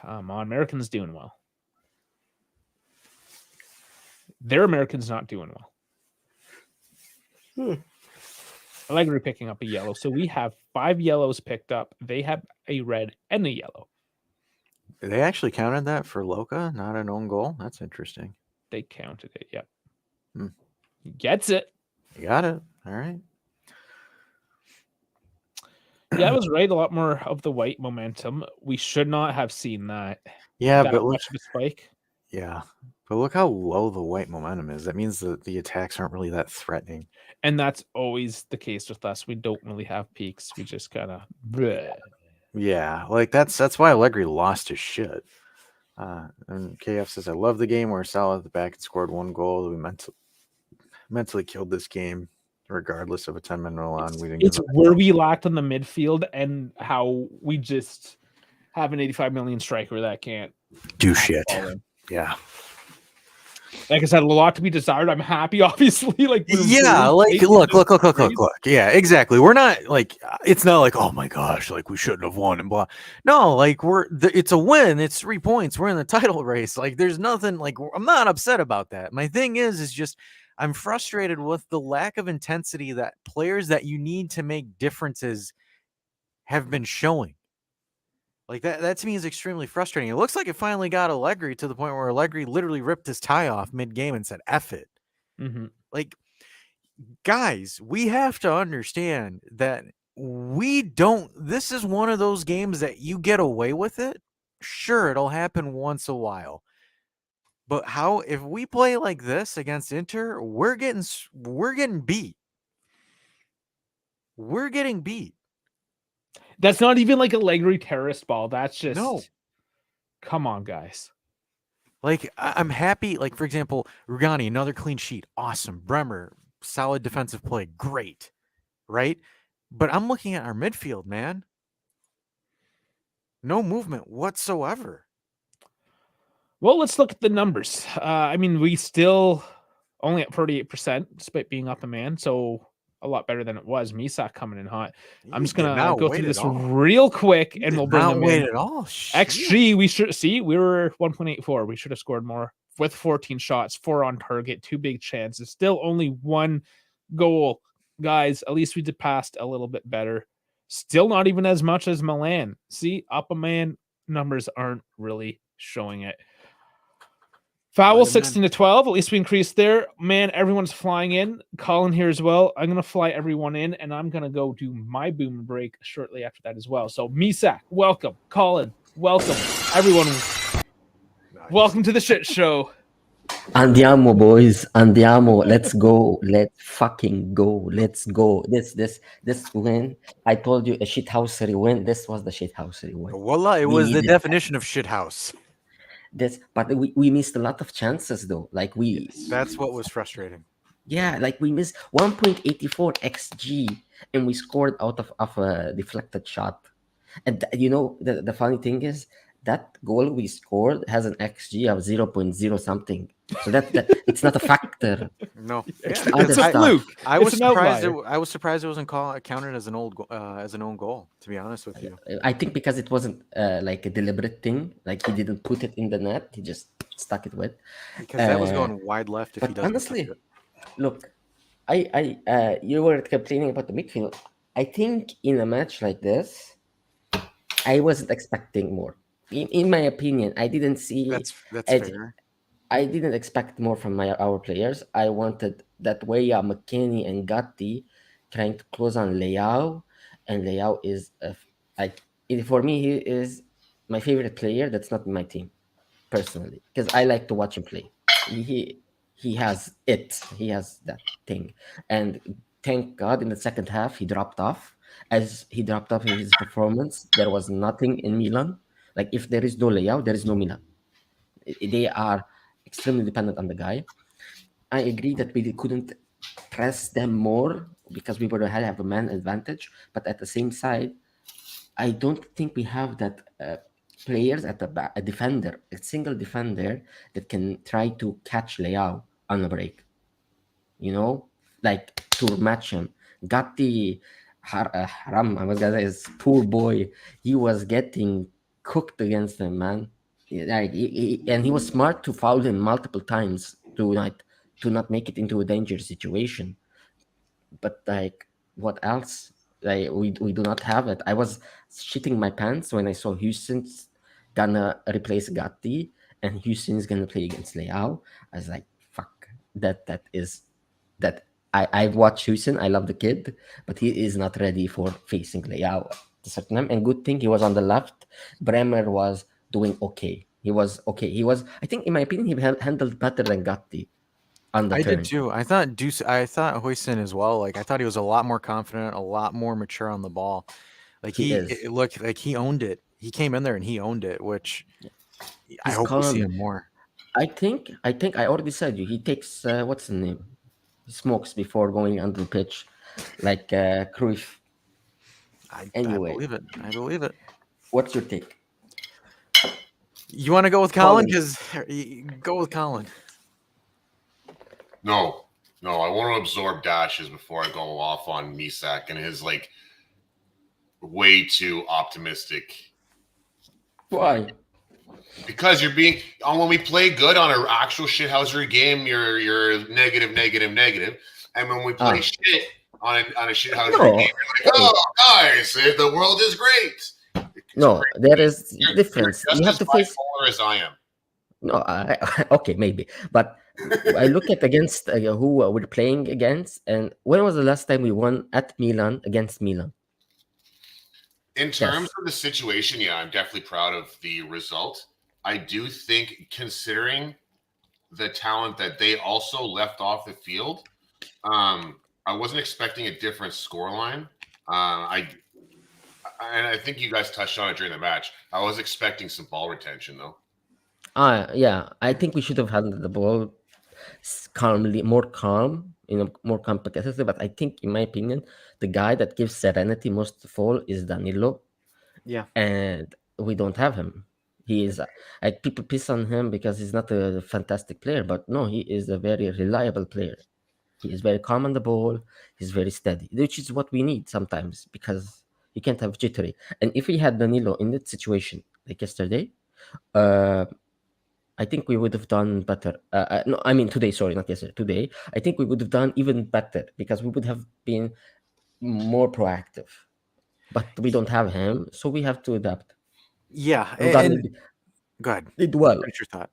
Americans doing well. Their Americans not doing well. Allegri picking up a yellow. So we have 5 yellows picked up. They have a red and a yellow. They actually counted that for Loca, not an own goal. That's interesting. They counted it, yep. He gets it. You got it. All right. Yeah, I was right. A lot more of the white momentum. We should not have seen that. Yeah, that but much of a spike. Yeah, but look how low the white momentum is. That means that the attacks aren't really that threatening. And that's always the case with us. We don't really have peaks. We just kind of. Yeah, like that's why Allegri lost his shit. And KF says, "I love the game. We're solid at the back and scored 1 goal. We mentally killed this game, regardless of a 10-minute on. We didn't. It's where we lacked on the midfield and how we just have an 85 million striker that can't do shit." Yeah. Like I said, a lot to be desired. I'm happy, obviously. Like, yeah, like look. Yeah, exactly. We're not like, it's not like, oh my gosh, like we shouldn't have won and blah. No, like it's a win. It's 3 points. We're in the title race. Like, there's nothing. Like, I'm not upset about that. My thing is just I'm frustrated with the lack of intensity that players that you need to make differences have been showing. Like that to me is extremely frustrating. It looks like it finally got Allegri to the point where Allegri literally ripped his tie off mid-game and said, F it. Mm-hmm. Like, guys, we have to understand that this is one of those games that you get away with it. Sure, it'll happen once a while. But if we play like this against Inter, we're getting beat. We're getting beat. That's not even like a Allegri terrorist ball. That's just no. Come on, guys. Like, I'm happy. Like, for example, Rugani, another clean sheet, awesome. Bremer, solid defensive play, great, right? But I'm looking at our midfield, man. No movement whatsoever. Well, let's look at the numbers. I mean, we still only at 38%, despite being up a man. So a lot better than it was. Musah coming in hot. I'm just gonna go through this real quick, and we'll bring them in. At all. XG, we should see. We were 1.84. We should have scored more with 14 shots, 4 on target, 2 big chances. Still only 1 goal, guys. At least we did pass a little bit better. Still not even as much as Milan. See, up a man numbers aren't really showing it. Foul Let 'em in. 16-12. At least we increased there. Man, everyone's flying in. Colin here as well. I'm gonna fly everyone in, and I'm gonna go do my boom break shortly after that as well. So Musah, welcome. Colin, welcome. Everyone, welcome to the shit show. Andiamo, boys. Andiamo. Let's go. Let's fucking go. Let's go. This win. I told you a shithousery win. This was the shithousery win. Voila, it We was the needed definition of shithouse. this, but we missed a lot of chances though. Like That's what was frustrating. yeah, like we missed 1.84 xg, and we scored out of a deflected shot. And the funny thing is that goal we scored has an xg of 0.0 something. So that it's not a factor. No, It's yeah, other It's a stuff. fluke. I It's was an surprised. outlier. I was surprised it wasn't counted as an own goal. To be honest with you, I think because it wasn't like a deliberate thing. Like he didn't put it in the net. He just stuck it with. because that was Uh, going wide left. If he But doesn't honestly, touch it. look, you were complaining about the midfield. I think in a match like this, I wasn't expecting more. In my opinion, I didn't see. That's edge- fair. I didn't expect more from our players. I wanted that Weah, McKennie, and Gatti trying to close on Leao, and Leao is for me he is my favorite player. That's not in my team personally because I like to watch him play. He has it. He has that thing, and thank God in the second half he dropped off. As he dropped off in his performance, there was nothing in Milan. Like if there is no Leao, there is no Milan. They are extremely dependent on the guy. I agree that we couldn't press them more because we would have a man advantage, but at the same side, I don't think we have that players at the back, a defender, a single defender that can try to catch Leao on a break. Like to match him. Gatti Haram, I was gonna say, his poor boy, he was getting cooked against him, man. Like and he was smart to foul him multiple times to not make it into a dangerous situation. But like, what else? Like we do not have it. I was shitting my pants when I saw Houston's gonna replace Gatti and Houston's gonna play against Leao. I was like, fuck, that I've watched Houston. I love the kid, but he is not ready for facing Leao at a certain time. And good thing he was on the left. Bremer was doing okay. He was okay. I think, in my opinion, he handled better than Gatti on the I turn. did too. I thought Huijsen as well. Like I thought he was a lot more confident, a lot more mature on the ball. Like He is. it looked like he owned it. He came in there and he owned it, which I He's hope we see calm. him more. I think I already said you. He takes what's the name? He smokes before going on the pitch, like Cruyff. Anyway. I believe it. I believe it. What's your take? You want to go with Colin? Because go with Colin. No, I want to absorb dashes before I go off on Misak and his like way too optimistic. Why? Because you're being when we play good on an actual shithousery game, you're negative, and when we play shit on a shithousery game, you're like, oh guys, the world is great. No, there is difference. You're You have just to as face. bipolar as I am. No, okay, maybe, but I look at against who we're playing against, and when was the last time we won at Milan against Milan? In terms of the situation, yeah, I'm definitely proud of the result. I do think, considering the talent that they also left off the field, I wasn't expecting a different scoreline. And I think you guys touched on it during the match. I was expecting some ball retention, though. Yeah, I think we should have handled the ball calmly, more calm, more competitive. But I think, in my opinion, the guy that gives serenity most of all is Danilo. Yeah, and we don't have him. He is people piss on him because he's not a fantastic player, but no, he is a very reliable player. He is very calm on the ball. He's very steady, which is what we need sometimes because you can't have jittery. And if we had Danilo in that situation like yesterday, I think we would have done better. No, I mean today. Sorry, not yesterday. Today, I think we would have done even better because we would have been more proactive. But we don't have him, so we have to adapt. yeah. And Go ahead. did well. Finish your thought.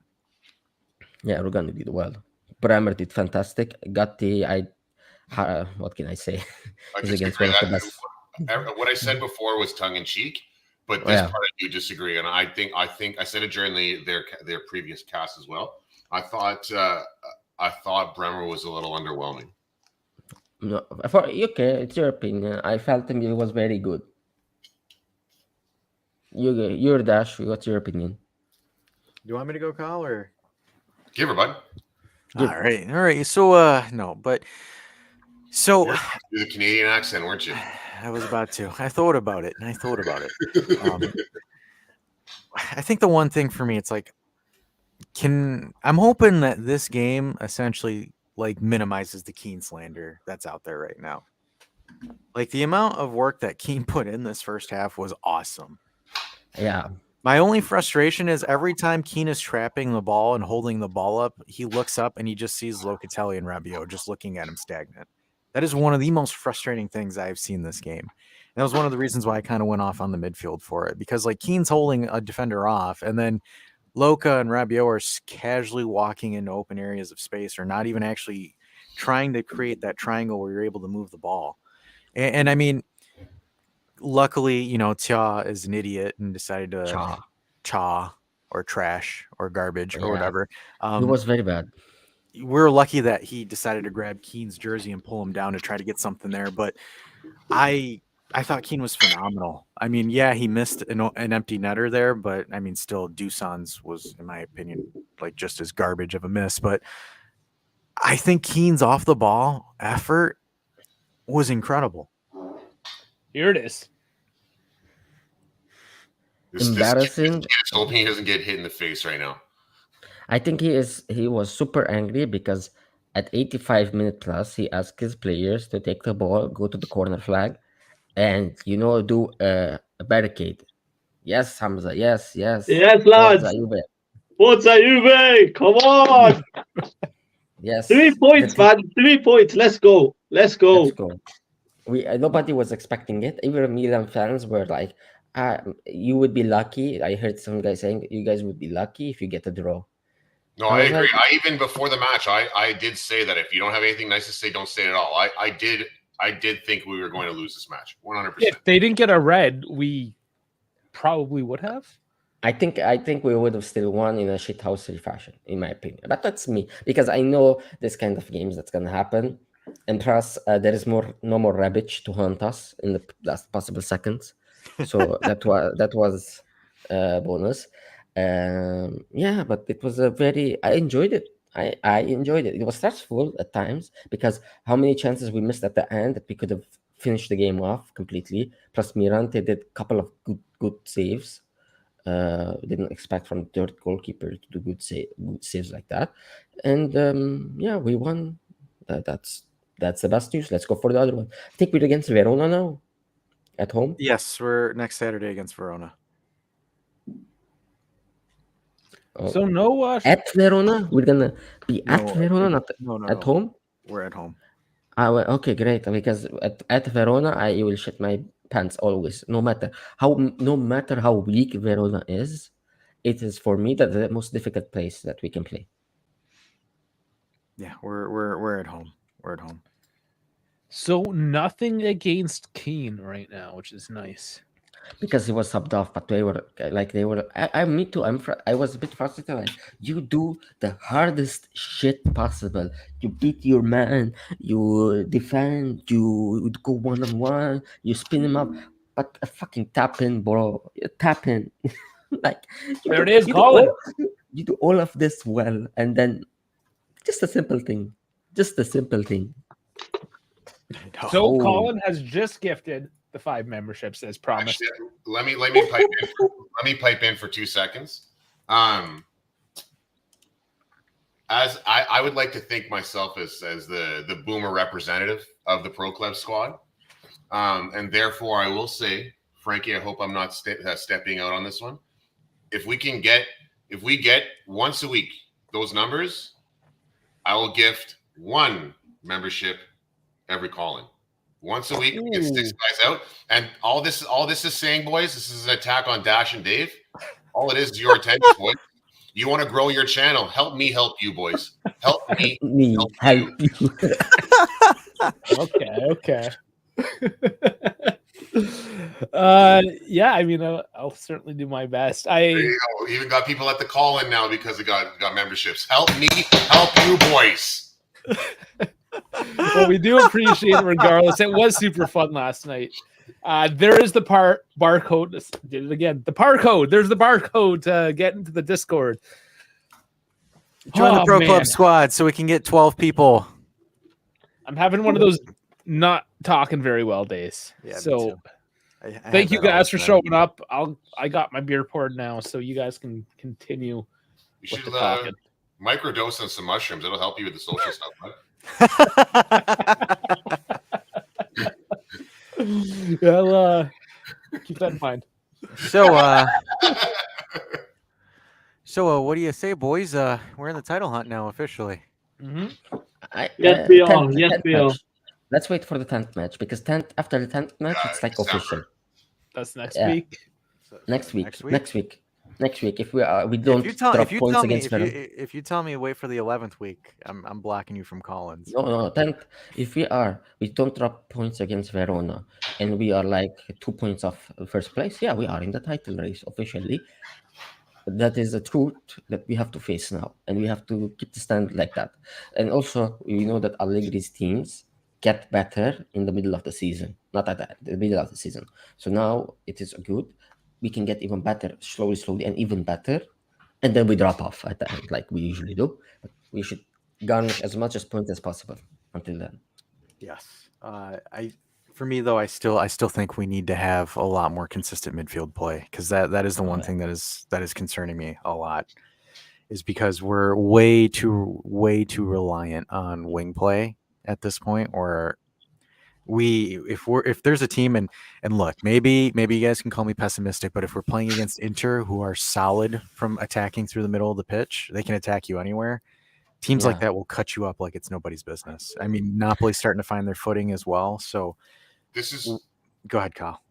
Yeah, Rugani did well. Bremer did fantastic. Gatti, what can I say? I He's against disagree. one of the best. What I said before was tongue in cheek, but this Yeah. part I do disagree, and I think I said it during their previous cast as well. I thought Bremer was a little underwhelming. No, okay, it's your opinion. I felt him. He was very good. Your Dash. What's your opinion? Do you want me to go, Kyle, or? Give her, bud. All right. So, no, but so You're the Canadian accent, weren't you? I was about to. I thought about it. I think the one thing for me, it's like, I'm hoping that this game essentially like minimizes the Keane slander that's out there right now. Like the amount of work that Keane put in this first half was awesome. Yeah. My only frustration is every time Keane is trapping the ball and holding the ball up, he looks up and he just sees Locatelli and Rabiot just looking at him stagnant. That is one of the most frustrating things I've seen this game. And that was one of the reasons why I kind of went off on the midfield for it, because like Keane's holding a defender off, and then Loca and Rabiot are casually walking into open areas of space, or not even actually trying to create that triangle where you're able to move the ball. And I mean, luckily, Tia is an idiot and decided to chaw or trash or garbage or whatever. It was very bad. We're lucky that he decided to grab Keane's jersey and pull him down to try to get something there. But I thought Keane was phenomenal. I mean, yeah, he missed an empty netter there, but I mean, still, Dusan's was, in my opinion, like just as garbage of a miss. But I think Keane's off the ball effort was incredible. Here it is. Embarrassing. Just hoping he doesn't get hit in the face right now. I think he was super angry because at 85 minutes plus, he asked his players to take the ball, go to the corner flag, and do a barricade. Yes, Hamza. Yes, lads. Forza Juve, come on. Yes. 3 points, man. 3 points. Let's go. Nobody was expecting it. Even Milan fans were like, you would be lucky. I heard some guys saying you guys would be lucky if you get a draw. No, I agree. I even before the match, I did say that if you don't have anything nice to say, don't say it at all. I did think we were going to lose this match, 100%. If they didn't get a red, we probably would have. I think we would have still won in a shithousery fashion, in my opinion. But that's me, because I know this kind of games that's gonna happen, and plus there is no more Rebic to haunt us in the last possible seconds. So that was bonus. Yeah, but it was I enjoyed it. I enjoyed it. It was stressful at times because how many chances we missed at the end that we could have finished the game off completely. Plus Mirante did a couple of good saves. Didn't expect from the third goalkeeper to do good saves like that. And yeah, we won. That's the best news. Let's go for the other one. I think we're against Verona now. At home? Yes, we're next Saturday against Verona. So no at Verona? We're gonna be at Verona, not at home? We're at home. Okay, great. Because at Verona, I will shit my pants always. No matter how weak Verona is, it is for me the most difficult place that we can play. Yeah, we're at home. We're at home. So nothing against Keane right now, which is nice. Because he was subbed off, but they were. Me too. I was a bit frustrated. Like, you do the hardest shit possible. You beat your man. You defend. You go 1-on-1. You spin him up. But a fucking tap in, bro. Tap in. Like there it is, Colin. You do all of this well, and then just a simple thing. So Colin has just gifted the 5 memberships as promised. Actually, let me pipe in. Let me pipe in for 2 seconds. As I would like to think myself as the boomer representative of the Pro Club squad, and therefore I will say, Frankie, I hope I'm not stepping out on this one. If we get once a week those numbers, I will gift 1 membership every call-in. Once a week, we get 6 guys out. And all this is saying, boys, this is an attack on Dash and Dave. All it is your attention, boys. You want to grow your channel? Help me help you, boys. Help me Me help you. help you. Okay. Yeah, I mean, I'll certainly do my best. There you go. We even got people at the call in now because they got memberships. Help me help you, boys. Well, we do appreciate it regardless. It was super fun last night. There is the barcode. Did it again. The barcode. There's the barcode to get into the Discord. Join the Oh, Pro man. Club squad so we can get 12 people. I'm having one of those not talking very well days. Yeah, me so too. I thank have you that all guys the for time. showing up. I got my beer poured now, so you guys can continue You with should the talking. microdose on some mushrooms. It'll help you with the social stuff, bud. Well, keep that in mind. So, what do you say, boys? We're in the title hunt now officially. Yes, we are. 10th Yes, we are. match. Let's wait for the 10th match because after the 10th match, it's like December. official. That's next Yeah. week. Next week. If we If don't you tell drop me points against Verona. if you tell me wait for the 11th week, I'm blocking you from Collins. No, 10th. If we don't drop points against Verona and we are like 2 points off first place, yeah, we are in the title race officially. That is the truth that we have to face now, and we have to keep the stand like that. And also, we know that Allegri's teams get better in the middle of the season, not at the middle of the season. So now it is good. We can get even better, slowly, and even better, and then we drop off at the end, like we usually do. But we should garnish as much as points as possible until then. Yes. For me though, I still think we need to have a lot more consistent midfield play because that is the one thing that is concerning me a lot, is because we're way too reliant on wing play at this point. Or if there's a team and look, maybe you guys can call me pessimistic, but if we're playing against Inter, who are solid from attacking through the middle of the pitch, they can attack you anywhere. Teams like that will cut you up like it's nobody's business. I mean, Napoli's starting to find their footing as well. So go ahead, Kyle.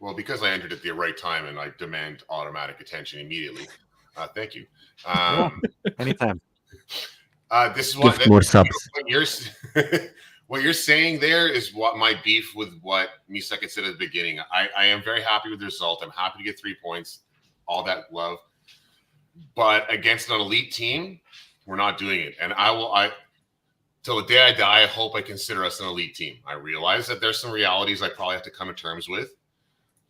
Well, because I entered at the right time and I demand automatic attention immediately. Thank you. Anytime. This is what more subs. What you're saying there is what my beef with what Musah said at the beginning. I am very happy with the result. I'm happy to get 3 points, all that love. But against an elite team, we're not doing it. And till the day I die, I hope I consider us an elite team. I realize that there's some realities I probably have to come to terms with,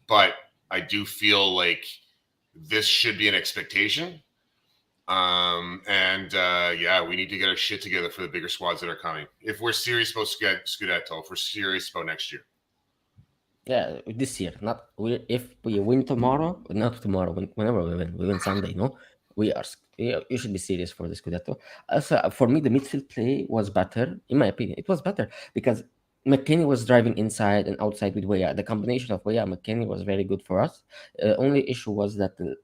but I do feel like this should be an expectation. Yeah, we need to get our shit together for the bigger squads that are coming. If we're serious about Scudetto, if we're serious about next year. Yeah, this year. If we win tomorrow, not tomorrow. Whenever we win Sunday. No, you should be serious for the Scudetto. Also, for me, the midfield play was better. In my opinion, it was better because McKennie was driving inside and outside with Weah. The combination of Weah and McKennie was very good for us. Only issue was that the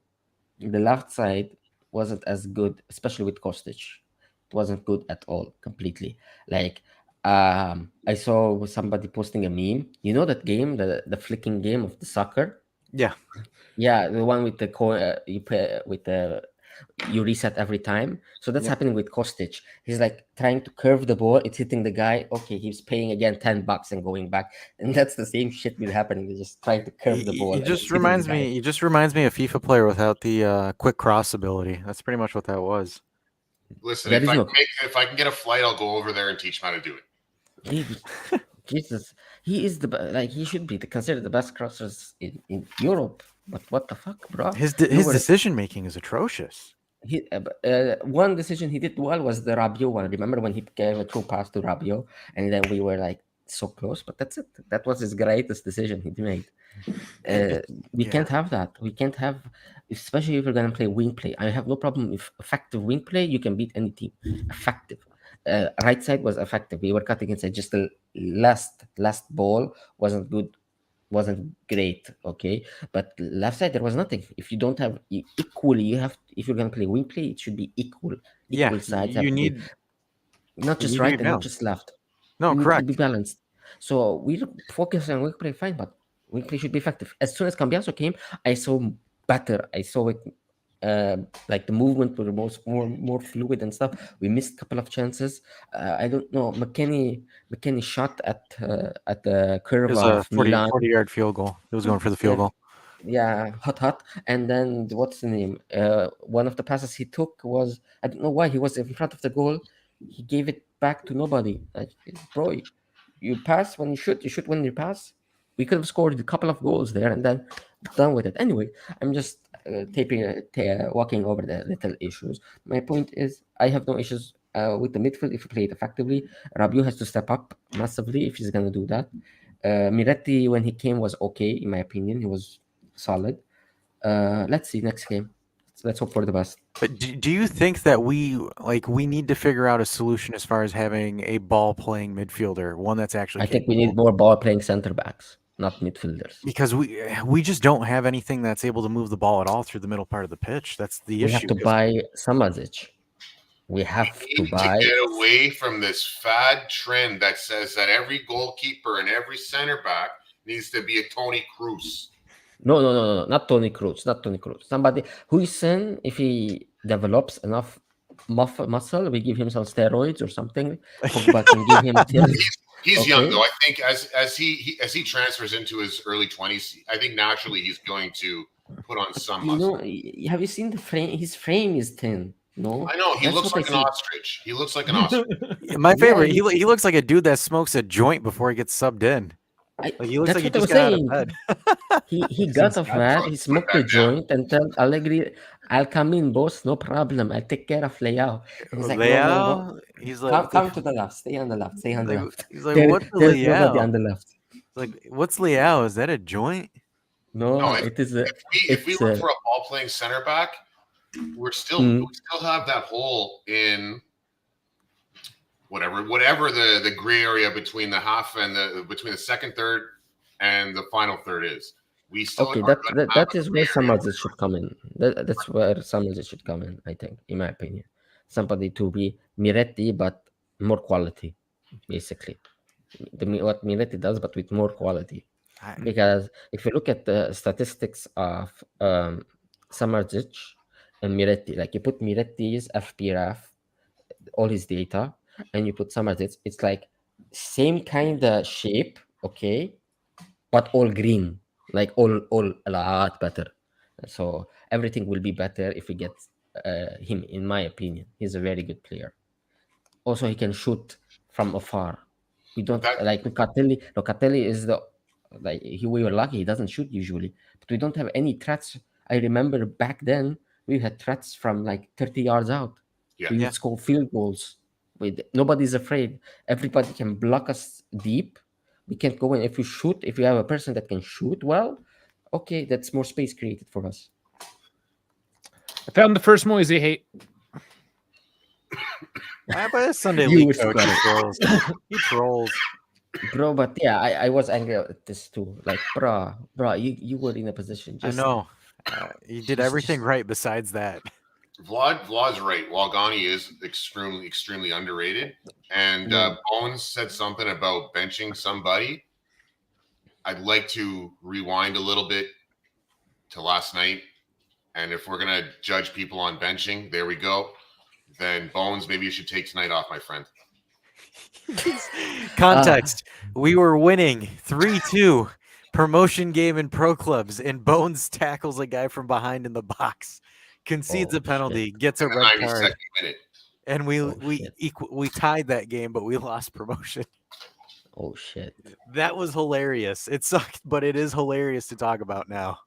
left side wasn't as good, especially with Kostic. It wasn't good at all, completely. Like, I saw somebody posting a meme. You know that game, the flicking game of the soccer? Yeah. Yeah, the one with the coin you pay with the you reset every time. So that's happening with Kostic. He's like trying to curve the ball. It's hitting the guy. Okay, he's paying again $10 and going back, and that's the same shit will happening. They're just trying to curve the ball. He just reminds me of a FIFA player without the quick cross ability. That's pretty much what that was. Listen, if I can get a flight, I'll go over there and teach him how to do it. Jesus, he is he should be considered the best crossers in Europe. But what the fuck, bro? His decision making is atrocious. One decision he did well was the Rabiot one. Remember when he gave a true pass to Rabiot, and then we were like so close. But that's it. That was his greatest decision he made. We can't have that. We can't have, especially if we're gonna play wing play. I have no problem with effective wing play. You can beat any team. Effective. Right side was effective. We were cutting inside. Just the last ball wasn't good, wasn't great. Okay, but left side there was nothing. If you don't have equally, if you're gonna play wing play, it should be equal. Equal sides. You need not just right and not just left. No, correct. To be balanced. So we focus on wing play, fine, but wing play should be effective. As soon as Cambiaso came, I saw better. I saw it like the movement were more fluid and stuff. We missed a couple of chances. I don't know. McKennie shot at the It curve was a of Milan. 40-yard field goal. It was going for the field goal. Yeah, hot. And then what's the name? One of the passes he took was, I don't know why he was in front of the goal. He gave it back to nobody. Like, bro, you pass when you shoot. You shoot when you pass. We could have scored a couple of goals there and then done with it. Anyway, I'm just walking over the little issues. My point is, I have no issues with the midfield if you play it effectively. Rabiot has to step up massively if he's going to do that. Miretti, when he came, was okay, in my opinion. He was solid. Let's see next game. Let's hope for the best. But do you think that we need to figure out a solution as far as having a ball playing midfielder, one that's actually? I think we need more ball playing center backs, not midfielders, because we just don't have anything that's able to move the ball at all through the middle part of the pitch. That's the issue. We have to buy Samazic. We have to buy. To get away from this fad trend that says that every goalkeeper and every center back needs to be a Tony Cruz. No, not Tony Cruz. Somebody Huijsen, if he develops enough muscle, we give him some steroids or something. Pogba can give him tips. He's young though. I think as he transfers into his early 20s, I think naturally he's going to put on some muscle. Have you seen the frame? His frame is thin. No, I know he looks like an ostrich. He looks like an ostrich. My favorite. He looks like a dude that smokes a joint before he gets subbed in. He looks like he just got out of bed. He got off bed. He smoked a joint and told Allegri, "I'll come in, boss. No problem. I'll take care of Leao." He's like, no. He's like, come to the left. Stay on the left. Stay on the left. He's like, what's Leao? Nobody on the left. Like, what's Leao? Is that a joint? No, it is. If we look for a ball playing center back, we still have that hole in whatever the gray area between the half and between the second third and the final third is. We still that is where Samazic should come in. That's where Samazic should come in, I think, in my opinion. Somebody to be Miretti, but more quality, basically. What Miretti does, but with more quality. Because if you look at the statistics of Samazic and Miretti, like you put Miretti's FPRF, all his data, and you put Samazic, it's like same kind of shape, okay, but all green, like all a lot better. So everything will be better if we get him, in my opinion. He's a very good player. Also, he can shoot from afar. We don't like Locatelli. Locatelli is we were lucky. He doesn't shoot usually, but we don't have any threats. I remember back then we had threats from like 30 yards out. We would score field goals. Nobody's afraid. Everybody can block us deep. We can't go in. If we have a person that can shoot well, okay, that's more space created for us. I found the first Moise hate. But Sunday League coach he trolls. Bro, but yeah, I was angry at this too. Like, bro, you were in a position. I know. You did everything right besides that. Vlad's right. Walgani is extremely underrated. And Bones said something about benching somebody. I'd like to rewind a little bit to last night. And if we're going to judge people on benching, there we go. Then Bones, maybe you should take tonight off, my friend. Context. We were winning 3-2 promotion game in pro clubs, and Bones tackles a guy from behind in the box. Concedes a penalty, gets a red card, and we tied that game, but we lost promotion. Oh shit! That was hilarious. It sucked, but it is hilarious to talk about now.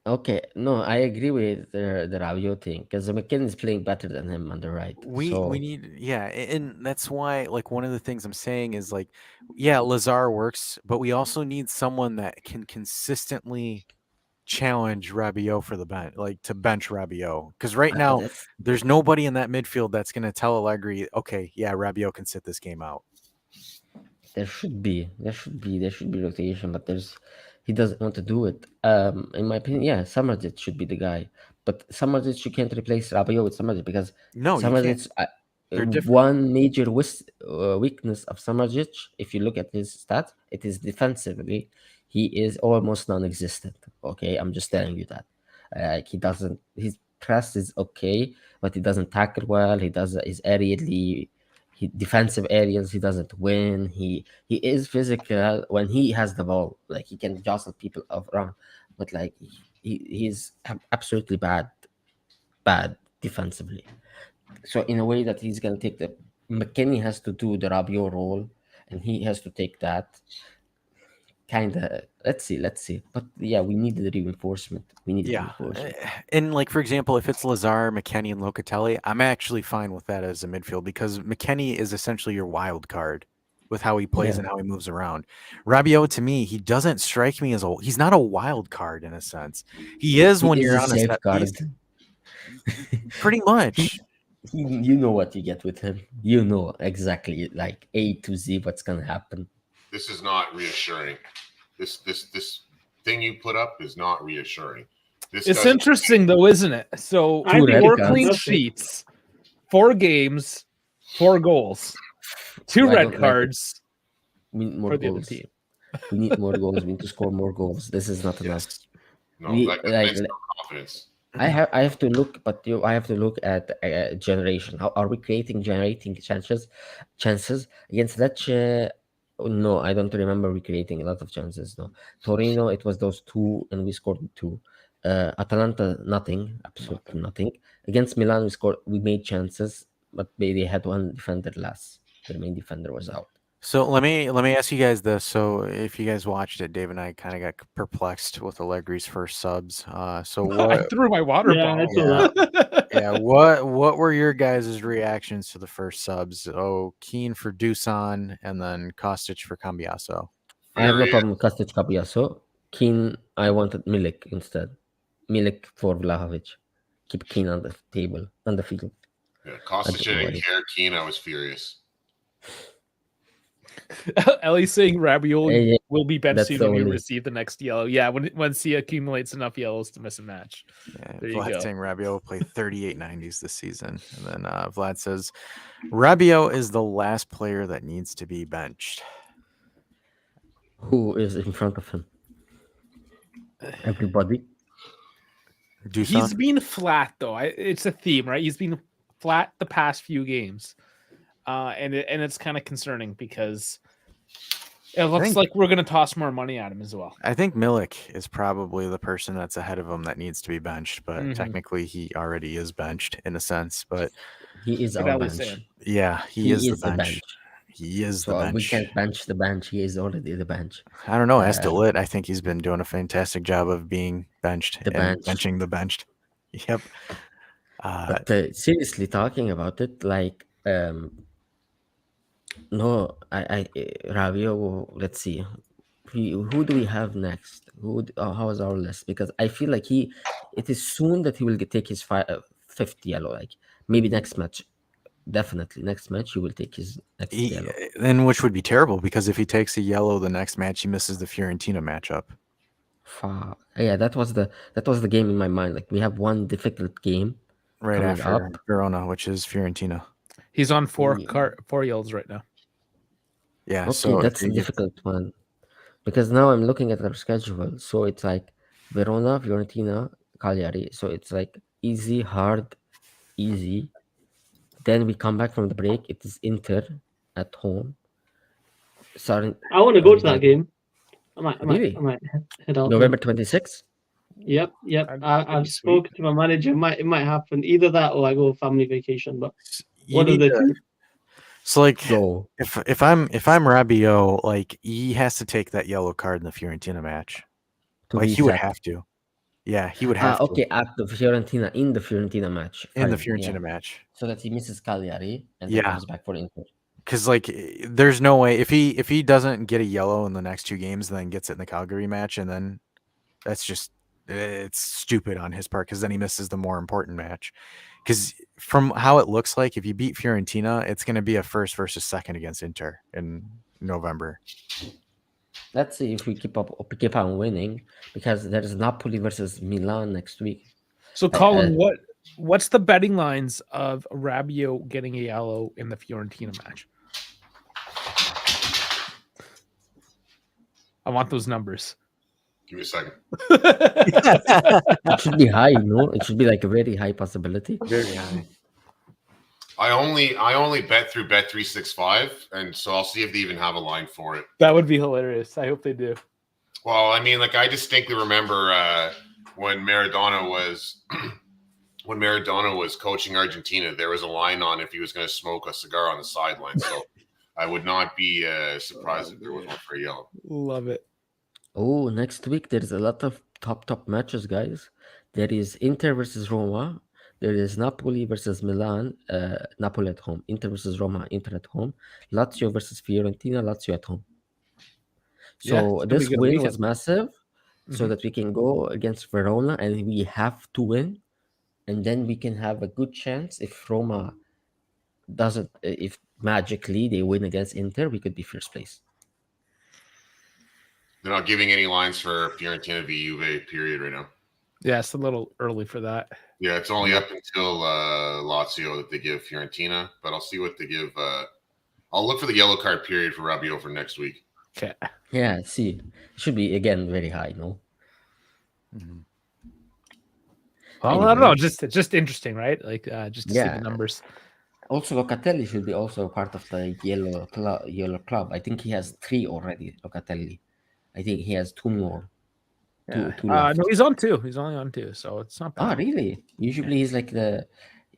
Okay, no, I agree with the Rabiot thing because McKennie is playing better than him on the right. We need, and that's why, like, one of the things I'm saying is, like, Lazar works, but we also need someone that can consistently challenge Rabiot for the bench, like to bench Rabiot, because right now there's nobody in that midfield that's going to tell Allegri, okay, Rabiot can sit this game out. There should be rotation, but he doesn't want to do it. In my opinion, Samazic should be the guy, but Samazic, you can't replace Rabiot with Samazic because Samazic. One major weakness of Samazic, if you look at his stats, it is defensively. He is almost non-existent. Okay, I'm just telling you that. He doesn't. His press is okay, but he doesn't tackle well. He does his aerially, defensive areas. He doesn't win. He is physical when he has the ball. Like he can jostle people around, but like he's absolutely bad defensively. So in a way that he's gonna take the McKennie has to do the Rabiot role, and he has to take that. Kinda. Let's see. But yeah, we need the reinforcement. And like for example, if it's Lazar, McKennie, and Locatelli, I'm actually fine with that as a midfield because McKennie is essentially your wild card with how he plays and how he moves around. Rabiot, to me, he doesn't strike me as he's not a wild card in a sense. He is when you're on a set piece. Pretty much. You know what you get with him. You know exactly like A to Z what's gonna happen. This is not reassuring. This thing you put up is not reassuring. It's interesting though, isn't it? So 4 clean sheets, 4 games, 4 goals, 2 red cards. We need more goals. We need more goals. We need to score more goals. This is not enough. No, no confidence. I have to look, but I have to look at generation. How are we generating chances against Lecce? No, I don't remember we creating a lot of chances. No, Torino, it was those 2, and we scored 2. Atalanta, nothing, absolutely nothing. Against Milan, we made chances, but they had 1 defender less. Their main defender was out. So let me ask you guys this. So if you guys watched it, Dave and I kind of got perplexed with Allegri's first subs. So what? I threw my water bottle. Yeah. What were your guys' reactions to the first subs? Oh, Keane for Dusan and then Kostic for Cambiaso. I have no problem with Kostic, Cambiaso. Keane, I wanted Milik instead. Milik for Vlahovic. Keep Keane on the table, on the field. Yeah, Kostic didn't care. Keane, I was furious. Ellie's saying Rabiot will be benched when we only receive the next yellow. Yeah, once he accumulates enough yellows to miss a match. There you go. Saying Rabiot will play 38 90s this season. And then Vlad says Rabiot is the last player that needs to be benched. Who is in front of him? Everybody. He's been flat though. It's a theme, right? He's been flat the past few games. And it's kind of concerning because it looks like we're going to toss more money at him as well. I think Milik is probably the person that's ahead of him that needs to be benched, but technically he already is benched in a sense. But he is our bench. Yeah, he is the bench. He is the bench. We can't bench the bench. He is already the bench. I don't know. As Delit, I think he's been doing a fantastic job of being benched benching the benched. Yep. But seriously, talking about it, like. No, Rabiot. Let's see, who do we have next? How is our list? Because I feel like it is soon that he will take his 5th yellow. Like maybe next match, definitely next match he will take his next yellow. Then which would be terrible because if he takes a yellow the next match, he misses the Fiorentina matchup. Yeah, that was the game in my mind. Like we have one difficult game right after Verona, which is Fiorentina. He's on 4 yellows right now. Yeah, okay, so that's a difficult one because now I'm looking at our schedule. So it's like Verona, Fiorentina, Cagliari. So it's like easy, hard, easy. Then we come back from the break. It is Inter at home. I want to go to that game. I might head out. November 26th. Yep. I've spoken to my manager. It might happen either that or I go family vacation. But one of the two. So like if I'm Rabiot, like he has to take that yellow card in the Fiorentina match. Like he would have to. Yeah, he would have to. Okay, at the Fiorentina in the Fiorentina match. In the Fiorentina match. So that he misses Cagliari and then comes back for Inter. Because like there's no way if he doesn't get a yellow in the next 2 games, then gets it in the Calgary match, and then that's just it's stupid on his part because then he misses the more important match. Because from how it looks like, if you beat Fiorentina, it's going to be a 1st versus 2nd against Inter in November. Let's see if we keep on winning because there's Napoli versus Milan next week. So, Colin, what's the betting lines of Rabiot getting a yellow in the Fiorentina match? I want those numbers. Give me a second. It should be high, no? It should be like a very high possibility. Very high. I only bet through Bet365, and so I'll see if they even have a line for it. That would be hilarious. I hope they do. Well, I mean, like I distinctly remember when Maradona was coaching Argentina, there was a line on if he was going to smoke a cigar on the sideline. So I would not be surprised if there was one for yellow. Love it. Oh, next week there's a lot of top matches, guys. There is Inter versus Roma. There is Napoli versus Milan. Napoli at home. Inter versus Roma. Inter at home. Lazio versus Fiorentina. Lazio at home. Yeah, it's So gonna be a this good win weekend. was massive, so Mhm. that we can go against Verona, and we have to win, and then we can have a good chance if Roma doesn't, if magically they win against Inter, we could be first place. They're not giving any lines for Fiorentina v Juve period right now. Yeah, it's a little early for that. Yeah, it's only up until Lazio that they give Fiorentina, but I'll see what they give. I'll look for the yellow card period for Rabiot for next week. Okay. Yeah, see, it should be again very high, no? Mhm. Well, I don't know. Just interesting, right? Like just to see Yeah. the numbers. Also, Locatelli should be also part of the yellow club. I think he has 3 already. Locatelli, I think he has 2 more. Yeah. Two left. No, he's on 2. He's only on 2, so it's not Ah, bad. really? Usually he's like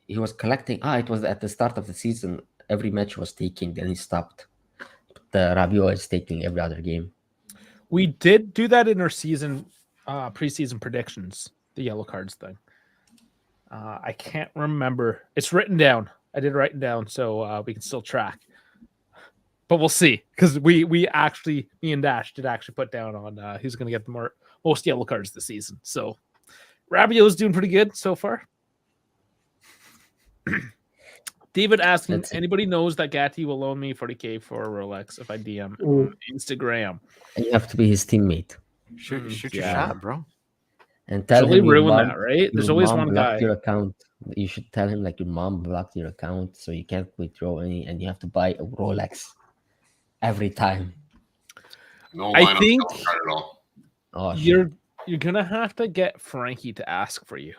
he was collecting. It was at the start of the season. Every match was taking, then he stopped. The Rabiot is taking every other game. We did do that in our preseason predictions, the yellow cards thing. I can't remember. It's written down. I did write it down so we can still track. But we'll see, because we actually, me and Dash did actually put down on who's going to get the most yellow cards this season. So Rabiot is doing pretty good so far. David asking, anybody knows that Gatti will loan me 40K for a Rolex if I DM on Instagram? And you have to be his teammate. Shoot your shot, bro. And tell Totally him your ruin mom, that, right? There's your always mom one blocked guy. your account. You should tell him like your mom blocked your account, so you can't withdraw any, and you have to buy a Rolex every time. No I line think on card at all. Oh, you're gonna have to get Frankie to ask for you,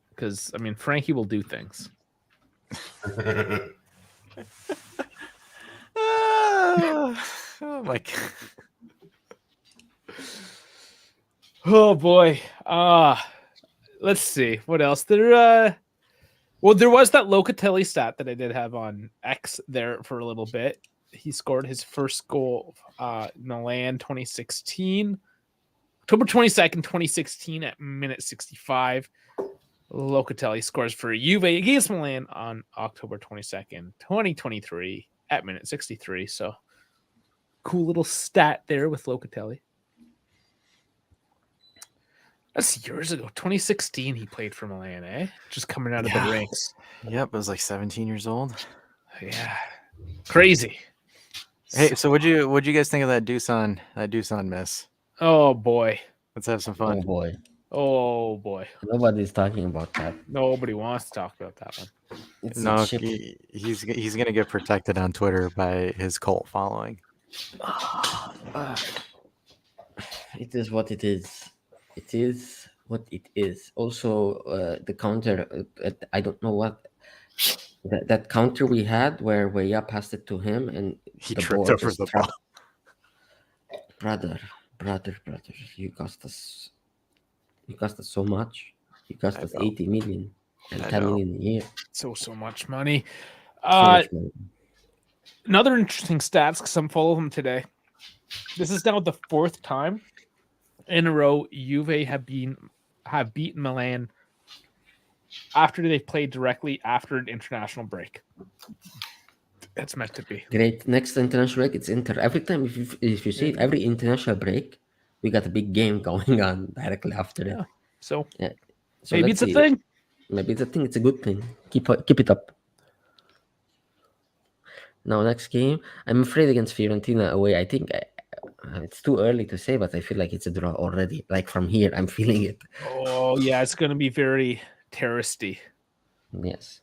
because I mean Frankie will do things. Oh my god. Oh boy. Let's see what else there. Well, there was that Locatelli stat that I did have on X there for a little bit. He scored his first goal in Milan 2016, October 22nd, 2016 at minute 65. Locatelli scores for Juve against Milan on October 22nd, 2023 at minute 63. So cool little stat there with Locatelli. That's years ago. 2016 he played for Milan, eh? Just coming out of the ranks. Yep, I was like 17 years old. Yeah. Crazy. Hey, so what'd you guys think of that Doosan miss? Oh boy. Let's have some fun. Oh boy. Oh boy. Nobody's talking about that. Nobody wants to talk about that one. It's No, a chip. he's gonna get protected on Twitter by his cult following. It is what it is. It is what it is. Also, the counter. I don't know what that counter we had where Weah passed it to him and He the tripped ball over just the trapped. ball. Brother, you cost us. You cost us so much. You cost us 80 million and 10 million a year. So much money. So much money. Another interesting stats because I'm following him today. This is now the 4th time in a row Juve have beaten Milan after they played directly after an international break. That's meant to be Great. Next international break, it's Inter. Every time, if you see it, every international break, we got a big game going on directly after it. So, so maybe it's a thing. Maybe it's a thing. It's a good thing. Keep it up. Now, next game, I'm afraid against Fiorentina away. I think it's too early to say, but I feel like it's a draw already. Like from here, I'm feeling it. Oh yeah, it's going to be very terroristy. Yes.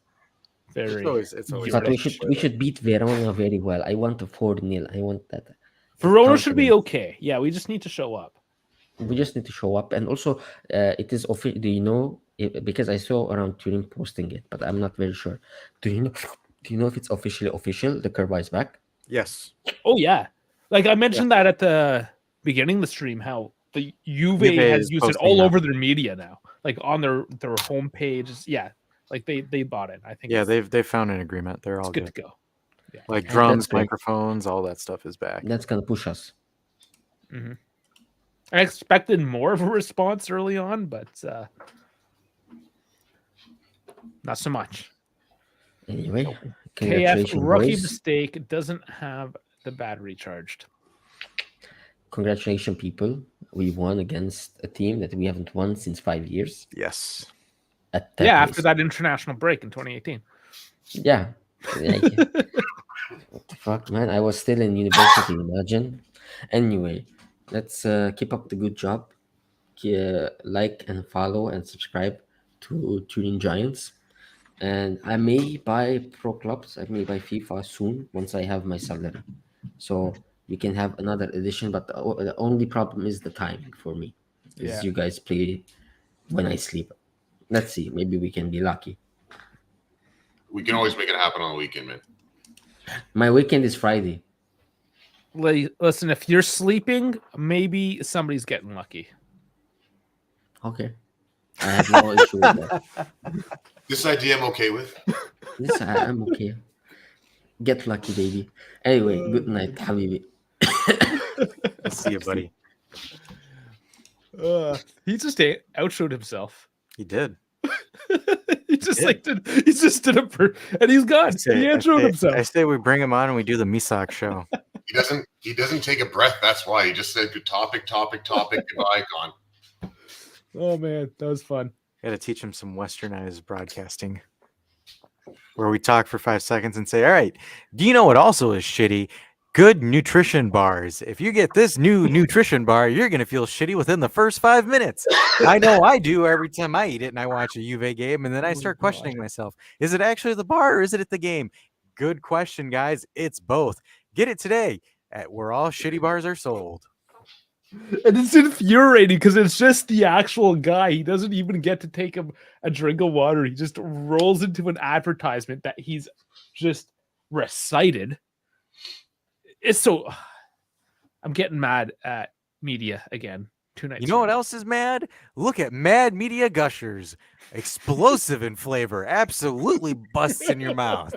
Very. It's always But we should beat Verona very well. I want a 4-0. I want that Verona should be okay. Yeah, we just need to show up. We just need to show up, and also it is official. Do you know? Because I saw around Turin posting it, but I'm not very sure. Do you know? Do you know if it's officially official? The Kerba is back. Yes. Oh yeah, like I mentioned that at the beginning of the stream, how the Juve has is used it posting all now. over their media now, like on their homepage. Yeah, like they bought it. I think. Yeah, it's they've found an agreement. They're all good good. to go. Like And drums, that's great. microphones, all that stuff is back. That's gonna push us. Mm-hmm. I expected more of a response early on, but not so much. Anyway, KF congratulations, rookie boys. mistake doesn't have the battery charged. Congratulations, people. We won against a team that we haven't won since 5 years. Yes. At that Yeah, pace. after that international break in 2018. Yeah. Like, what the fuck, man? I was still in university, imagine. Anyway, let's keep up the good job. Like and follow and subscribe to Tuning Giants. And I may buy Pro Clubs. I may buy FIFA soon once I have my salary. So we can have another edition, but the only problem is the timing for me. Because Yeah. you guys play when I sleep. Let's see. Maybe we can be lucky. We can always make it happen on the weekend, man. My weekend is Friday. Listen, if you're sleeping, maybe somebody's getting lucky. Okay. I have no issue with that. This idea I'm okay with. Yes, I'm okay. Get lucky, baby. Anyway, good night, Habibi. I'll see you, buddy. He just outshowed himself. He did. He just did a and he's gone. He outshowed himself. I say we bring him on and we do the Misak show. He doesn't take a breath. That's why he just said good topic, goodbye, gone. Oh man, that was fun. Got to teach him some westernized broadcasting, where we talk for 5 seconds and say, "All right, do you know what also is shitty? Good nutrition bars. If you get this new nutrition bar, you're gonna feel shitty within the first 5 minutes." I know I do every time I eat it and I watch a Juve game, and then I start questioning myself: is it actually the bar or is it at the game? Good question, guys. It's both. Get it today at where all shitty bars are sold. And it's infuriating because it's just the actual guy. He doesn't even get to take a drink of water. He just rolls into an advertisement that he's just recited. It's so... I'm getting mad at media again. 2 nights. You know what else is mad? Look at Mad Media Gushers. Explosive in flavor. Absolutely busts in your mouth.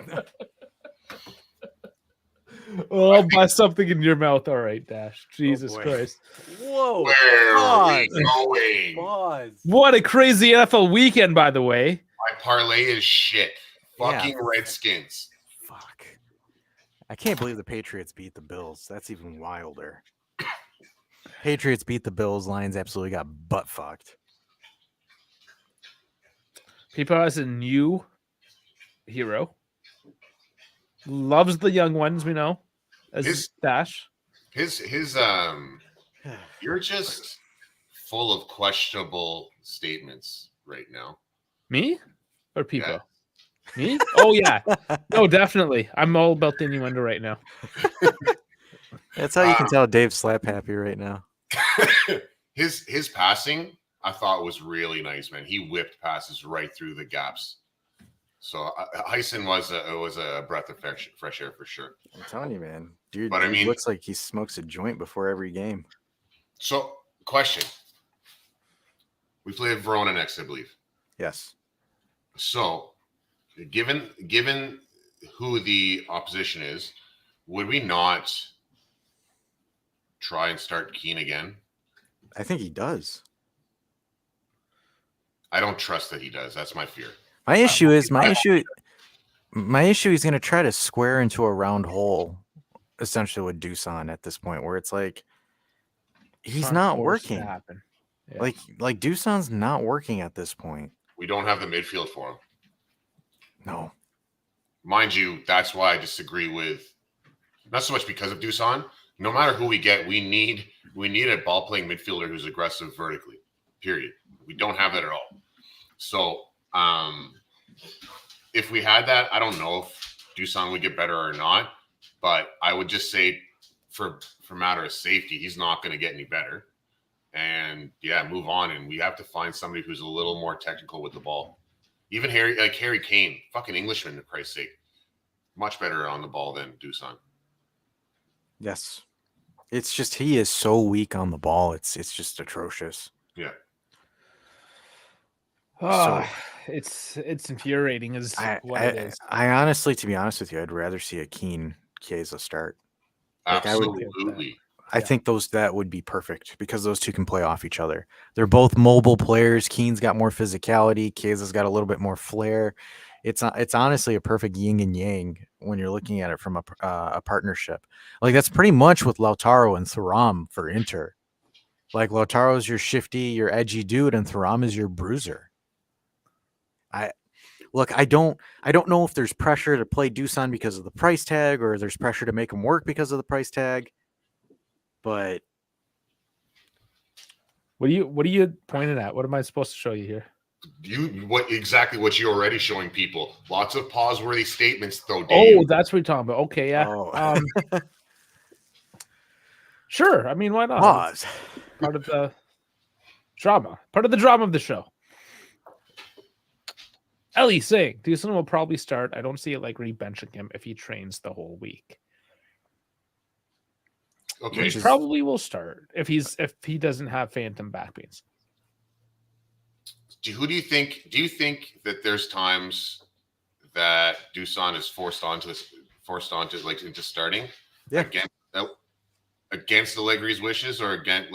Oh, I'll buy something in your mouth. All right, Dash. Jesus Christ. Whoa. Where are we going? Pause. What a crazy NFL weekend, by the way. My parlay is shit. Fucking Yeah. Redskins. Fuck. I can't believe the Patriots beat the Bills. That's even wilder. Patriots beat the Bills. Lions absolutely got butt fucked. People has a new hero. Loves the young ones, we know. As Dash. You're just full of questionable statements right now. Me? Or people? Yeah. Me? Oh, yeah. No, definitely. I'm all about the innuendo right now. That's how you can tell Dave's slap happy right now. His passing, I thought, was really nice, man. He whipped passes right through the gaps. So Heisen was a breath of fresh air for sure. I'm telling you, man. Dude, But I mean- looks like he smokes a joint before every game. So, question. We play Verona next, I believe. Yes. So, given who the opposition is, would we not try and start Keane again? I think he does. I don't trust that he does. That's my fear. My issue is he's going to try to square into a round hole, essentially with Dusan at this point, where it's like he's Trying to not force it to working. happen. Yeah. Like Dusan's not working at this point. We don't have the midfield for him. No. Mind you, that's why I disagree with, not so much because of Dusan. No matter who we get, we need a ball playing midfielder who's aggressive vertically. Period. We don't have that at all. So if we had that, I don't know if Dusan would get better or not, but I would just say for matter of safety, he's not going to get any better. And yeah, move on. And we have to find somebody who's a little more technical with the ball. Even Harry Kane, fucking Englishman, for Christ's sake, much better on the ball than Dusan. Yes, it's just he is so weak on the ball. It's just atrocious. Yeah. So it's infuriating. Is what it is. I honestly, to be honest with you, I'd rather see a Keane Chiesa start. Like, absolutely. I think that would be perfect because those two can play off each other. They're both mobile players. Keane's got more physicality. Chiesa's got a little bit more flair. It's honestly a perfect yin and yang when you're looking at it from a partnership. Like, that's pretty much with Lautaro and Thuram for Inter. Like, Lautaro's your shifty, your edgy dude, and Thuram is your bruiser. I don't know if there's pressure to play Dusan because of the price tag, or there's pressure to make him work because of the price tag. But what are you pointing at? What am I supposed to show you here? What you're already showing people. Lots of pause-worthy statements, though. Dave. Oh, that's what you're talking about. Okay, yeah. Oh. Sure. I mean, why not? Pause. It's part of the drama. Part of the drama of the show. Ellie saying Dusan will probably start. I don't see it like benching him if he trains the whole week. Okay, he probably will start if he doesn't have phantom back pains. Do you think that there's times that Dusan is forced onto into starting? Yeah. Against Allegri's wishes, or against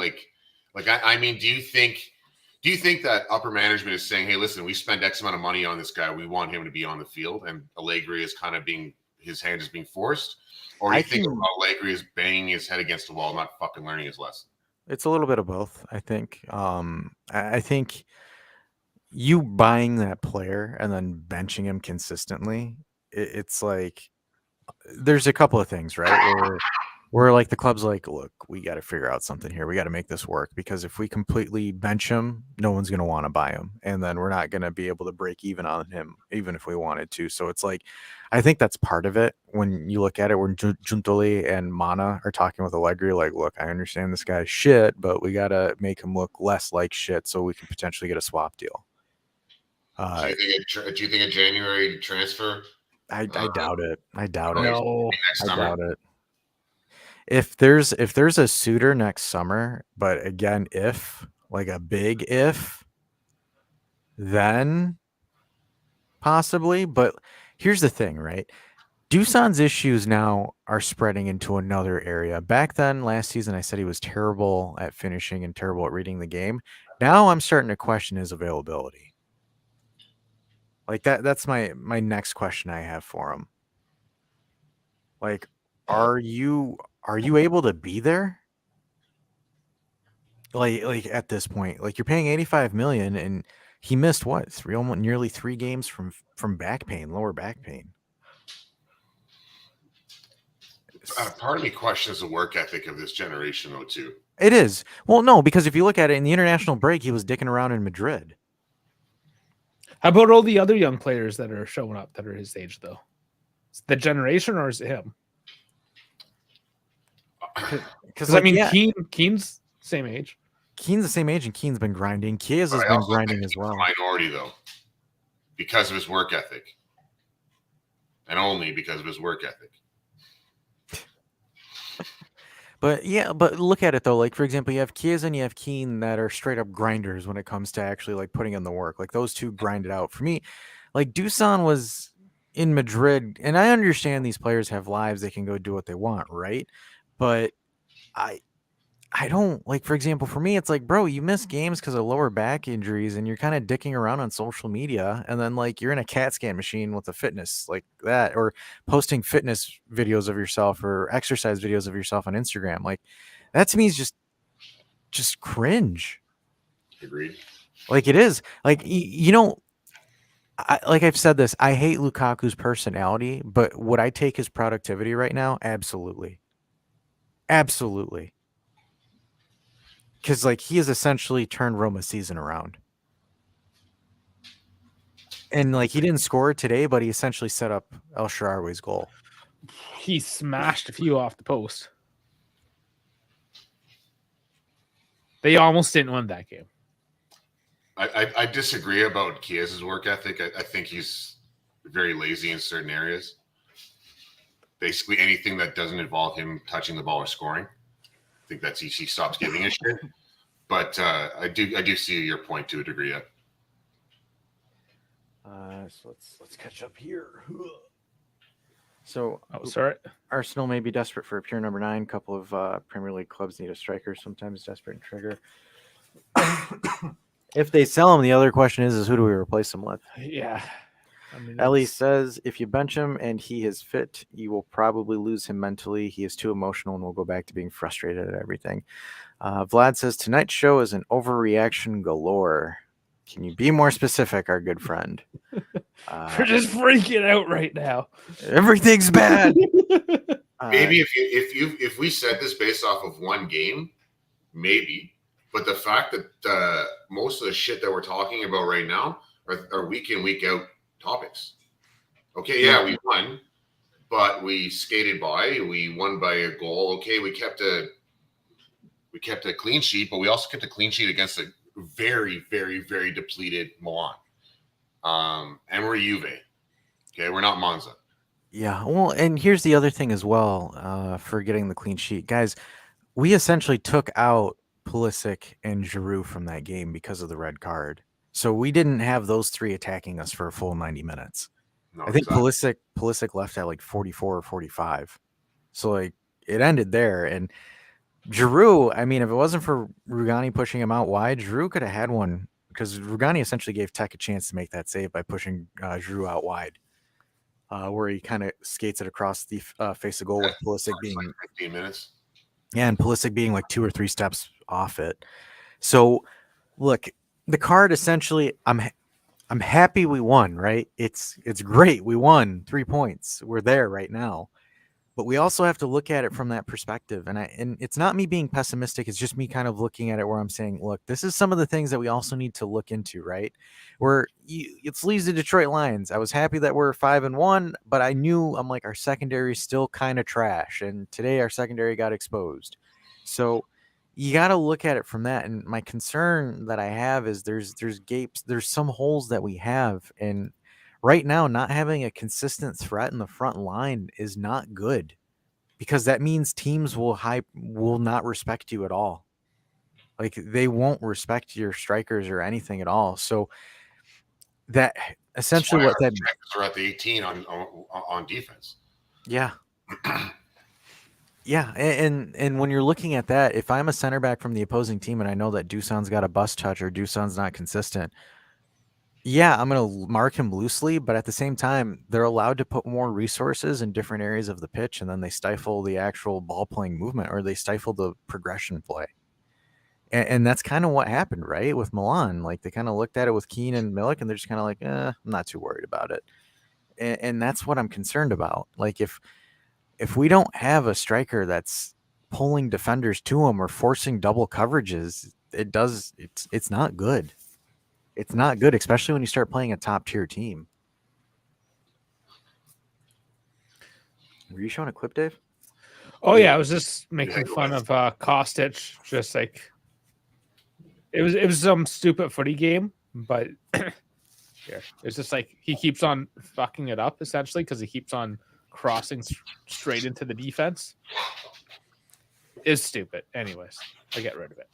I mean, do you think that upper management is saying, hey, listen, we spent X amount of money on this guy, we want him to be on the field, and Allegri is kind of his hand is being forced? Or do you think Allegri is banging his head against the wall, not fucking learning his lesson? It's a little bit of both, I think. I think you buying that player and then benching him consistently, it's like there's a couple of things, right? Where like the club's like, look, we got to figure out something here. We got to make this work, because if we completely bench him, no one's going to want to buy him. And then we're not going to be able to break even on him, even if we wanted to. So it's like, I think that's part of it. When you look at it, when Giuntoli and Mana are talking with Allegri, like, look, I understand this guy's shit, but we got to make him look less like shit so we can potentially get a swap deal. Do you think a January transfer? I doubt it. I doubt it. No, I doubt it. If there's a suitor next summer, but again, like a big if, then possibly. But here's the thing, right? Dusan's issues now are spreading into another area. Back then, last season, I said he was terrible at finishing and terrible at reading the game. Now I'm starting to question his availability. Like that's my next question I have for him. Like, are you able to be there? Like at this point, like, you're paying $85 million, and he missed nearly 3 games from back pain, lower back pain. Part of me questions the work ethic of this generation, though, too. It is. Well, no, because if you look at it, in the international break, he was dicking around in Madrid. How about all the other young players that are showing up that are his age, though? Is it the generation, or is it him? Because I mean, Keane's same age. Keane's the same age, and Keane's been grinding. Chiesa's been grinding as well. Minority, though, because of his work ethic, and only because of his work ethic. But look at it though. Like, for example, you have Chiesa and you have Keane that are straight up grinders when it comes to actually like putting in the work. Like, those two grind it out. For me, like, Dusan was in Madrid, and I understand these players have lives; they can go do what they want, right? But I don't, like, for example, for me, it's like, bro, you miss games because of lower back injuries, and you're kind of dicking around on social media, and then like you're in a CAT scan machine with a fitness like that, or posting fitness videos of yourself or exercise videos of yourself on Instagram. Like, that to me is just cringe. Agreed. Like, it is. Like, like I've said this, I hate Lukaku's personality, but would I take his productivity right now? Absolutely. Absolutely. Because, like, he has essentially turned Roma's season around. And, like, he didn't score today, but he essentially set up El Shaarawy's goal. He smashed a few off the post. They almost didn't win that game. I disagree about Chies's work ethic. I think he's very lazy in certain areas. Basically, anything that doesn't involve him touching the ball or scoring, I think that's he stops giving a shit. But I do see your point to a degree. Yeah. So let's catch up here. So, sorry. Arsenal may be desperate for a pure number 9. A couple of Premier League clubs need a striker, sometimes desperate and trigger. If they sell him, the other question is who do we replace him with? Yeah. I mean, Ellie says if you bench him and he is fit, you will probably lose him mentally. He is too emotional and will go back to being frustrated at everything. Vlad says tonight's show is an overreaction galore. Can you be more specific, our good friend? We're just freaking out right now. Everything's bad. Maybe if we said this based off of one game, maybe. But the fact that most of the shit that we're talking about right now are week in, week out topics. Okay, yeah, we won, but we skated by. We won by a goal. Okay, we kept a clean sheet, but we also kept a clean sheet against a very, very, very depleted Milan. And we're Juve. Okay, we're not Monza. Yeah, well, and here's the other thing as well for getting the clean sheet. Guys, we essentially took out Pulisic and Giroud from that game because of the red card. So we didn't have those three attacking us for a full 90 minutes. No, I think exactly. Pulisic left at like 44 or 45. So like it ended there. And Giroud, I mean, if it wasn't for Rugani pushing him out wide, Giroud could have had one because Rugani essentially gave Tech a chance to make that save by pushing Giroud out wide, where he kind of skates it across the face of goal with Pulisic being like 15 minutes. Yeah, and Pulisic being like 2 or 3 steps off it. So, look, the card essentially, I'm happy we won, right? It's great. We won 3 points. We're there right now. But we also have to look at it from that perspective. And it's not me being pessimistic. It's just me kind of looking at it where I'm saying, look, this is some of the things that we also need to look into, right? It leaves the Detroit Lions. I was happy that we're 5-1, but I'm like, our secondary is still kind of trash. And today our secondary got exposed. So you got to look at it from that. And my concern that I have is there's gapes, there's some holes that we have. And right now, not having a consistent threat in the front line is not good because that means teams will not respect you at all. Like they won't respect your strikers or anything at all. So that essentially what that are at the 18 on defense. Yeah. Yeah, and when you're looking at that, if I'm a center back from the opposing team and I know that Dusan's got a bust touch or Dusan's not consistent, yeah, I'm going to mark him loosely, but at the same time, they're allowed to put more resources in different areas of the pitch, and then they stifle the actual ball-playing movement, or they stifle the progression play. And that's kind of what happened, right, with Milan. Like, they kind of looked at it with Keane and Milik, and they're just kind of like, I'm not too worried about it. And that's what I'm concerned about. Like, if we don't have a striker that's pulling defenders to him or forcing double coverages, it's not good. It's not good, especially when you start playing a top-tier team. Were you showing a clip, Dave? Oh, yeah. I was just making fun of Kostic. Just like it was some stupid footy game, but yeah, it's just like he keeps on fucking it up, essentially, because he keeps on crossing straight into the defense. It's stupid. Anyways, I get rid of it.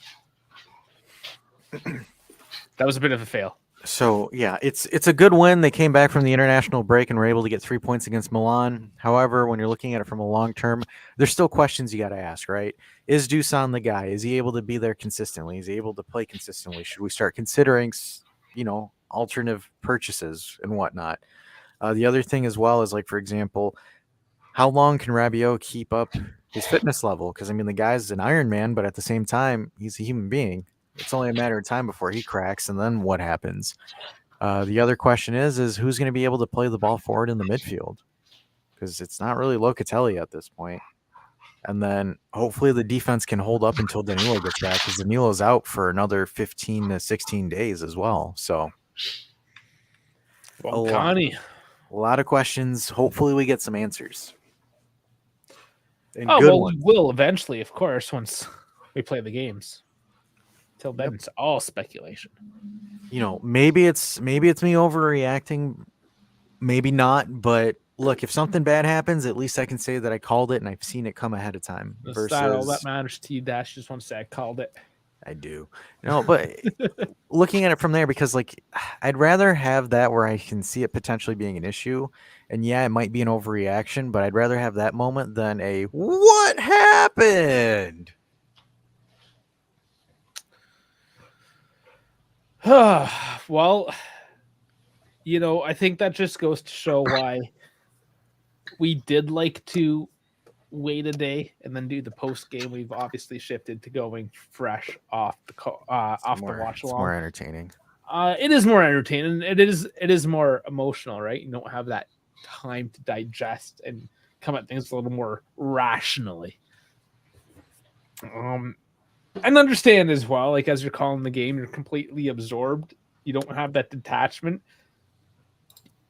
That was a bit of a fail. So, yeah, it's a good win. They came back from the international break and were able to get 3 points against Milan. However, when you're looking at it from a long term, there's still questions you got to ask, right? Is Dusan the guy? Is he able to be there consistently? Is he able to play consistently? Should we start considering, alternative purchases and whatnot? The other thing as well is, like, for example, how long can Rabiot keep up his fitness level? Because, I mean, the guy's an Iron Man, but at the same time, he's a human being. It's only a matter of time before he cracks, and then what happens? The other question is who's going to be able to play the ball forward in the midfield? Because it's not really Locatelli at this point. And then hopefully the defense can hold up until Danilo gets back, because Danilo's out for another 15 to 16 days as well. So a lot of questions. Hopefully we get some answers. And we will eventually, of course, once we play the games. Till then, it's all speculation. Maybe it's me overreacting, maybe not. But look, if something bad happens, at least I can say that I called it and I've seen it come ahead of time. That's not all that matters to you, Dash. Just want to say I called it. I do. But looking at it from there, because I'd rather have that where I can see it potentially being an issue, and yeah, it might be an overreaction, but I'd rather have that moment than a what happened. Well, I think that just goes to show why we did like to wait a day and then do the post game. We've obviously shifted to going fresh off the watch along. More entertaining. It is more entertaining. It is more emotional, right? You don't have that time to digest and come at things a little more rationally. And understand as well, as you're calling the game, you're completely absorbed. You don't have that detachment.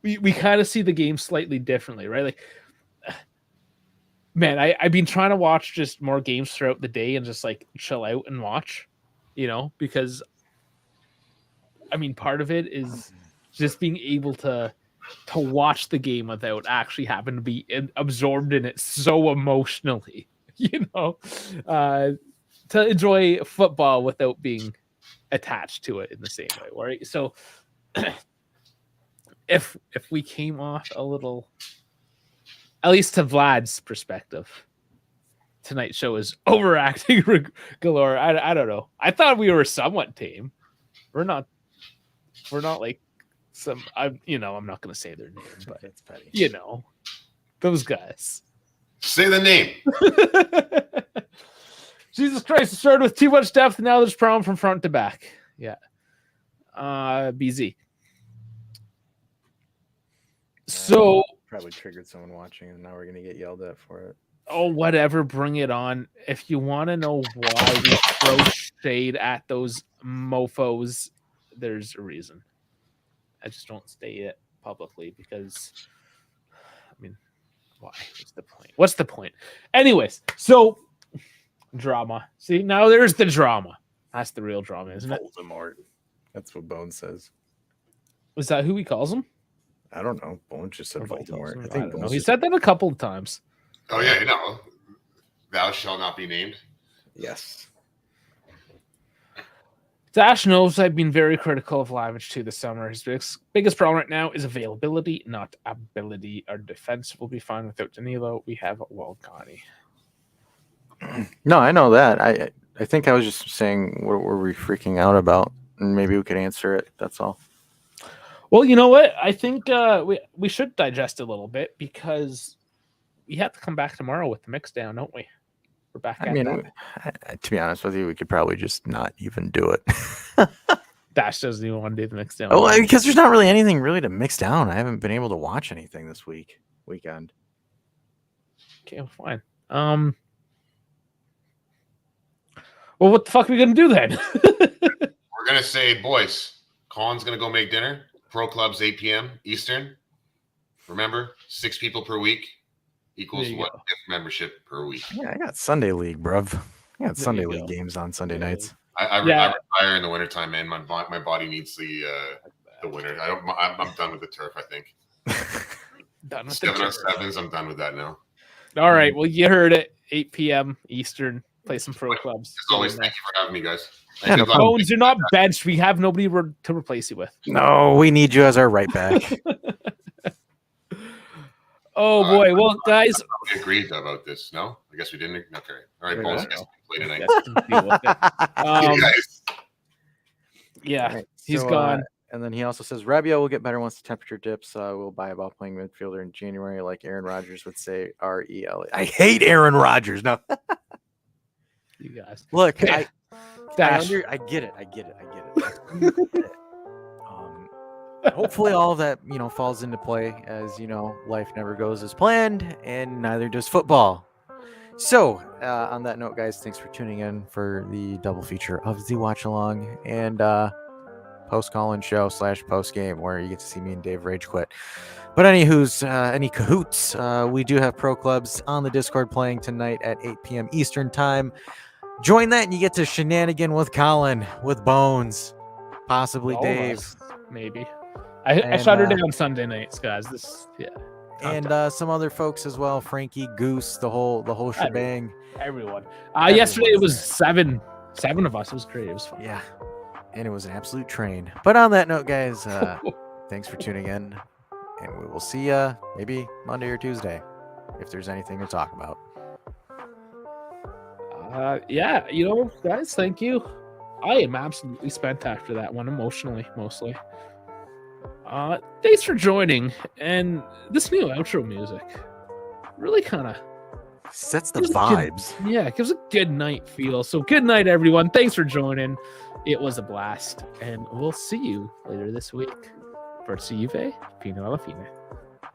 We kind of see the game slightly differently, right? Man, I've been trying to watch just more games throughout the day and just chill out and watch, because part of it is just being able to watch the game without actually having to be absorbed in it so emotionally, to enjoy football without being attached to it in the same way, right? So if we came off a little, at least to Vlad's perspective, tonight's show is overacting galore. I don't know. I thought we were somewhat tame. We're not like some. I'm not going to say their name, but That's petty. Those guys. Say the name. Jesus Christ! It started with too much depth. Now there's problem from front to back. Yeah. BZ. So probably triggered someone watching, and now we're gonna get yelled at for it. Oh, whatever, bring it on. If you want to know why we throw shade at those mofos, there's a reason. I just don't state it publicly because, why? What's the point? Anyways, so drama. See, now there's the drama. That's the real drama, isn't it? Voldemort. That's what Bones says. Is that who he calls him? I don't know. Bones just said Voldemort. I think Bones. He said that a couple of times. Oh yeah, thou shalt not be named. Yes. Dash knows I've been very critical of Lavage too this summer. His biggest problem right now is availability, not ability. Our defense will be fine without Danilo. We have Walconi. No, I know that. I think I was just saying, what were we freaking out about? And maybe we could answer it. That's all. Well, you know what? I think we should digest a little bit because we have to come back tomorrow with the mix down, don't we? We're back at that. To be honest with you, we could probably just not even do it. Dash doesn't even want to do the mix down. Oh, because there's not really anything really to mix down. I haven't been able to watch anything this weekend. Okay, fine. Well, what the fuck are we gonna do then? We're gonna say, boys, Colin's gonna go make dinner. Pro Club's 8 p.m. Eastern. Remember, 6 people per week equals one gift membership per week. Yeah, I got Sunday League, bruv. I got Sunday League games on Sunday nights. I retire in the wintertime, man. My body needs the winter. I'm done with the turf, I think. Done with 7 on 7s, I'm done with that now. All right, well, you heard it. 8 p.m. Eastern. Play some pro clubs. As always, thank you for having me, guys. Bones, you're not benched. We have nobody to replace you with. No, we need you as our right back. Oh boy, well, guys, we agreed about this. No, I guess we didn't. Okay, all right, Bones. Play tonight. Yeah, right, he's gone. And then he also says Rabiot will get better once the temperature dips. We'll buy a ball playing midfielder in January, like Aaron Rodgers would say. REL. I hate Aaron Rodgers. No. You guys, look, I Dash. I get it. Hopefully, all of that falls into play. As life never goes as planned, and neither does football. So, on that note, guys, thanks for tuning in for the double feature of the watch along and post call-in show / post game, where you get to see me and Dave rage quit. But any cahoots, we do have pro clubs on the Discord playing tonight at 8 p.m. Eastern time. join that and you get to shenanigan with Colin, with Bones, possibly All of Dave, us, maybe. I shut her down Sunday nights, guys. and some other folks as well. Frankie, Goose, the whole shebang. Everyone. Yesterday it was seven of us. It was great. It was fun. Yeah, and it was an absolute train. But on that note, guys, thanks for tuning in, and we will see you maybe Monday or Tuesday if there's anything to talk about. Yeah, guys, thank you. I am absolutely spent after that one, emotionally, mostly. Thanks for joining, and this new outro music really kind of sets the vibes. It gives a good night feel. So good night, everyone. Thanks for joining. It was a blast, and we'll see you later this week. Forza Juve, Fino alla fine.